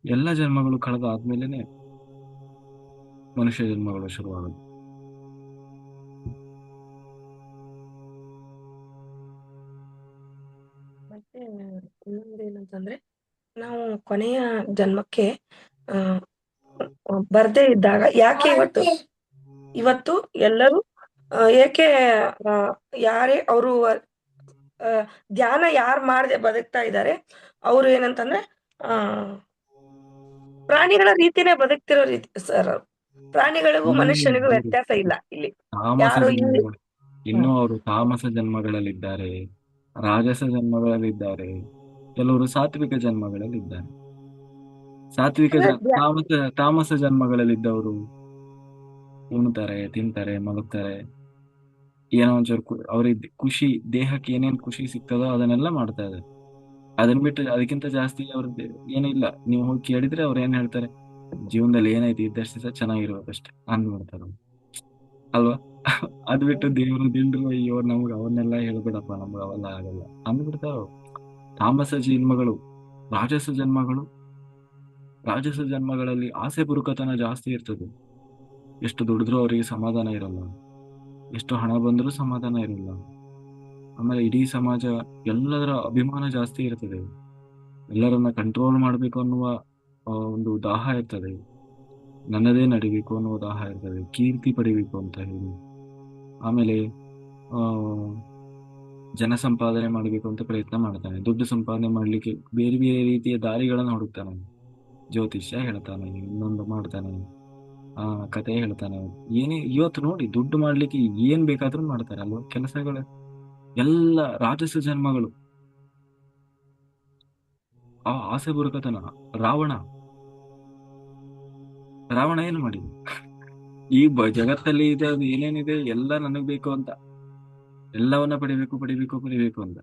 ಎಲ್ಲ ಜನ್ಮಗಳು ಕಳೆದ ಆದ್ಮೇಲೆನೆ ಮನುಷ್ಯ ಜನ್ಮಗಳು ಶುರುವಾಗೋದು. ಮತ್ತೆ ಇನ್ನೊಂದೇನಂತಂದ್ರೆ ನಾವು ಕೊನೆಯ ಜನ್ಮಕ್ಕೆ ಬರ್ದೇ ಇದ್ದಾಗ ಯಾಕೆ ಇವತ್ತು ಎಲ್ಲರೂ ಏಕೆ ಯಾರೇ ಅವರು ಧ್ಯಾನ ಯಾರು ಮಾಡದೆ ಬದುಕ್ತಾ ಇದ್ದಾರೆ, ಅವ್ರು ಏನಂತಂದ್ರೆ ಪ್ರಾಣಿಗಳ ರೀತಿನೇ ಬದುಕ್ತಿರೋ ರೀತಿ ಸರ್. ಪ್ರಾಣಿಗಳಿಗೂ ಮನುಷ್ಯನಿಗೂ ವ್ಯತ್ಯಾಸ ಇಲ್ಲ ಇಲ್ಲಿ. ಯಾರು ಇನ್ನು ಅವರು ತಾಮಸ ಜನ್ಮಗಳಲ್ಲಿದ್ದಾರೆ, ರಾಜಸ ಜನ್ಮಗಳಲ್ಲಿದ್ದಾರೆ, ಕೆಲವರು ಸಾತ್ವಿಕ ಜನ್ಮಗಳಲ್ಲಿದ್ದಾರೆ. ತಾಮಸ ಜನ್ಮಗಳಲ್ಲಿದ್ದವರು ಉಣ್ತಾರೆ, ತಿಂತಾರೆ, ಮಲಗ್ತಾರೆ, ಏನೋ ಒಂಚೂರು ಅವ್ರಿಗೆ ಖುಷಿ, ದೇಹಕ್ಕೆ ಏನೇನ್ ಖುಷಿ ಸಿಗ್ತದೋ ಅದನ್ನೆಲ್ಲ ಮಾಡ್ತಾ ಇದ್ದಾರೆ. ಅದನ್ನ ಬಿಟ್ಟು ಅದಕ್ಕಿಂತ ಜಾಸ್ತಿ ಅವ್ರದ್ದು ಏನಿಲ್ಲ. ನೀವು ಹೋಗಿ ಕೇಳಿದ್ರೆ ಅವ್ರು ಏನ್ ಹೇಳ್ತಾರೆ, ಜೀವನದಲ್ಲಿ ಏನೈತಿ ಇದ್ದಷ್ಟು ದಿವಸ ಚೆನ್ನಾಗಿರ್ಬೇಕಷ್ಟೆ ಅಂದ್ಬಿಡ್ತಾರ ಅಲ್ವಾ? ಅದ್ ಬಿಟ್ಟು ದೇವ್ರು ದಿಂಡ್ರು ಅಯ್ಯೋ ನಮ್ಗೆ ಅವನ್ನೆಲ್ಲ ಹೇಳ್ಬೇಡಪ್ಪ, ನಮ್ಗೆ ಅವೆಲ್ಲ ಆಗಲ್ಲ ಅಂದ್ಬಿಡ್ತಾರ. ತಾಮಸ ಜನ್ಮಗಳು, ರಾಜಸ ಜನ್ಮಗಳಲ್ಲಿ ಆಸೆ ಪುರುಕತನ ಜಾಸ್ತಿ ಇರ್ತದೆ. ಎಷ್ಟು ದುಡಿದ್ರೂ ಅವರಿಗೆ ಸಮಾಧಾನ ಇರಲ್ಲ, ಎಷ್ಟು ಹಣ ಬಂದ್ರೂ ಸಮಾಧಾನ ಇರಲ್ಲ. ಆಮೇಲೆ ಇಡೀ ಸಮಾಜ ಎಲ್ಲದರ ಅಭಿಮಾನ ಜಾಸ್ತಿ ಇರ್ತದೆ, ಎಲ್ಲರನ್ನ ಕಂಟ್ರೋಲ್ ಮಾಡ್ಬೇಕು ಅನ್ನುವ ಒಂದು ದಾಹ ಇರ್ತದೆ, ನನ್ನದೇ ನಡಿಬೇಕು ಅನ್ನುವ ದಾಹ ಇರ್ತದೆ, ಕೀರ್ತಿ ಪಡಿಬೇಕು ಅಂತ ಹೇಳಿ. ಆಮೇಲೆ ಜನ ಸಂಪಾದನೆ ಮಾಡಬೇಕು ಅಂತ ಪ್ರಯತ್ನ ಮಾಡ್ತಾನೆ, ದುಡ್ಡು ಸಂಪಾದನೆ ಮಾಡ್ಲಿಕ್ಕೆ ಬೇರೆ ಬೇರೆ ರೀತಿಯ ದಾರಿಗಳನ್ನು ಹುಡುಕ್ತಾನೆ. ಜ್ಯೋತಿಷ್ಯ ಹೇಳ್ತಾನೆ, ಇನ್ನೊಂದು ಮಾಡ್ತಾನೆ, ಕತೆ ಹೇಳ್ತಾನೆ. ಏನೇ ಇವತ್ತು ನೋಡಿ, ದುಡ್ಡು ಮಾಡ್ಲಿಕ್ಕೆ ಏನ್ ಬೇಕಾದ್ರೂ ಮಾಡ್ತಾರೆ ಅಲ್ವಾ ಕೆಲಸಗಳು. ಎಲ್ಲ ರಾಜಸ ಜನ್ಮಗಳು. ಆ ಆಸೆ ಬುರುಕತನ. ರಾವಣ ರಾವಣ ಏನು ಮಾಡಿದ? ಈ ಜಗತ್ತಲ್ಲಿ ಇದೆ ಅದು ಏನೇನಿದೆ ಎಲ್ಲ ನನಗ್ ಬೇಕು ಅಂತ, ಎಲ್ಲವನ್ನ ಪಡಿಬೇಕು ಪಡಿಬೇಕು ಪಡಿಬೇಕು ಅಂತ.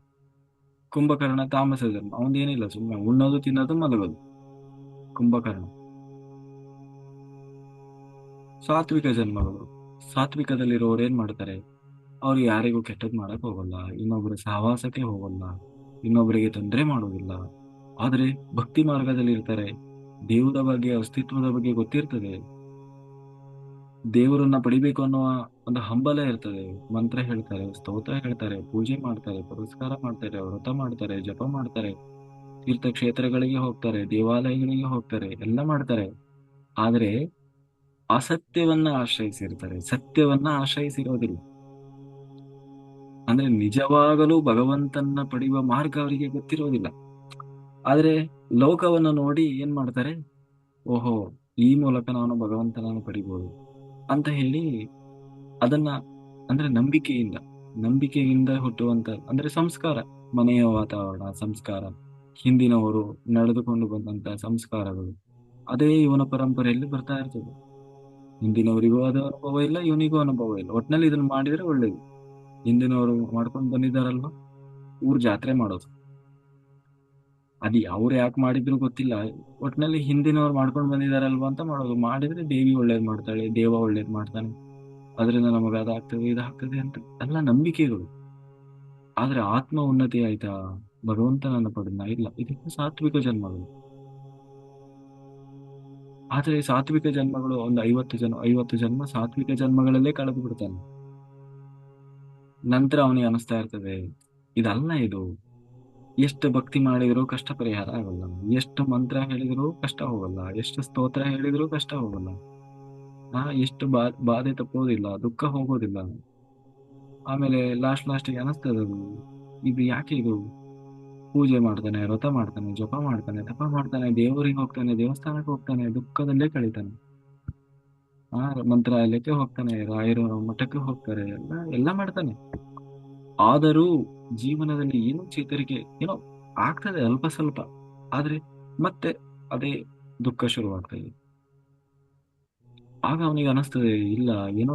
ಕುಂಭಕರ್ಣ ತಾಮಸ ಜನ್ಮ, ಅವನೇನಿಲ್ಲ, ಸುಮ್ಮನೆ ಉಣ್ಣೋದು ತಿನ್ನೋದು ಮಲಗೋದು. ಕುಂಭಕರ್ಣ. ಸಾತ್ವಿಕ ಜನ್ಮಗಳು. ಸಾತ್ವಿಕದಲ್ಲಿರೋರು ಏನ್ ಮಾಡ್ತಾರೆ? ಅವ್ರು ಯಾರಿಗೂ ಕೆಟ್ಟದ್ ಮಾಡಕ್ ಹೋಗಲ್ಲ, ಇನ್ನೊಬ್ಬರ ಸಹವಾಸಕ್ಕೆ ಹೋಗಲ್ಲ, ಇನ್ನೊಬ್ಬರಿಗೆ ತೊಂದರೆ ಮಾಡೋದಿಲ್ಲ. ಆದ್ರೆ ಭಕ್ತಿ ಮಾರ್ಗದಲ್ಲಿ ಇರ್ತಾರೆ. ದೇವರ ಬಗ್ಗೆ, ಅಸ್ತಿತ್ವದ ಬಗ್ಗೆ ಗೊತ್ತಿರ್ತದೆ. ದೇವರನ್ನ ಪಡಿಬೇಕು ಅನ್ನುವ ಒಂದು ಹಂಬಲ ಇರ್ತದೆ. ಮಂತ್ರ ಹೇಳ್ತಾರೆ, ಸ್ತೋತ್ರ ಹೇಳ್ತಾರೆ, ಪೂಜೆ ಮಾಡ್ತಾರೆ, ಪುರಸ್ಕಾರ ಮಾಡ್ತಾರೆ, ವ್ರತ ಮಾಡ್ತಾರೆ, ಜಪ ಮಾಡ್ತಾರೆ, ತೀರ್ಥಕ್ಷೇತ್ರಗಳಿಗೆ ಹೋಗ್ತಾರೆ, ದೇವಾಲಯಗಳಿಗೆ ಹೋಗ್ತಾರೆ, ಎಲ್ಲ ಮಾಡ್ತಾರೆ. ಆದ್ರೆ ಅಸತ್ಯವನ್ನ ಆಶ್ರಯಿಸಿರ್ತಾರೆ, ಸತ್ಯವನ್ನ ಆಶ್ರಯಿಸಿರೋದಿಲ್ಲ. ಅಂದ್ರೆ ನಿಜವಾಗಲೂ ಭಗವಂತನ ಪಡೆಯುವ ಮಾರ್ಗ ಅವರಿಗೆ ಗೊತ್ತಿರೋದಿಲ್ಲ. ಆದ್ರೆ ಲೋಕವನ್ನು ನೋಡಿ ಏನ್ ಮಾಡ್ತಾರೆ? ಓಹೋ, ಈ ಮೂಲಕ ನಾನು ಭಗವಂತನನ್ನು ಪಡಿಬಹುದು ಅಂತ ಹೇಳಿ ಅದನ್ನ, ಅಂದ್ರೆ ನಂಬಿಕೆಯಿಂದ ಹುಟ್ಟುವಂತ, ಅಂದ್ರೆ ಸಂಸ್ಕಾರ, ಮನೆಯ ವಾತಾವರಣ, ಸಂಸ್ಕಾರ, ಹಿಂದಿನವರು ನಡೆದುಕೊಂಡು ಬಂದಂತ ಸಂಸ್ಕಾರಗಳು, ಅದೇ ಇವನ ಪರಂಪರೆಯಲ್ಲಿ ಬರ್ತಾ ಇರ್ತದೆ. ಹಿಂದಿನವರಿಗೂ ಅದು ಅನುಭವ ಇಲ್ಲ, ಇವನಿಗೂ ಅನುಭವ ಇಲ್ಲ. ಒಟ್ನಲ್ಲಿ ಇದನ್ನ ಮಾಡಿದ್ರೆ ಒಳ್ಳೇದು. ಹಿಂದಿನವರು ಮಾಡ್ಕೊಂಡು ಬಂದಿದ್ದಾರಲ್ವಾ, ಊರ್ ಜಾತ್ರೆ ಮಾಡೋದು. ಅದು ಅವ್ರು ಯಾಕೆ ಮಾಡಿದ್ರು ಗೊತ್ತಿಲ್ಲ, ಒಟ್ನಲ್ಲಿ ಹಿಂದಿನವ್ರು ಮಾಡ್ಕೊಂಡು ಬಂದಿದಾರಲ್ವಾ ಅಂತ ಮಾಡೋದು. ಮಾಡಿದ್ರೆ ದೇವಿ ಒಳ್ಳೇದ್ ಮಾಡ್ತಾಳೆ, ದೇವ ಒಳ್ಳೇದ್ ಮಾಡ್ತಾನೆ, ಅದರಿಂದ ನಮಗೆ ಅದಾಗ್ತದೆ ಇದಾಗ್ತದೆ ಅಂತ ಎಲ್ಲ ನಂಬಿಕೆಗಳು. ಆದ್ರೆ ಆತ್ಮ ಉನ್ನತಿ ಆಯ್ತಾ? ಭಗವಂತನನ್ನ ಪಡೆದ್ನ? ಇಲ್ಲ. ಇದಕ್ಕೆ ಸಾತ್ವಿಕ ಜನ್ಮಗಳು. ಆದ್ರೆ ಸಾತ್ವಿಕ ಜನ್ಮಗಳು ಒಂದು 50 ಜನ್ಮ ಸಾತ್ವಿಕ ಜನ್ಮಗಳಲ್ಲೇ ಕಳೆದು ಬಿಡ್ತಾನೆ. ನಂತರ ಅವನಿಗೆ ಅನಿಸ್ತಾ ಇರ್ತದೆ, ಇದಲ್ಲ ಇದು. ಎಷ್ಟು ಭಕ್ತಿ ಮಾಡಿದ್ರು ಕಷ್ಟ ಪರಿಹಾರ ಆಗಲ್ಲ, ಎಷ್ಟು ಮಂತ್ರ ಹೇಳಿದ್ರು ಕಷ್ಟ ಹೋಗಲ್ಲ, ಎಷ್ಟು ಸ್ತೋತ್ರ ಹೇಳಿದ್ರು ಕಷ್ಟ ಹೋಗಲ್ಲ, ಎಷ್ಟು ಬಾಧೆ ತಪ್ಪೋದಿಲ್ಲ, ದುಃಖ ಹೋಗೋದಿಲ್ಲ. ಆಮೇಲೆ ಲಾಸ್ಟಿಗೆ ಅನಿಸ್ತದೆ, ಇದು ಯಾಕೆ ಇದು? ಪೂಜೆ ಮಾಡ್ತಾನೆ, ವ್ರತ ಮಾಡ್ತಾನೆ, ಜಪ ಮಾಡ್ತಾನೆ, ತಪ ಮಾಡ್ತಾನೆ, ದೇವರಿಗೆ ಹೋಗ್ತಾನೆ, ದೇವಸ್ಥಾನಕ್ಕೆ ಹೋಗ್ತಾನೆ, ದುಃಖದಲ್ಲೇ ಕಳೀತಾನೆ. ಮಂತ್ರಾಲಯಕ್ಕೆ ಹೋಗ್ತಾನೆ, ರಾಯರ ಮಠಕ್ಕೆ ಹೋಗ್ತಾರೆ, ಎಲ್ಲ ಮಾಡ್ತಾನೆ. ಆದರೂ ಜೀವನದಲ್ಲಿ ಏನೋ ಚೇತರಿಕೆ ಏನೋ ಆಗ್ತದೆ, ಅಲ್ಪ ಸ್ವಲ್ಪ. ಆದ್ರೆ ಮತ್ತೆ ಅದೇ ದುಃಖ ಶುರುವಾಗ್ತದೆ. ಆಗ ಅವನಿಗೆ ಅನಿಸ್ತದೆ, ಇಲ್ಲ, ಏನೋ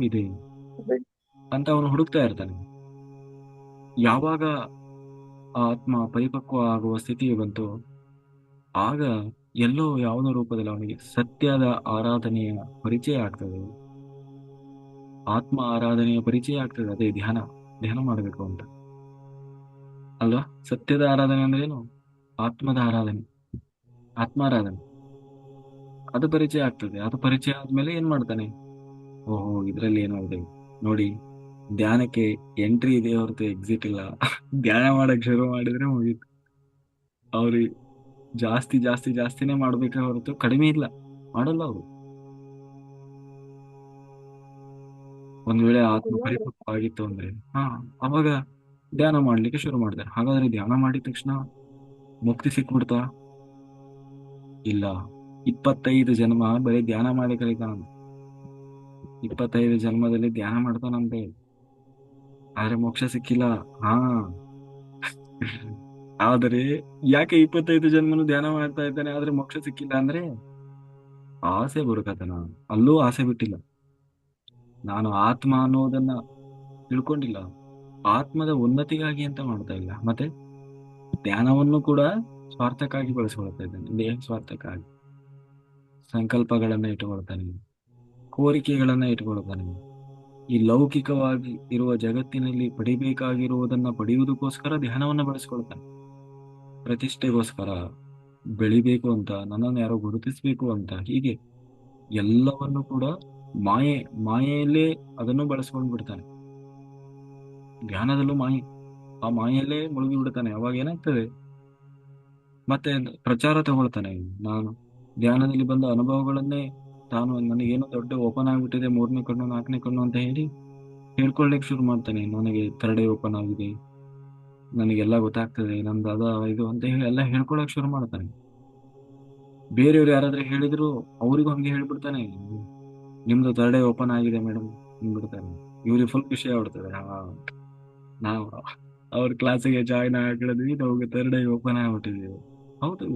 ಇದೆ ಅಂತ ಅವನು ಹುಡುಕ್ತಾ ಇರ್ತಾನೆ. ಯಾವಾಗ ಆತ್ಮ ಪರಿಪಕ್ವ ಆಗುವ ಸ್ಥಿತಿಗೆ ಬಂತು, ಆಗ ಎಲ್ಲೋ ಯಾವುದೋ ರೂಪದಲ್ಲಿ ಅವನಿಗೆ ಸತ್ಯದ ಆರಾಧನೆಯ ಪರಿಚಯ ಆಗ್ತದೆ. ಆತ್ಮ ಆರಾಧನೆಯ ಪರಿಚಯ ಆಗ್ತದೆ. ಅದೇ ಧ್ಯಾನ ಮಾಡಬೇಕು ಅಂತ ಅಲ್ವಾ? ಸತ್ಯದ ಆರಾಧನೆ ಅಂದ್ರೆ ಏನು? ಆತ್ಮದ ಆರಾಧನೆ, ಆತ್ಮಾರಾಧನೆ. ಅದು ಪರಿಚಯ ಆಗ್ತದೆ. ಅದು ಪರಿಚಯ ಆದ್ಮೇಲೆ ಏನ್ ಮಾಡ್ತಾನೆ? ಓಹೋ, ಇದ್ರಲ್ಲಿ ಏನೋ ಇದೆ ನೋಡಿ. ಧ್ಯಾನಕ್ಕೆ ಎಂಟ್ರಿ ಇದೆ ಹೊರತು ಎಕ್ಸಿಟ್ ಇಲ್ಲ. ಧ್ಯಾನ ಮಾಡಕ್ ಶುರು ಮಾಡಿದ್ರೆ ಮುಗೀತು. ಅವ್ರಿಗೆ ಜಾಸ್ತಿನೇ ಮಾಡ್ಬೇಕೆ ಹೊರತು ಕಡಿಮೆ ಇಲ್ಲ, ಮಾಡಲ್ಲ ಅವರು. ಒಂದ್ ವೇಳೆ ಆತ್ಮ ಪರಿಪಕ್ವ ಆಗಿತ್ತು ಅಂದ್ರೆ ಅವಾಗ ಧ್ಯಾನ ಮಾಡ್ಲಿಕ್ಕೆ ಶುರು ಮಾಡ್ತಾರೆ. ಹಾಗಾದ್ರೆ ಧ್ಯಾನ ಮಾಡಿದ ತಕ್ಷಣ ಮುಕ್ತಿ ಸಿಕ್ಬಿಡ್ತಾ? ಇಲ್ಲ. 25 ಜನ್ಮ ಬರೀ ಧ್ಯಾನ ಮಾಡಿ ಕಲಿತಾನ. 25 ಜನ್ಮದಲ್ಲಿ ಧ್ಯಾನ ಮಾಡ್ತಾನಂತೆ, ಆದ್ರೆ ಮೋಕ್ಷ ಸಿಕ್ಕಿಲ್ಲ. ಆದರೆ ಯಾಕೆ 25 ಜನ್ಮನು ಧ್ಯಾನ ಮಾಡ್ತಾ ಇದ್ದಾನೆ ಆದ್ರೆ ಮೋಕ್ಷ ಸಿಕ್ಕಿಲ್ಲ ಅಂದ್ರೆ? ಆಸೆ ಬರುಕತನ. ಅಲ್ಲೂ ಆಸೆ ಬಿಟ್ಟಿಲ್ಲ. ನಾನು ಆತ್ಮ ಅನ್ನೋದನ್ನ ತಿಳ್ಕೊಂಡಿಲ್ಲ. ಆತ್ಮದ ಉನ್ನತಿಗಾಗಿ ಅಂತ ಮಾಡ್ತಾ ಇಲ್ಲ. ಮತ್ತೆ ಧ್ಯಾನವನ್ನು ಕೂಡ ಸ್ವಾರ್ಥಕ್ಕಾಗಿ ಬಳಸ್ಕೊಳ್ತಾ ಇದ್ದಾನೆ, ದೇಹ ಸ್ವಾರ್ಥಕ್ಕಾಗಿ. ಸಂಕಲ್ಪಗಳನ್ನ ಇಟ್ಟುಕೊಳ್ತಾನೆ, ಕೋರಿಕೆಗಳನ್ನ ಇಟ್ಟುಕೊಳ್ತಾನೆ. ಈ ಲೌಕಿಕವಾಗಿ ಇರುವ ಜಗತ್ತಿನಲ್ಲಿ ಪಡಿಬೇಕಾಗಿರುವುದನ್ನ ಪಡೆಯುವುದಕ್ಕೋಸ್ಕರ ಧ್ಯಾನವನ್ನ ಬಳಸ್ಕೊಳ್ತಾನೆ. ಪ್ರತಿಷ್ಠೆಗೋಸ್ಕರ, ಬೆಳಿಬೇಕು ಅಂತ, ನನ್ನನ್ನು ಯಾರೋ ಗುರುತಿಸ್ಬೇಕು ಅಂತ, ಹೀಗೆ ಎಲ್ಲವನ್ನು ಕೂಡ ಮಾಯೆಯಲ್ಲೇ ಅದನ್ನು ಬಳಸ್ಕೊಂಡು ಬಿಡ್ತಾನೆ. ಧ್ಯಾನದಲ್ಲೂ ಆ ಮಾಯೆಯಲ್ಲೇ ಮುಳುಗಿ ಬಿಡ್ತಾನೆ. ಅವಾಗ ಏನಾಗ್ತದೆ? ಮತ್ತೆ ಪ್ರಚಾರ ತಗೊಳ್ತಾನೆ. ನಾನು ಧ್ಯಾನದಲ್ಲಿ ಬಂದ ಅನುಭವಗಳನ್ನೇ ತಾನು, ನನಗೇನೋ ದೊಡ್ಡ ಓಪನ್ ಆಗ್ಬಿಟ್ಟಿದೆ, 3ನೇ ಕಣ್ಣು 4ನೇ ಕಣ್ಣು ಅಂತ ಹೇಳಿ ಹೇಳ್ಕೊಳ್ಲಿಕ್ಕೆ ಶುರು ಮಾಡ್ತಾನೆ. ನನಗೆ 3rd ಓಪನ್ ಆಗಿದೆ, ನನಗೆಲ್ಲ ಗೊತ್ತಾಗ್ತದೆ, ನಮ್ದು ಇದು ಅಂತ ಹೇಳಿ ಎಲ್ಲ ಹೇಳ್ಕೊಳಕ್ ಶುರು ಮಾಡ್ತಾನೆ. ಬೇರೆಯವ್ರು ಯಾರಾದ್ರೂ ಹೇಳಿದ್ರು ಅವ್ರಿಗೂ ಹಂಗೆ ಹೇಳ್ಬಿಡ್ತಾನೆ, ನಿಮ್ದು ಥರ್ಡ್ ಐ ಓಪನ್ ಆಗಿದೆ ಮೇಡಮ್ ಅಂದ್ಬಿಡ್ತಾರೆ. ಇವ್ರಿಗೆ ಫುಲ್ ಖುಷಿ ಆಗ್ಬಿಡ್ತದೆ. ನಾವು ಅವ್ರ ಕ್ಲಾಸಿಗೆ ಜಾಯ್ನ್ ಆಗಿದ್ವಿ, ನಮ್ಗೆ ಥರ್ಡ್ ಐ ಓಪನ್ ಆಗ್ಬಿಟ್ಟಿದ್ದೀವಿ. ಹೌದು,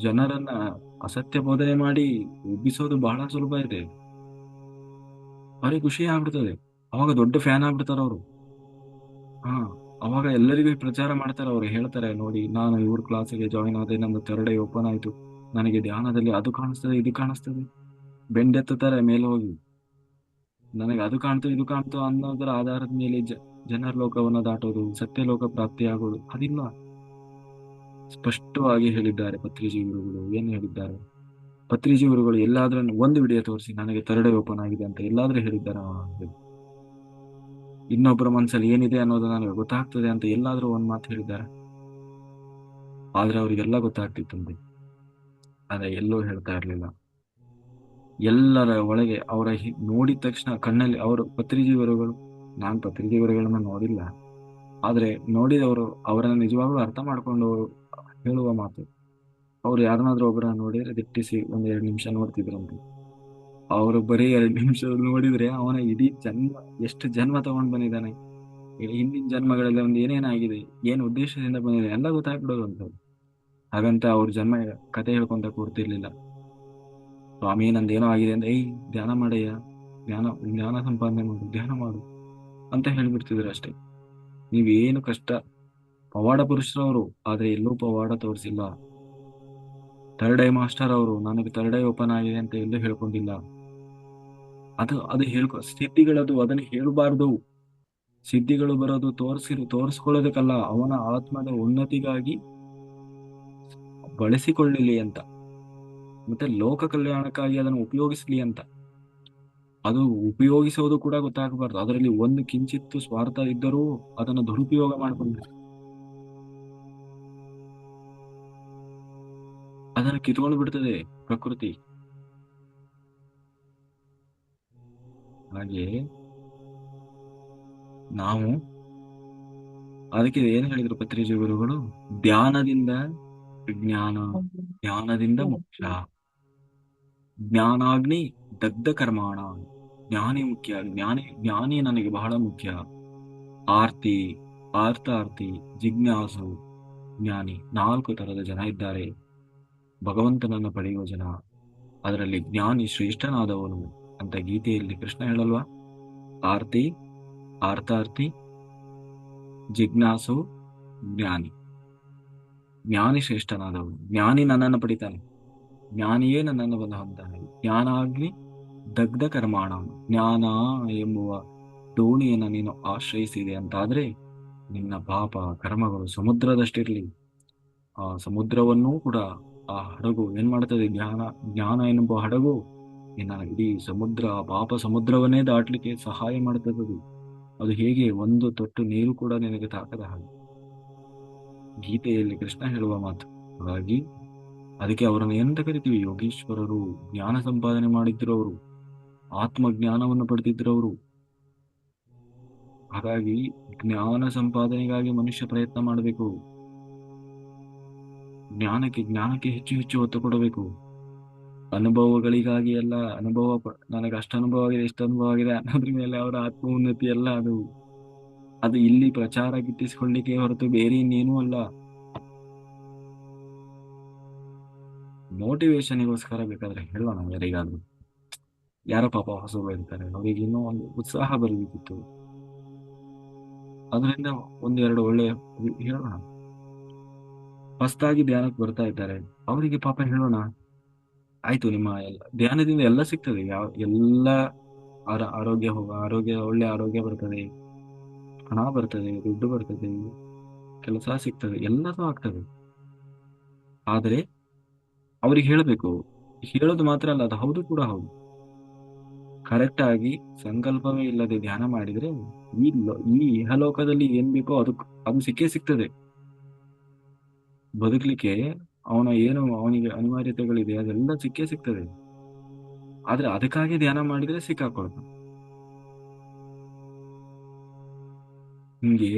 ಜನರನ್ನ ಅಸತ್ಯ ಬೋಧನೆ ಮಾಡಿ ಉಬ್ಬಿಸೋದು ಬಹಳ ಸುಲಭ ಇದೆ. ಅವ್ರಿಗೆ ಖುಷಿ ಆಗ್ಬಿಡ್ತದೆ, ಅವಾಗ ದೊಡ್ಡ ಫ್ಯಾನ್ ಆಗ್ಬಿಡ್ತಾರ ಅವರು. ಹಾ, ಅವಾಗ ಎಲ್ಲರಿಗೂ ಪ್ರಚಾರ ಮಾಡ್ತಾರೆ. ಅವ್ರು ಹೇಳ್ತಾರೆ, ನೋಡಿ ನಾನು ಇವ್ರ ಕ್ಲಾಸಿಗೆ ಜಾಯಿನ್ ಆದೆ, ನಮ್ದು ಥರ್ಡ್ ಐ ಓಪನ್ ಆಯ್ತು, ನನಗೆ ಧ್ಯಾನದಲ್ಲಿ ಅದು ಕಾಣಿಸ್ತದೆ ಇದು ಕಾಣಿಸ್ತದೆ, ಬೆಂಡೆತ್ತುತ್ತಾರೆ ಮೇಲೆ ಹೋಗಿ, ನನಗೆ ಅದು ಕಾಣ್ತು ಇದು ಕಾಣ್ತು ಅನ್ನೋದರ ಆಧಾರದ ಮೇಲೆ ಜನರ ಲೋಕವನ್ನ ದಾಟೋದು, ಸತ್ಯಲೋಕ ಪ್ರಾಪ್ತಿಯಾಗೋದು ಅದಿಲ್ಲ. ಸ್ಪಷ್ಟವಾಗಿ ಹೇಳಿದ್ದಾರೆ ಪತ್ರಿಜಿ ಗುರುಗಳು. ಏನು ಹೇಳಿದ್ದಾರೆ? ಪತ್ರಿಜಿ ಗುರುಗಳು ಎಲ್ಲಾದ್ರೂ ಒಂದು ವಿಡಿಯೋ ತೋರಿಸಿ ನನಗೆ ಥರ್ಡ್ ಐ ಓಪನ್ ಆಗಿದೆ ಅಂತ ಎಲ್ಲಾದ್ರೂ ಹೇಳಿದ್ದಾರ? ಇನ್ನೊಬ್ಬರ ಮನಸ್ಸಲ್ಲಿ ಏನಿದೆ ಅನ್ನೋದು ನನಗೆ ಗೊತ್ತಾಗ್ತದೆ ಅಂತ ಎಲ್ಲಾದ್ರೂ ಒಂದ್ ಮಾತು ಹೇಳಿದ್ದಾರೆ? ಆದ್ರೆ ಅವ್ರಿಗೆಲ್ಲ ಗೊತ್ತಾಗ್ತಿತ್ತಂತೆ, ಆದ್ರೆ ಎಲ್ಲೂ ಹೇಳ್ತಾ ಇರ್ಲಿಲ್ಲ. ಎಲ್ಲರ ಒಳಗೆ ಅವರ ನೋಡಿದ ತಕ್ಷಣ ಕಣ್ಣಲ್ಲಿ ಅವರು ಪತ್ರಿಜಿ ಗುರುಗಳು, ನಾನ್ ಪತ್ರಿಜಿ ಗುರುಗಳನ್ನ ನೋಡಿಲ್ಲ, ಆದ್ರೆ ನೋಡಿದವರು ಅವರನ್ನ ನಿಜವಾಗ್ಲೂ ಅರ್ಥ ಮಾಡ್ಕೊಂಡು ಹೇಳುವ ಮಾತು. ಅವ್ರು ಯಾರನ್ನಾದ್ರೂ ಒಬ್ಬರನ್ನ ನೋಡಿದ್ರೆ ದಿಟ್ಟಿಸಿ ಒಂದ್ 2 ನಿಮಿಷ ನೋಡ್ತಿದ್ರಂತೆ. ಅವರು ಬರೀ 2 ನಿಮಿಷ ನೋಡಿದ್ರೆ ಅವನ ಇಡೀ ಜನ್ಮ, ಎಷ್ಟು ಜನ್ಮ ತಗೊಂಡ್ ಬಂದಿದ್ದಾನೆ, ಹಿಂದಿನ ಜನ್ಮಗಳಲ್ಲಿ ಒಂದು ಏನೇನಾಗಿದೆ, ಏನ್ ಉದ್ದೇಶದಿಂದ ಬಂದಿದೆ ಎಲ್ಲ ಗೊತ್ತಾಗ್ಬಿಡೋದು ಅಂತ. ಹಾಗಂತ ಅವ್ರ ಜನ್ಮ ಕತೆ ಹೇಳ್ಕೊಂತ ಕೂರ್ತಿರ್ಲಿಲ್ಲ. ಸ್ವಾಮಿ ನಂದೇನೋ ಆಗಿದೆ ಅಂದ್ರೆ, ಧ್ಯಾನ ಮಾಡಯ್ಯ, ಜ್ಞಾನ ಜ್ಞಾನ ಸಂಪಾದನೆ ಮಾಡು, ಧ್ಯಾನ ಮಾಡು ಅಂತ ಹೇಳ್ಬಿಡ್ತಿದ್ರು ಅಷ್ಟೇ. ನೀವೇನು ಕಷ್ಟ, ಪವಾಡ ಪುರುಷರವರು, ಆದ್ರೆ ಎಲ್ಲೂ ಪವಾಡ ತೋರಿಸಿಲ್ಲ. ಥರ್ಡ್ ಐ ಮಾಸ್ಟರ್ ಅವರು, ನನಗೆ ಥರ್ಡ್ ಐ ಓಪನ್ ಆಗಿದೆ ಅಂತ ಎಲ್ಲೂ ಹೇಳ್ಕೊಂಡಿಲ್ಲ. ಅದು ಸಿದ್ಧಿಗಳದು ಅದನ್ನ ಹೇಳ್ಬಾರ್ದು. ಸಿದ್ಧಿಗಳು ಬರೋದು ತೋರಿಸ್ಕೊಳ್ಳೋದಕ್ಕಲ್ಲ, ಅವನ ಆತ್ಮದ ಉನ್ನತಿಗಾಗಿ ಬಳಸಿಕೊಳ್ಳಲಿ ಅಂತ, ಮತ್ತೆ ಲೋಕ ಕಲ್ಯಾಣಕ್ಕಾಗಿ ಅದನ್ನು ಉಪಯೋಗಿಸ್ಲಿ ಅಂತ. ಅದು ಉಪಯೋಗಿಸೋದು ಕೂಡ ಗೊತ್ತಾಗಬಾರ್ದು. ಅದರಲ್ಲಿ ಒಂದು ಕಿಂಚಿತ್ತು ಸ್ವಾರ್ಥ ಇದ್ದರೂ ಅದನ್ನು ದುರುಪಯೋಗ ಮಾಡಿಕೊಂಡ್ರೆ ಅದನ್ನು ಕಿತ್ಕೊಂಡು ಬಿಡ್ತದೆ ಪ್ರಕೃತಿ. ಹಾಗೆ ನಾವು ಅದಕ್ಕೆ ಏನ್ ಹೇಳಿದ್ರು ಪತ್ರಿಜಿ ಗುರುಗಳು? ಧ್ಯಾನದಿಂದ ಜ್ಞಾನ, ಜ್ಞಾನದಿಂದ ಮೋಕ್ಷ, ಜ್ಞಾನಾಗ್ನಿ ದಗ್ಧ ಕರ್ಮಾಣ. ಜ್ಞಾನಿ ಮುಖ್ಯ, ಜ್ಞಾನಿ ನನಗೆ ಬಹಳ ಮುಖ್ಯ. ಆರ್ತಿ, ಆರ್ತಾರ್ತಿ, ಜಿಜ್ಞಾಸು, ಜ್ಞಾನಿ, 4 ತರದ ಜನ ಇದ್ದಾರೆ ಭಗವಂತನನ್ನು ಪಡೆಯುವ ಜನ. ಅದರಲ್ಲಿ ಜ್ಞಾನಿ ಶ್ರೇಷ್ಠನಾದವನು ಅಂತ ಗೀತೆಯಲ್ಲಿ ಕೃಷ್ಣ ಹೇಳಲ್ವಾ? ಆರ್ತಿ, ಆರ್ತಾರ್ತಿ, ಜಿಜ್ಞಾಸು, ಜ್ಞಾನಿ. ಜ್ಞಾನಿ ಶ್ರೇಷ್ಠನಾದವನು, ಜ್ಞಾನಿ ನನ್ನನ್ನು ಪಡಿತಾನೆ, ಜ್ಞಾನಿಯೇ ನನ್ನನ್ನು ಬಂದು ಹೊಂದಾನೆ. ಜ್ಞಾನಾಗ್ನಿ ದಗ್ಧ ಕರ್ಮಾಣ. ಜ್ಞಾನ ಎಂಬುವ ದೋಣಿಯನ್ನು ನೀನು ಆಶ್ರಯಿಸಿದೆ ಅಂತಾದ್ರೆ ನಿನ್ನ ಪಾಪ ಕರ್ಮಗಳು ಸಮುದ್ರದಷ್ಟಿರ್ಲಿ, ಆ ಸಮುದ್ರವನ್ನೂ ಕೂಡ ಆ ಹಡಗು ಏನ್ ಮಾಡ್ತದೆ? ಜ್ಞಾನ ಎನ್ನುವ ಹಡಗು ನಿನ್ನ ಇಡೀ ಸಮುದ್ರ, ಪಾಪ ಸಮುದ್ರವನ್ನೇ ದಾಟ್ಲಿಕ್ಕೆ ಸಹಾಯ ಮಾಡ್ತದೆ. ಅದು ಹೇಗೆ? ಒಂದು ತೊಟ್ಟು ನೀರು ಕೂಡ ನಿನಗೆ ತಾಕದ ಹಾಗೆ ಗೀತೆಯಲ್ಲಿ ಕೃಷ್ಣ ಹೇಳುವ ಮಾತು. ಹಾಗಾಗಿ ಅದಕ್ಕೆ ಅವರನ್ನು ಎಂತ ಕರಿತೀವಿ? ಯೋಗೀಶ್ವರರು. ಜ್ಞಾನ ಸಂಪಾದನೆ ಮಾಡಿದ್ರವರು, ಆತ್ಮಜ್ಞಾನವನ್ನು ಪಡೆದಿದ್ರವರು. ಹಾಗಾಗಿ ಜ್ಞಾನ ಸಂಪಾದನೆಗಾಗಿ ಮನುಷ್ಯ ಪ್ರಯತ್ನ ಮಾಡಬೇಕು. ಜ್ಞಾನಕ್ಕೆ ಹೆಚ್ಚು ಹೆಚ್ಚು ಒತ್ತು ಕೊಡಬೇಕು. ಅನುಭವಗಳಿಗಾಗಿ ಎಲ್ಲ ನನಗೆ ಅಷ್ಟು ಅನುಭವ ಆಗಿದೆ, ಇಷ್ಟು ಅನುಭವ ಆಗಿದೆ ಅನ್ನೋದ್ರ ಮೇಲೆ ಅವರ ಆತ್ಮ ಉನ್ನತಿ ಎಲ್ಲ ಅದು ಇಲ್ಲಿ ಪ್ರಚಾರ ಗಿಟ್ಟಿಸಿಕೊಳ್ಳಿಕ್ಕೆ ಹೊರತು ಬೇರೆ ಇನ್ನೇನೂ ಅಲ್ಲ. ಮೋಟಿವೇಶನ್ಗೋಸ್ಕರ ಬೇಕಾದ್ರೆ ಹೇಳೋಣ ಯಾರಿಗಾದ್ರು, ಯಾರ ಪಾಪ ಹೊಸಬರು ಇರ್ತಾರೆ, ಅವರಿಗೆ ಇನ್ನೂ ಒಂದು ಉತ್ಸಾಹ ಬರಬೇಕಿತ್ತು, ಅದರಿಂದ 1-2 ಒಳ್ಳೆ ಹೇಳೋಣ. ಹೊಸದಾಗಿ ಧ್ಯಾನಕ್ಕೆ ಬರ್ತಾ ಇದ್ದಾರೆ ಅವರಿಗೆ ಪಾಪ ಹೇಳೋಣ, ಆಯ್ತು ನಿಮ್ಮ ಧ್ಯಾನದಿಂದ ಎಲ್ಲ ಸಿಗ್ತದೆ, ಎಲ್ಲ ಆರೋಗ್ಯ ಒಳ್ಳೆ ಆರೋಗ್ಯ ಬರ್ತದೆ, ಹಣ ಬರ್ತದೆ, ದುಡ್ಡು ಬರ್ತದೆ, ಕೆಲಸ ಸಿಗ್ತದೆ, ಎಲ್ಲದೂ ಆಗ್ತದೆ. ಆದ್ರೆ ಅವ್ರಿಗೆ ಹೇಳಬೇಕು. ಹೇಳೋದು ಮಾತ್ರ ಅಲ್ಲ, ಅದು ಹೌದು ಕೂಡ ಹೌದು. ಕರೆಕ್ಟ್ ಆಗಿ ಸಂಕಲ್ಪವೇ ಇಲ್ಲದೆ ಧ್ಯಾನ ಮಾಡಿದ್ರೆ ಈ ಇಹಲೋಕದಲ್ಲಿ ಏನ್ ಬೇಕೋ ಅದು ಸಿಕ್ಕೇ ಸಿಗ್ತದೆ. ಬದುಕಲಿಕ್ಕೆ ಅವನಿಗೆ ಅನಿವಾರ್ಯತೆಗಳಿದೆ, ಅದೆಲ್ಲ ಸಿಕ್ಕೇ ಸಿಗ್ತದೆ. ಆದ್ರೆ ಅದಕ್ಕಾಗಿ ಧ್ಯಾನ ಮಾಡಿದ್ರೆ ಸಿಕ್ಕಾಕೊಳ್ತಾನೆ. ನಿಮ್ಗೆ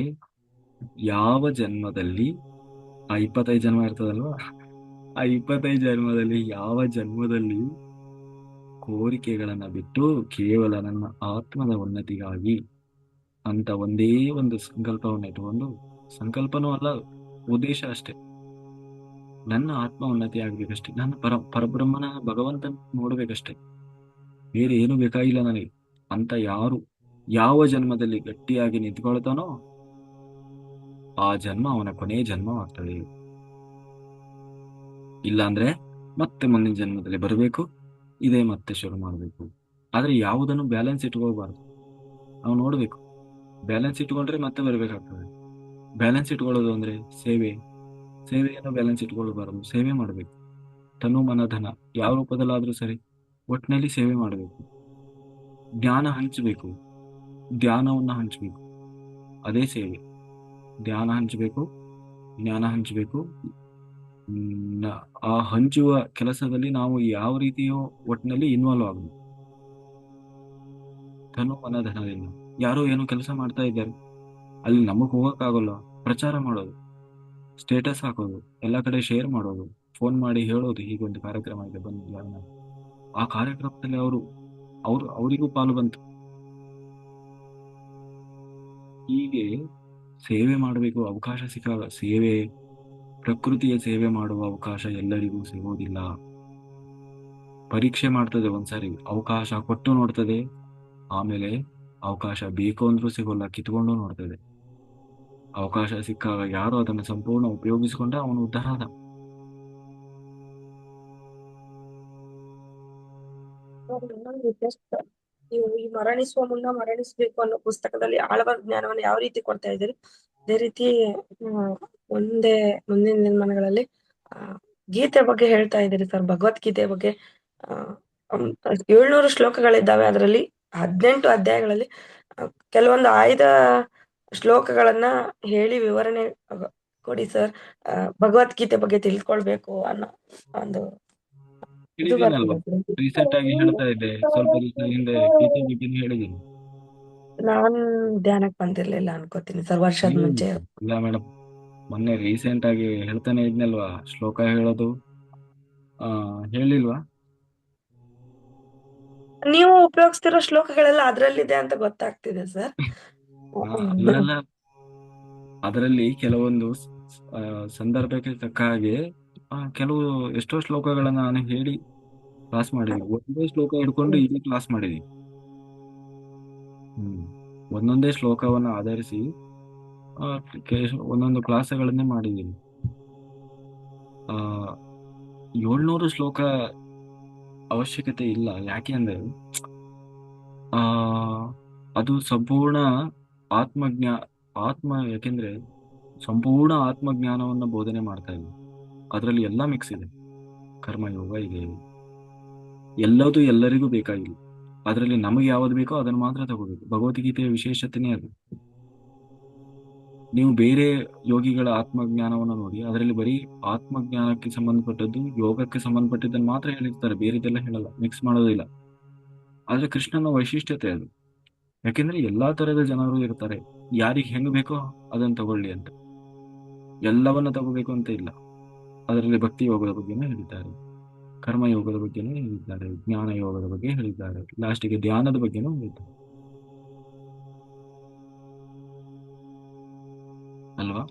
ಯಾವ ಜನ್ಮದಲ್ಲಿ ಆ 25 ಜನ್ಮ ಇರ್ತದಲ್ವಾ, ಆ 25 ಜನ್ಮದಲ್ಲಿ ಯಾವ ಜನ್ಮದಲ್ಲಿ ಕೋರಿಕೆಗಳನ್ನ ಬಿಟ್ಟು ಕೇವಲ ನನ್ನ ಆತ್ಮದ ಉನ್ನತಿಗಾಗಿ ಅಂತ ಒಂದೇ ಒಂದು ಸಂಕಲ್ಪವನ್ನು ಇಟ್ಟುಕೊಂಡು, ಸಂಕಲ್ಪನೂ ಅಲ್ಲ, ಉದ್ದೇಶ ಅಷ್ಟೇ, ನನ್ನ ಆತ್ಮ ಉನ್ನತಿ ಆಗ್ಬೇಕಷ್ಟೇ, ನನ್ನ ಪರಬ್ರಹ್ಮನ ಭಗವಂತನ ನೋಡ್ಬೇಕಷ್ಟೇ, ಬೇರೆ ಏನು ಬೇಕಾಗಿಲ್ಲ ನನಗೆ ಅಂತ ಯಾರು ಯಾವ ಜನ್ಮದಲ್ಲಿ ಗಟ್ಟಿಯಾಗಿ ನಿಂತ್ಕೊಳ್ತಾನೋ ಆ ಜನ್ಮ ಅವನ ಕೊನೆಯ ಜನ್ಮವಾಗ್ತದೆ. ಇಲ್ಲಾಂದ್ರೆ ಮತ್ತೆ ಮುಂದಿನ ಜನ್ಮದಲ್ಲಿ ಬರಬೇಕು, ಇದೇ ಮತ್ತೆ ಶುರು ಮಾಡಬೇಕು. ಆದ್ರೆ ಯಾವುದನ್ನು ಬ್ಯಾಲೆನ್ಸ್ ಇಟ್ಕೋಬಾರ್ದು. ನಾವು ನೋಡ್ಬೇಕು, ಬ್ಯಾಲೆನ್ಸ್ ಇಟ್ಕೊಂಡ್ರೆ ಮತ್ತೆ ಬರ್ಬೇಕಾಗ್ತದೆ. ಬ್ಯಾಲೆನ್ಸ್ ಇಟ್ಕೊಳ್ಳೋದು ಅಂದ್ರೆ ಸೇವೆಯನ್ನು ಬ್ಯಾಲೆನ್ಸ್ ಇಟ್ಕೊಳ್ಬಾರ್ದು. ಸೇವೆ ಮಾಡಬೇಕು, ತನು ಮನ ಧನ ಯಾವ ರೂಪದಲ್ಲಾದ್ರೂ ಸರಿ, ಒಟ್ಟಿನಲ್ಲಿ ಸೇವೆ ಮಾಡಬೇಕು. ಜ್ಞಾನ ಹಂಚಬೇಕು, ಧ್ಯಾನವನ್ನ ಹಂಚಬೇಕು, ಅದೇ ಸೇವೆ. ಧ್ಯಾನ ಹಂಚಬೇಕು, ಜ್ಞಾನ ಹಂಚಬೇಕು. ಆ ಹಂಚುವ ಕೆಲಸದಲ್ಲಿ ನಾವು ಯಾವ ರೀತಿಯೋ ಒಟ್ಟಿನಲ್ಲಿ ಇನ್ವಾಲ್ವ್ ಆಗಬೇಕು. ತನು ಮನ ಧನದಿಂದ ಯಾರೋ ಏನೋ ಕೆಲಸ ಮಾಡ್ತಾ ಇದ್ದಾರೆ, ಅಲ್ಲಿ ನಮಗ್ ಹೋಗಕ್ಕಾಗಲ್ಲ, ಪ್ರಚಾರ ಮಾಡೋದು, ಸ್ಟೇಟಸ್ ಹಾಕೋದು, ಎಲ್ಲ ಕಡೆ ಶೇರ್ ಮಾಡೋದು, ಫೋನ್ ಮಾಡಿ ಹೇಳೋದು ಹೀಗೊಂದು ಕಾರ್ಯಕ್ರಮ ಇದೆ ಬಂದು, ಆ ಕಾರ್ಯಕ್ರಮದಲ್ಲಿ ಅವರಿಗೂ ಪಾಲು ಬಂತು. ಹೀಗೆ ಸೇವೆ ಮಾಡಬೇಕು. ಅವಕಾಶ ಸಿಕ್ಕಾಗ ಸೇವೆ, ಪ್ರಕೃತಿಯ ಸೇವೆ ಮಾಡುವ ಅವಕಾಶ ಎಲ್ಲರಿಗೂ ಸಿಗೋದಿಲ್ಲ. ಪರೀಕ್ಷೆ ಮಾಡ್ತದೆ ಒಂದ್ಸಾರಿ, ಅವಕಾಶ ಕೊಟ್ಟು ನೋಡ್ತದೆ, ಆಮೇಲೆ ಅವಕಾಶ ಬೇಕು ಅಂದ್ರೂ ಸಿಗೋಲ್ಲ, ಕಿತ್ಕೊಂಡು ನೋಡ್ತದೆ. ಅವಕಾಶ ಸಿಕ್ಕಾಗ ಯಾರು ಅದನ್ನು ಸಂಪೂರ್ಣ ಉಪಯೋಗಿಸಿಕೊಂಡ ಅವನು ಉದ್ಧಾರ ಆದ. ನೀವು ಈ ಮರಣಿಸುವ ಮುನ್ನ ಮರಣಿಸಬೇಕು ಅನ್ನೋ ಪುಸ್ತಕದಲ್ಲಿ ಆಳವಾದ ಜ್ಞಾನವನ್ನು ಯಾವ ರೀತಿ ಕೊಡ್ತಾ ಇದ್ದೀರಿ, ಅದೇ ರೀತಿ ಮುಂದಿನ ನಿರ್ಮಾಣಗಳಲ್ಲಿ ಗೀತೆ ಬಗ್ಗೆ ಹೇಳ್ತಾ ಇದ್ದೀರಿ ಸರ್. ಭಗವದ್ಗೀತೆ ಬಗ್ಗೆ 700 ಶ್ಲೋಕಗಳಿದ್ದಾವೆ. ಅದರಲ್ಲಿ 18 ಅಧ್ಯಾಯಗಳಲ್ಲಿ ಕೆಲವೊಂದು ಆಯ್ದ ಶ್ಲೋಕಗಳನ್ನ ಹೇಳಿ ವಿವರಣೆ ಕೊಡಿ ಸರ್. ಭಗವದ್ಗೀತೆ ಬಗ್ಗೆ ತಿಳ್ಕೊಳ್ಬೇಕು ಅನ್ನೋ ಒಂದು ಇದು ಹೇಳಿದ್ದೀನಲ್ವಾ, ಬರ್ತದೆ. ರೀಸೆಂಟ್ ಆಗಿ ಹೇಳ್ತಾ ಇದ್ದೆ, ಸ್ವಲ್ಪ ದಿವಸ ಹಿಂದೆ ಗೀತೆ ಬಗ್ಗೆ ಹೇಳಿದ್ದೀನಿ. ನಾನ್ ಧ್ಯಾನಕ್ಕೆ ಬಂದಿರ್ಲಿಲ್ಲ ಅನ್ಕೋತೀನಿ ಸರ್, ವರ್ಷದ ಮುಂಚೆ. ಇಲ್ಲ ಮೇಡಮ್, ಮೊನ್ನೆ ರೀಸೆಂಟ್ ಆಗಿ ಹೇಳ್ತಾನೆ ಇದ್ನಲ್ವಾ, ಶ್ಲೋಕ ಹೇಳೋದು ಹೇಳಿಲ್ವಾ? ನೀವು ಉಪಯೋಗಿಸ್ತಿರೋ ಶ್ಲೋಕಗಳೆಲ್ಲ ಅದ್ರಲ್ಲಿದೆ ಅಂತ ಗೊತ್ತಾಗ್ತಿದೆ ಸರ್. ಅಲ್ಲೆಲ್ಲ ಅದರಲ್ಲಿ ಕೆಲವೊಂದು ಸಂದರ್ಭಕ್ಕೆ ತಕ್ಕ ಹಾಗೆ ಕೆಲವು ಎಷ್ಟೋ ಶ್ಲೋಕಗಳನ್ನ ನಾನು ಹೇಳಿ ಕ್ಲಾಸ್ ಮಾಡಿದ್ದೀನಿ. ಒಂದೇ ಶ್ಲೋಕ ಹಿಡ್ಕೊಂಡು ಇಲ್ಲಿ ಕ್ಲಾಸ್ ಮಾಡಿದೀನಿ. ಒಂದೊಂದೇ ಶ್ಲೋಕವನ್ನ ಆಧರಿಸಿ ಒಂದೊಂದು ಕ್ಲಾಸ್ಗಳನ್ನೇ ಮಾಡಿದ್ದೀನಿ. 700 ಶ್ಲೋಕ ಅವಶ್ಯಕತೆ ಇಲ್ಲ. ಯಾಕೆ ಅಂದ್ರೆ ಅದು ಸಂಪೂರ್ಣ ಯಾಕೆಂದ್ರೆ ಸಂಪೂರ್ಣ ಆತ್ಮಜ್ಞಾನವನ್ನ ಬೋಧನೆ ಮಾಡ್ತಾ ಇದೆ. ಅದರಲ್ಲಿ ಎಲ್ಲ ಮಿಕ್ಸ್ ಇದೆ, ಕರ್ಮಯೋಗ ಇದೆ, ಎಲ್ಲದೂ ಎಲ್ಲರಿಗೂ ಬೇಕಾಗಿಲ್ಲ. ಅದರಲ್ಲಿ ನಮಗೆ ಯಾವ್ದು ಬೇಕೋ ಅದನ್ನು ಮಾತ್ರ ತಗೋಬೇಕು. ಭಗವದ್ಗೀತೆಯ ವಿಶೇಷತೆನೇ ಅದು. ನೀವು ಬೇರೆ ಯೋಗಿಗಳ ಆತ್ಮಜ್ಞಾನವನ್ನು ನೋಡಿ, ಅದರಲ್ಲಿ ಬರೀ ಆತ್ಮಜ್ಞಾನಕ್ಕೆ ಸಂಬಂಧಪಟ್ಟದ್ದು, ಯೋಗಕ್ಕೆ ಸಂಬಂಧಪಟ್ಟಿದ್ದನ್ನು ಮಾತ್ರ ಹೇಳಿರ್ತಾರೆ, ಬೇರೆದೆಲ್ಲ ಹೇಳಲ್ಲ, ಮಿಕ್ಸ್ ಮಾಡೋದಿಲ್ಲ. ಆದ್ರೆ ಕೃಷ್ಣನ ವೈಶಿಷ್ಟ್ಯತೆ ಅದು. ಯಾಕೆಂದ್ರೆ ಎಲ್ಲಾ ತರದ ಜನರು ಇರ್ತಾರೆ, ಯಾರಿಗೆ ಹೆಂಗ್ ಬೇಕೋ ಅದನ್ನ ತಗೊಳ್ಳಿ ಅಂತ, ಎಲ್ಲವನ್ನ ತಗೋಬೇಕು ಅಂತ ಇಲ್ಲ. ಅದರಲ್ಲಿ ಭಕ್ತಿ ಯೋಗದ ಬಗ್ಗೆನೂ ಹೇಳಿದ್ದಾರೆ, ಕರ್ಮಯೋಗದ ಬಗ್ಗೆನೂ ಹೇಳಿದ್ದಾರೆ, ಜ್ಞಾನ ಯೋಗದ ಬಗ್ಗೆ ಹೇಳಿದ್ದಾರೆ, ಲಾಸ್ಟಿಗೆ ಧ್ಯಾನದ ಬಗ್ಗೆನೂ ಹೇಳಿದ್ದಾರೆ ಅಲ್ವಾ?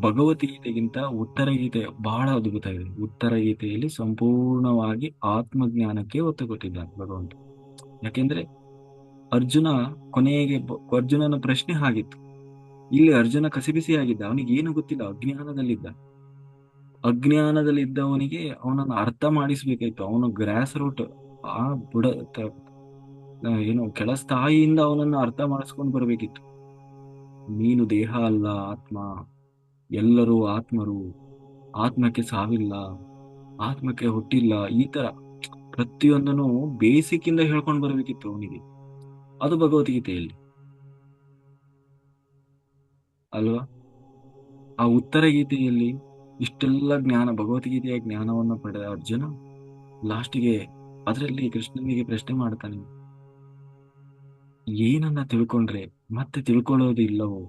ಭಗವದ್ಗೀತೆಗಿಂತ ಉತ್ತರ ಗೀತೆ ಬಹಳ ಅದ್ಭುತ ಇದೆ. ಉತ್ತರ ಗೀತೆಯಲ್ಲಿ ಸಂಪೂರ್ಣವಾಗಿ ಆತ್ಮಜ್ಞಾನಕ್ಕೆ ಒತ್ತು ಕೊಟ್ಟಿದ್ದಾನೆ ಭಗವಂತ. ಯಾಕೆಂದ್ರೆ ಅರ್ಜುನನ ಪ್ರಶ್ನೆ ಆಗಿತ್ತು. ಇಲ್ಲಿ ಅರ್ಜುನ ಕಸಿಬಿಸಿ ಆಗಿದ್ದ, ಅವನಿಗೆ ಏನು ಗೊತ್ತಿಲ್ಲ, ಅಜ್ಞಾನದಲ್ಲಿದ್ದವನಿಗೆ ಅವನನ್ನು ಅರ್ಥ ಮಾಡಿಸ್ಬೇಕಾಯ್ತು. ಅವನು ಗ್ರಾಸ್ ರೂಟ್, ಆ ಬುಡ ಕೆಳ ಸ್ಥಾಯಿಯಿಂದ ಅವನನ್ನು ಅರ್ಥ ಮಾಡಿಸ್ಕೊಂಡು ಬರ್ಬೇಕಿತ್ತು. ನೀನು ದೇಹ ಅಲ್ಲ, ಆತ್ಮ, ಎಲ್ಲರೂ ಆತ್ಮರು, ಆತ್ಮಕ್ಕೆ ಸಾವಿಲ್ಲ, ಆತ್ಮಕ್ಕೆ ಹುಟ್ಟಿಲ್ಲ, ಈ ತರ ಪ್ರತಿಯೊಂದನ್ನು ಬೇಸಿಕ್ ಇಂದ ಹೇಳ್ಕೊಂಡು ಬರ್ಬೇಕಿತ್ತು ಅವನಿಗೆ. ಅದು ಭಗವದ್ಗೀತೆಯಲ್ಲಿ ಅಲ್ವಾ? ಆ ಉತ್ತರ ಗೀತೆಯಲ್ಲಿ ಇಷ್ಟೆಲ್ಲ ಜ್ಞಾನ, ಭಗವದ್ಗೀತೆಯ ಜ್ಞಾನವನ್ನು ಪಡೆದ ಅರ್ಜುನ ಲಾಸ್ಟಿಗೆ ಅದರಲ್ಲಿ ಕೃಷ್ಣನಿಗೆ ಪ್ರಶ್ನೆ ಮಾಡ್ತಾನೆ, ಏನನ್ನ ತಿಳ್ಕೊಂಡ್ರೆ ಮತ್ತೆ ತಿಳ್ಕೊಳ್ಳೋದು ಇಲ್ಲವೋ,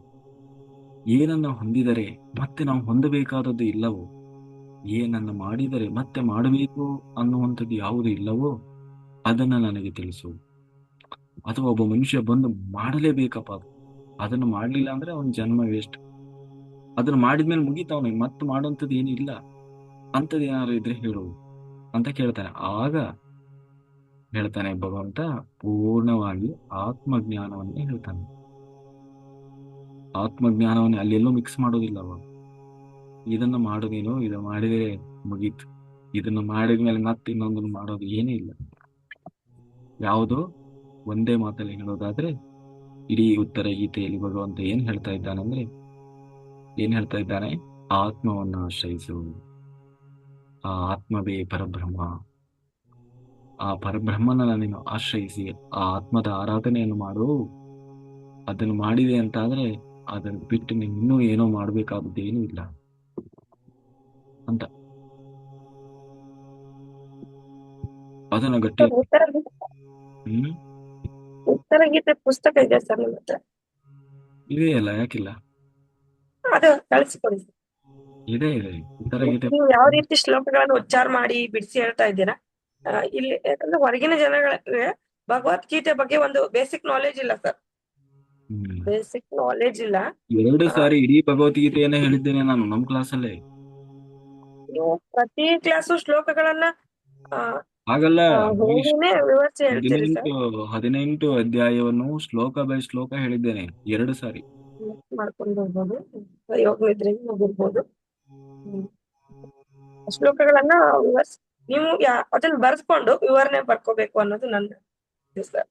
ಏನನ್ನ ಹೊಂದಿದರೆ ಮತ್ತೆ ನಾವು ಹೊಂದಬೇಕಾದದ್ದು ಇಲ್ಲವೋ, ಏನನ್ನು ಮಾಡಿದರೆ ಮತ್ತೆ ಮಾಡಬೇಕು ಅನ್ನುವಂಥದ್ದು ಯಾವುದು ಇಲ್ಲವೋ ಅದನ್ನ ನನಗೆ ತಿಳಿಸು. ಅಥವಾ ಒಬ್ಬ ಮನುಷ್ಯ ಬಂದು ಮಾಡಲೇಬೇಕಪ್ಪ ಅದನ್ನು ಮಾಡ್ಲಿಲ್ಲ ಅಂದ್ರೆ ಅವನ ಜನ್ಮ ವೇಸ್ಟ್. ಅದನ್ನ ಮಾಡಿದ್ಮೇಲೆ ಮುಗೀತವನು ಮತ್ತೆ ಮಾಡುವಂಥದ್ದು ಏನಿಲ್ಲ, ಅಂಥದ್ದು ಏನಾದ್ರು ಇದ್ರೆ ಹೇಳು ಅಂತ ಕೇಳ್ತಾನೆ. ಆಗ ಹೇಳ್ತಾನೆ ಭಗವಂತ ಪೂರ್ಣವಾಗಿ ಆತ್ಮಜ್ಞಾನವನ್ನೇ ಹೇಳ್ತಾನೆ. ಆತ್ಮಜ್ಞಾನವನ್ನೇ ಅಲ್ಲೆಲ್ಲೂ ಮಿಕ್ಸ್ ಮಾಡೋದಿಲ್ಲ ಅವ. ಇದನ್ನ ಮಾಡು ನೀನು, ಇದನ್ನ ಮಾಡಿದ್ರೆ ಮುಗೀತು, ಇದನ್ನ ಮಾಡಿದ್ಮೇಲೆ ಮತ್ತೆ ಇನ್ನೊಂದನ್ನು ಮಾಡೋದು ಏನೇ ಇಲ್ಲ. ಯಾವುದೋ ಒಂದೇ ಮಾತಲ್ಲಿ ಹೇಳೋದಾದ್ರೆ ಇಡೀ ಉತ್ತರ ಗೀತೆಯಲ್ಲಿ ಭಗವಂತ ಏನ್ ಹೇಳ್ತಾ ಇದ್ದಾನೆ, ಆತ್ಮವನ್ನು ಆಶ್ರಯಿಸು. ಆ ಆತ್ಮವೇ ಪರಬ್ರಹ್ಮ. ಆ ಪರಬ್ರಹ್ಮನನ್ನ ನೀನು ಆಶ್ರಯಿಸಿ ಆ ಆತ್ಮದ ಆರಾಧನೆಯನ್ನು ಮಾಡು. ಅದನ್ನು ಮಾಡಿದೆ ಅಂತಾದ್ರೆ ಅದನ್ನು ಬಿಟ್ಟು ನೀನು ಇನ್ನೂ ಏನೋ ಮಾಡ್ಬೇಕಾದದ್ದೇನೂ ಇಲ್ಲ ಅಂತ ಅದನ್ನ ಗಟ್ಟಿ. ಉತ್ತರ ಹ್ಮ್ ಉತ್ತರ ಗೀತೆ ಪುಸ್ತಕ ಇದೆ ಸರ್ ನಿಮ್ಮ ಹತ್ರ? ಇದೆಯಲ್ಲ, ಯಾಕಿಲ್ಲ, ಅದು ಕಳಿಸ್ಕೊಡಿ ಸರ್. ಇದೆ ಉತ್ತರ ಗೀತೆ. ನೀವು ಯಾವ ರೀತಿ ಶ್ಲೋಕಗಳನ್ನು ಉಚ್ಚಾರ ಮಾಡಿ ಬಿಡಿಸಿ ಹೇಳ್ತಾ ಇದ್ದೀರಾ, ಇಲ್ಲಿ ಯಾಕಂದ್ರೆ ಹೊರಗಿನ ಜನಗಳಿಗೆ ಭಗವದ್ಗೀತೆ ಬಗ್ಗೆ ಒಂದು ಬೇಸಿಕ್ ನಾಲೆಜ್ ಇಲ್ಲ ಸರ್. ಹ್ಮ್ ಬೇಸಿಕ್ ನಾಲೆಜ್ ಇಲ್ಲ. 2 ಸಾರಿ ಇಡೀ ಭಗವದ್ಗೀತೆಯನ್ನೇ ಹೇಳಿದ್ದೇನೆ ನಾನು ನಮ್ಮ ಕ್ಲಾಸಲ್ಲೇ. ನೀವು ಪ್ರತಿ ಕ್ಲಾಸು ಶ್ಲೋಕಗಳನ್ನ ಹಾಗಲ್ಲ, ಹೇಳಿನೇ ವಿವರಿಸಿ ಹೇಳ್ತೀರಿ ಸರ್. 18 ಅಧ್ಯಾಯವನ್ನು ಶ್ಲೋಕ ಬೈ ಶ್ಲೋಕ ಹೇಳಿದ್ದೇನೆ 2 ಸಾರಿ. ಮಾಡ್ಕೊಂಡು ಹೋಗ್ಬೋದು, ಯೋಗ ನಿದ್ರೆಗೆ ಹೋಗಿರ್ಬೋದು. ಶ್ಲೋಕಗಳನ್ನ ವಿವರಿಸಿ ನೀವು ಅದನ್ನ ಬರ್ಸ್ಕೊಂಡು ವಿವರಣೆ ಬರ್ಕೋಬೇಕು ಅನ್ನೋದು ನನ್ನ ಇದು ಸರ್.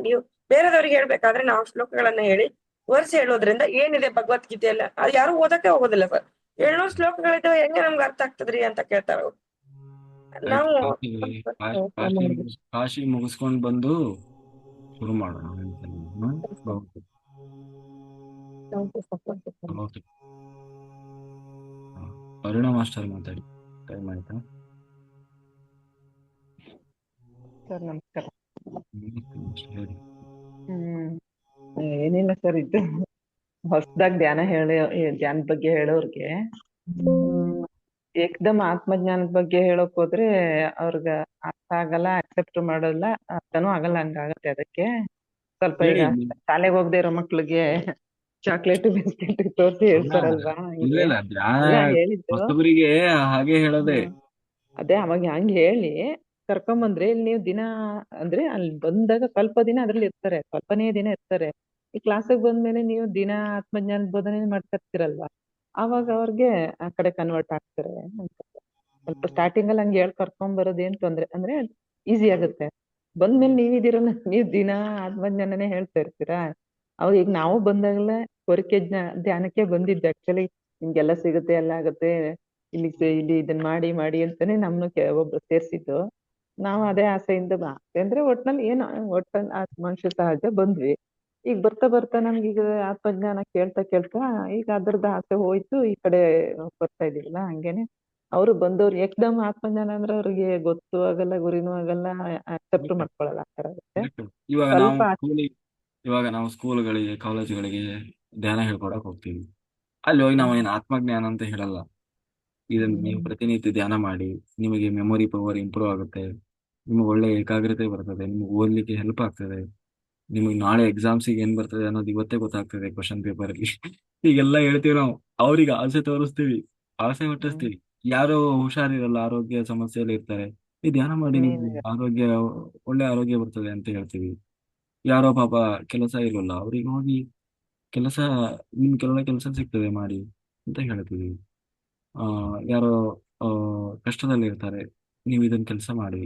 ನೀವು ಬೇರೆದವ್ರಿಗೆ ಹೇಳ್ಬೇಕಾದ್ರೆ ನಾವು ಶ್ಲೋಕಗಳನ್ನ ಹೇಳಿ ವಿವರಿಸಿ ಹೇಳೋದ್ರಿಂದ ಏನಿದೆ ಭಗವದ್ಗೀತೆಯಲ್ಲ ಅದು ಯಾರು ಓದಕ್ಕೆ ಹೋಗೋದಿಲ್ಲ ಸರ್. 700 ಶ್ಲೋಕಗಳಿದ್ದಾವೆ, ಹೆಂಗೆ ನಮ್ಗೆ ಅರ್ಥ ಆಗ್ತದ್ರಿ ಅಂತ ಕೇಳ್ತಾರ ಅವ್ರು. ನಾವು ಕಾಶಿ ಮುಗಿಸ್ಕೊಂಡ್ ಬಂದು ಶುರು ಮಾಡೋಣ. ಓಕೆ, ಅರುಣ ಮಾಸ್ಟರ್ ಮಾತಾಡಿ. ಟೈಮ್ ಆಯ್ತಾ ಸರ್? ನಮಸ್ಕಾರ. ಹೇಳಿ. ಏನಿಲ್ಲ ಸರ್, ಇದು ಹೊಸದಾಗಿ ಧ್ಯಾನದ ಬಗ್ಗೆ ಹೇಳೋರ್ಗೆ ಏಕದಮ್ ಆತ್ಮಜ್ಞಾನದ ಬಗ್ಗೆ ಹೇಳೋಕ್ ಹೋದ್ರೆ ಅವ್ರಿಗ ಅರ್ಥ ಆಗಲ್ಲ, ಅಕ್ಸೆಪ್ಟ್ ಮಾಡೋಲ್ಲ, ಅರ್ಥನೂ ಆಗಲ್ಲ. ಹಂಗಾಗತ್ತೆ. ಅದಕ್ಕೆ ಸ್ವಲ್ಪ ಈಗ ಶಾಲೆಗೆ ಹೋಗದೆ ಇರೋ ಮಕ್ಳಿಗೆ ಚಾಕ್ಲೇಟ್ ಬಿಸ್ಕೆಟ್ ತೋರಿಸಿ ಹೇಳ್ತಾರಲ್ವಾ, ಹೇಳಿದ್ದು ಹಾಗೆ ಹೇಳೋದೆ. ಅದೇ ಅವಾಗ ಹಂಗ ಹೇಳಿ ಕರ್ಕೊಂಬಂದ್ರೆ ಇಲ್ಲಿ ನೀವು ದಿನ ಅಂದ್ರೆ ಅಲ್ಲಿ ಬಂದಾಗ ಸ್ವಲ್ಪ ದಿನ ಅದ್ರಲ್ಲಿ ಇರ್ತಾರೆ, ಸ್ವಲ್ಪನೇ ದಿನ ಇರ್ತಾರೆ. ಈ ಕ್ಲಾಸಿಗೆ ಬಂದ್ಮೇಲೆ ನೀವು ದಿನ ಆತ್ಮಜ್ಞಾನ ಬೋಧನೆ ಮಾಡ್ತಿರ್ತೀರಲ್ವಾ, ಅವಾಗ ಅವ್ರಿಗೆ ಆ ಕಡೆ ಕನ್ವರ್ಟ್ ಆಗ್ತಾರೆ ಅಂತ. ಸ್ವಲ್ಪ ಸ್ಟಾರ್ಟಿಂಗ್ ಅಲ್ಲಿ ಹಂಗೆ ಕರ್ಕೊಂಡ್ ಬರೋದೇನ್ ತೊಂದ್ರೆ ಅಂದ್ರೆ ಈಸಿ ಆಗುತ್ತೆ. ಬಂದ್ಮೇಲೆ ನೀವಿದಿರಲ್ಲ, ನೀವ್ ದಿನ ಆತ್ಮಜ್ಞಾನನೇ ಹೇಳ್ತಾ ಇರ್ತೀರಾ. ಅವಾಗ ಈಗ ನಾವು ಬಂದಾಗಲೇ ಕೊರಿಕೆ ಧ್ಯಾನಕ್ಕೆ ಬಂದಿದ್ದೆ. ಆಕ್ಚುಲಿ ನಿಮ್ಗೆಲ್ಲ ಸಿಗುತ್ತೆ, ಎಲ್ಲ ಆಗುತ್ತೆ, ಇಲ್ಲಿ ಇದನ್ನ ಮಾಡಿ ಅಂತಾನೆ ನಮ್ನು ಒಬ್ರು ಸೇರ್ಸಿದ್ದು. ನಾವು ಅದೇ ಆಸೆಯಿಂದ ಅಂದ್ರೆ ಒಟ್ನಲ್ಲಿ ಮನುಷ್ಯ ಸಹಜ ಬಂದ್ವಿ. ಈಗ ಬರ್ತಾ ನಮ್ಗೀಗ ಆತ್ಮಜ್ಞಾನ ಕೇಳ್ತಾ ಈಗ ಅದ್ರದ್ದು ಆಸೆ ಹೋಯ್ತು, ಈ ಕಡೆ ಬರ್ತಾ ಇದೀವಲ್ಲ. ಹಂಗೇನೆ ಅವ್ರು ಬಂದವ್ರು ಏಕದಮ್ ಆತ್ಮಜ್ಞಾನ ಅಂದ್ರೆ ಅವ್ರಿಗೆ ಗೊತ್ತು ಆಗಲ್ಲ, ಗುರಿನೂ ಆಗಲ್ಲ, ಅಕ್ಸೆಪ್ಟ್ ಮಾಡ್ಕೊಳಲ್ಲ. ಆ ತರ ಆಗುತ್ತೆ. ಇವಾಗ ನಾವು ಸ್ಕೂಲ್ಗಳಿಗೆ, ಕಾಲೇಜುಗಳಿಗೆ ಧ್ಯಾನ ಹೇಳ್ಕೊಡಕ್ ಹೋಗ್ತೀವಿ. ಅಲ್ಲಿ ಹೋಗಿ ನಾವು ಏನು ಆತ್ಮಜ್ಞಾನ ಅಂತ ಹೇಳಲ್ಲ. ಇದನ್ನ ನೀವು ಪ್ರತಿನಿತ್ಯ ಧ್ಯಾನ ಮಾಡಿ, ನಿಮಗೆ ಮೆಮೊರಿ ಪವರ್ ಇಂಪ್ರೂವ್ ಆಗುತ್ತೆ, ನಿಮಗೆ ಒಳ್ಳೆ ಏಕಾಗ್ರತೆ ಬರ್ತದೆ, ನಿಮ್ಗೆ ಓದ್ಲಿಕ್ಕೆ ಹೆಲ್ಪ್ ಆಗ್ತದೆ, ನಿಮಗೆ ನಾಳೆ ಎಕ್ಸಾಮ್ಸಿಗೆ ಏನ್ ಬರ್ತದೆ ಅನ್ನೋದು ಇವತ್ತೇ ಗೊತ್ತಾಗ್ತದೆ ಕ್ವಶನ್ ಪೇಪರ್ ಅಲ್ಲಿ. ಈಗೆಲ್ಲ ಹೇಳ್ತೀವಿ ನಾವು, ಅವ್ರಿಗೆ ಆಸೆ ತೋರಿಸ್ತೀವಿ, ಆಸೆ ಹುಟ್ಟಿಸ್ತೀವಿ. ಯಾರೋ ಹುಷಾರಿರಲ್ಲ, ಆರೋಗ್ಯ ಸಮಸ್ಯೆಯಲ್ಲಿ ಇರ್ತಾರೆ, ಈ ಧ್ಯಾನ ಮಾಡಿ ನಿಮ್ಗೆ ಒಳ್ಳೆ ಆರೋಗ್ಯ ಬರ್ತದೆ ಅಂತ ಹೇಳ್ತೀವಿ. ಯಾರೋ ಪಾಪ ಕೆಲಸ ಇರೋಲ್ಲ, ಅವ್ರಿಗೆ ಹೋಗಿ ಕೆಲವೊಳ್ಳೆ ಕೆಲಸ ಸಿಗ್ತದೆ ಮಾಡಿ ಅಂತ ಹೇಳ್ತೀವಿ. ಯಾರೋ ಕಷ್ಟದಲ್ಲಿ ಇರ್ತಾರೆ, ನೀವು ಇದನ್ನ ಕೆಲಸ ಮಾಡಿ,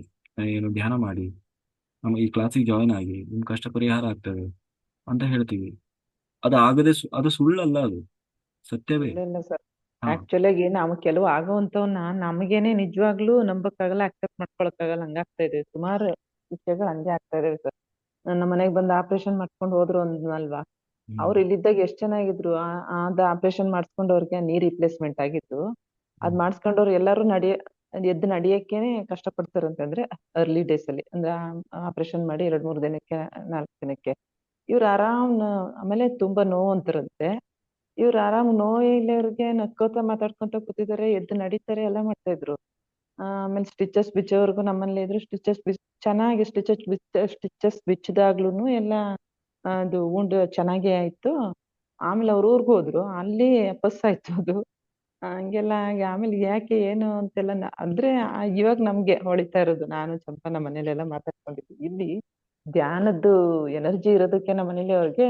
ಏನು ಧ್ಯಾನ ಮಾಡಿ, ನಮ್ಮ ಈ ಕ್ಲಾಸಿಗೆ ಜಾಯಿನ್ ಆಗಿ, ನಿಮ್ ಕಷ್ಟ ಪರಿಹಾರ ಆಗ್ತದೆ ಅಂತ ಹೇಳ್ತೀವಿ. ಅದು ಆಗದೆ ಅದು ಸುಳ್ಳಲ್ಲ, ಅದು ಸತ್ಯವೇ. ಇಲ್ಲ ಸರ್, ಆಕ್ಚುಲಿ ನಾವು ಕೆಲವು ಆಗುವಂತವನ್ನ ನಮಗೇನೆ ನಿಜವಾಗ್ಲೂ ನಂಬಕ್ಕಾಗಲ್ಲ, ಅಕ್ಸೆಪ್ಟ್ ಮಾಡ್ಕೊಳಕ್ಕಾಗಲ್ಲ. ಹಂಗಾಗ್ತಾ ಇದೆ, ಸುಮಾರು ವಿಷಯಗಳು ಹಂಗೆ ಆಗ್ತಾ ಇದಾವೆ ಸರ್. ನಮ್ಮ ಮನೆಗ್ ಬಂದು ಆಪರೇಷನ್ ಮಾಡ್ಕೊಂಡು ಹೋದ್ರು ಅಲ್ವಾ, ಅವ್ರು ಇಲ್ಲಿದ್ದಾಗ ಎಷ್ಟ್ ಚೆನ್ನಾಗಿದ್ರು. ಅದ ಆಪರೇಷನ್ ಮಾಡಿಸ್ಕೊಂಡವ್ರಿಗೆ ನೀ ರಿಪ್ಲೇಸ್ಮೆಂಟ್ ಆಗಿತ್ತು. ಅದ್ ಮಾಡಿಸ್ಕೊಂಡವ್ರು ಎಲ್ಲಾರು ಎದ್ದು ನಡಿಯಕ್ಕೇನೆ ಕಷ್ಟ ಪಡ್ತಾರಂತಂದ್ರೆ ಅರ್ಲಿ ಡೇಸ್ ಅಲ್ಲಿ, ಅಂದ್ರೆ ಆಪರೇಷನ್ ಮಾಡಿ 2-3 ದಿನಕ್ಕೆ 4 ದಿನಕ್ಕೆ ಇವ್ರು ಆರಾಮ್. ಆಮೇಲೆ ತುಂಬಾ ನೋವು ಅಂತಾರಂತೆ. ಇವ್ರು ಆರಾಮ್ ನೋವು ಇಲ್ಲವ್ರಿಗೆ ನಕ್ಕೋತ ಮಾತಾಡ್ಕೊಂತ ಕೂತಿದ್ದಾರೆ, ಎದ್ದು ನಡೀತಾರೆ, ಎಲ್ಲ ಮಾಡ್ತಾ ಇದ್ರು. ಆಮೇಲೆ ಸ್ಟಿಚಸ್ ಬಿಚ್ಚೋವರೆಗೂ ನಮ್ಮಲ್ಲಿ ಇದ್ರು. ಚೆನ್ನಾಗಿ ಸ್ಟಿಚಸ್ ಬಿಚ್ಚಿದಾಗ್ಲೂನು ಎಲ್ಲ ಅದು ಉಂಡು ಚೆನ್ನಾಗೇ ಆಯ್ತು. ಆಮೇಲೆ ಅವ್ರ ಊರ್ಗ್ ಹೋದ್ರು, ಅಲ್ಲಿ ಪಸ್ ಆಯ್ತು ಅದು. ಹಂಗೆಲ್ಲ ಆಗಿ ಆಮೇಲೆ ಯಾಕೆ ಏನು ಅಂತೆಲ್ಲ ಅಂದ್ರೆ ಇವಾಗ ನಮ್ಗೆ ಹೊಳಿತಾ ಇರೋದು. ನಾನು ಚಂಪಾ ನಮ್ಮ ಮನೇಲೆಲ್ಲ ಮಾತಾಡ್ಕೊಂಡಿದ್ವಿ. ಇಲ್ಲಿ ಧ್ಯಾನದ್ದು ಎನರ್ಜಿ ಇರೋದಕ್ಕೆ ನಮ್ಮ ಮನೇಲಿ ಅವ್ರಿಗೆ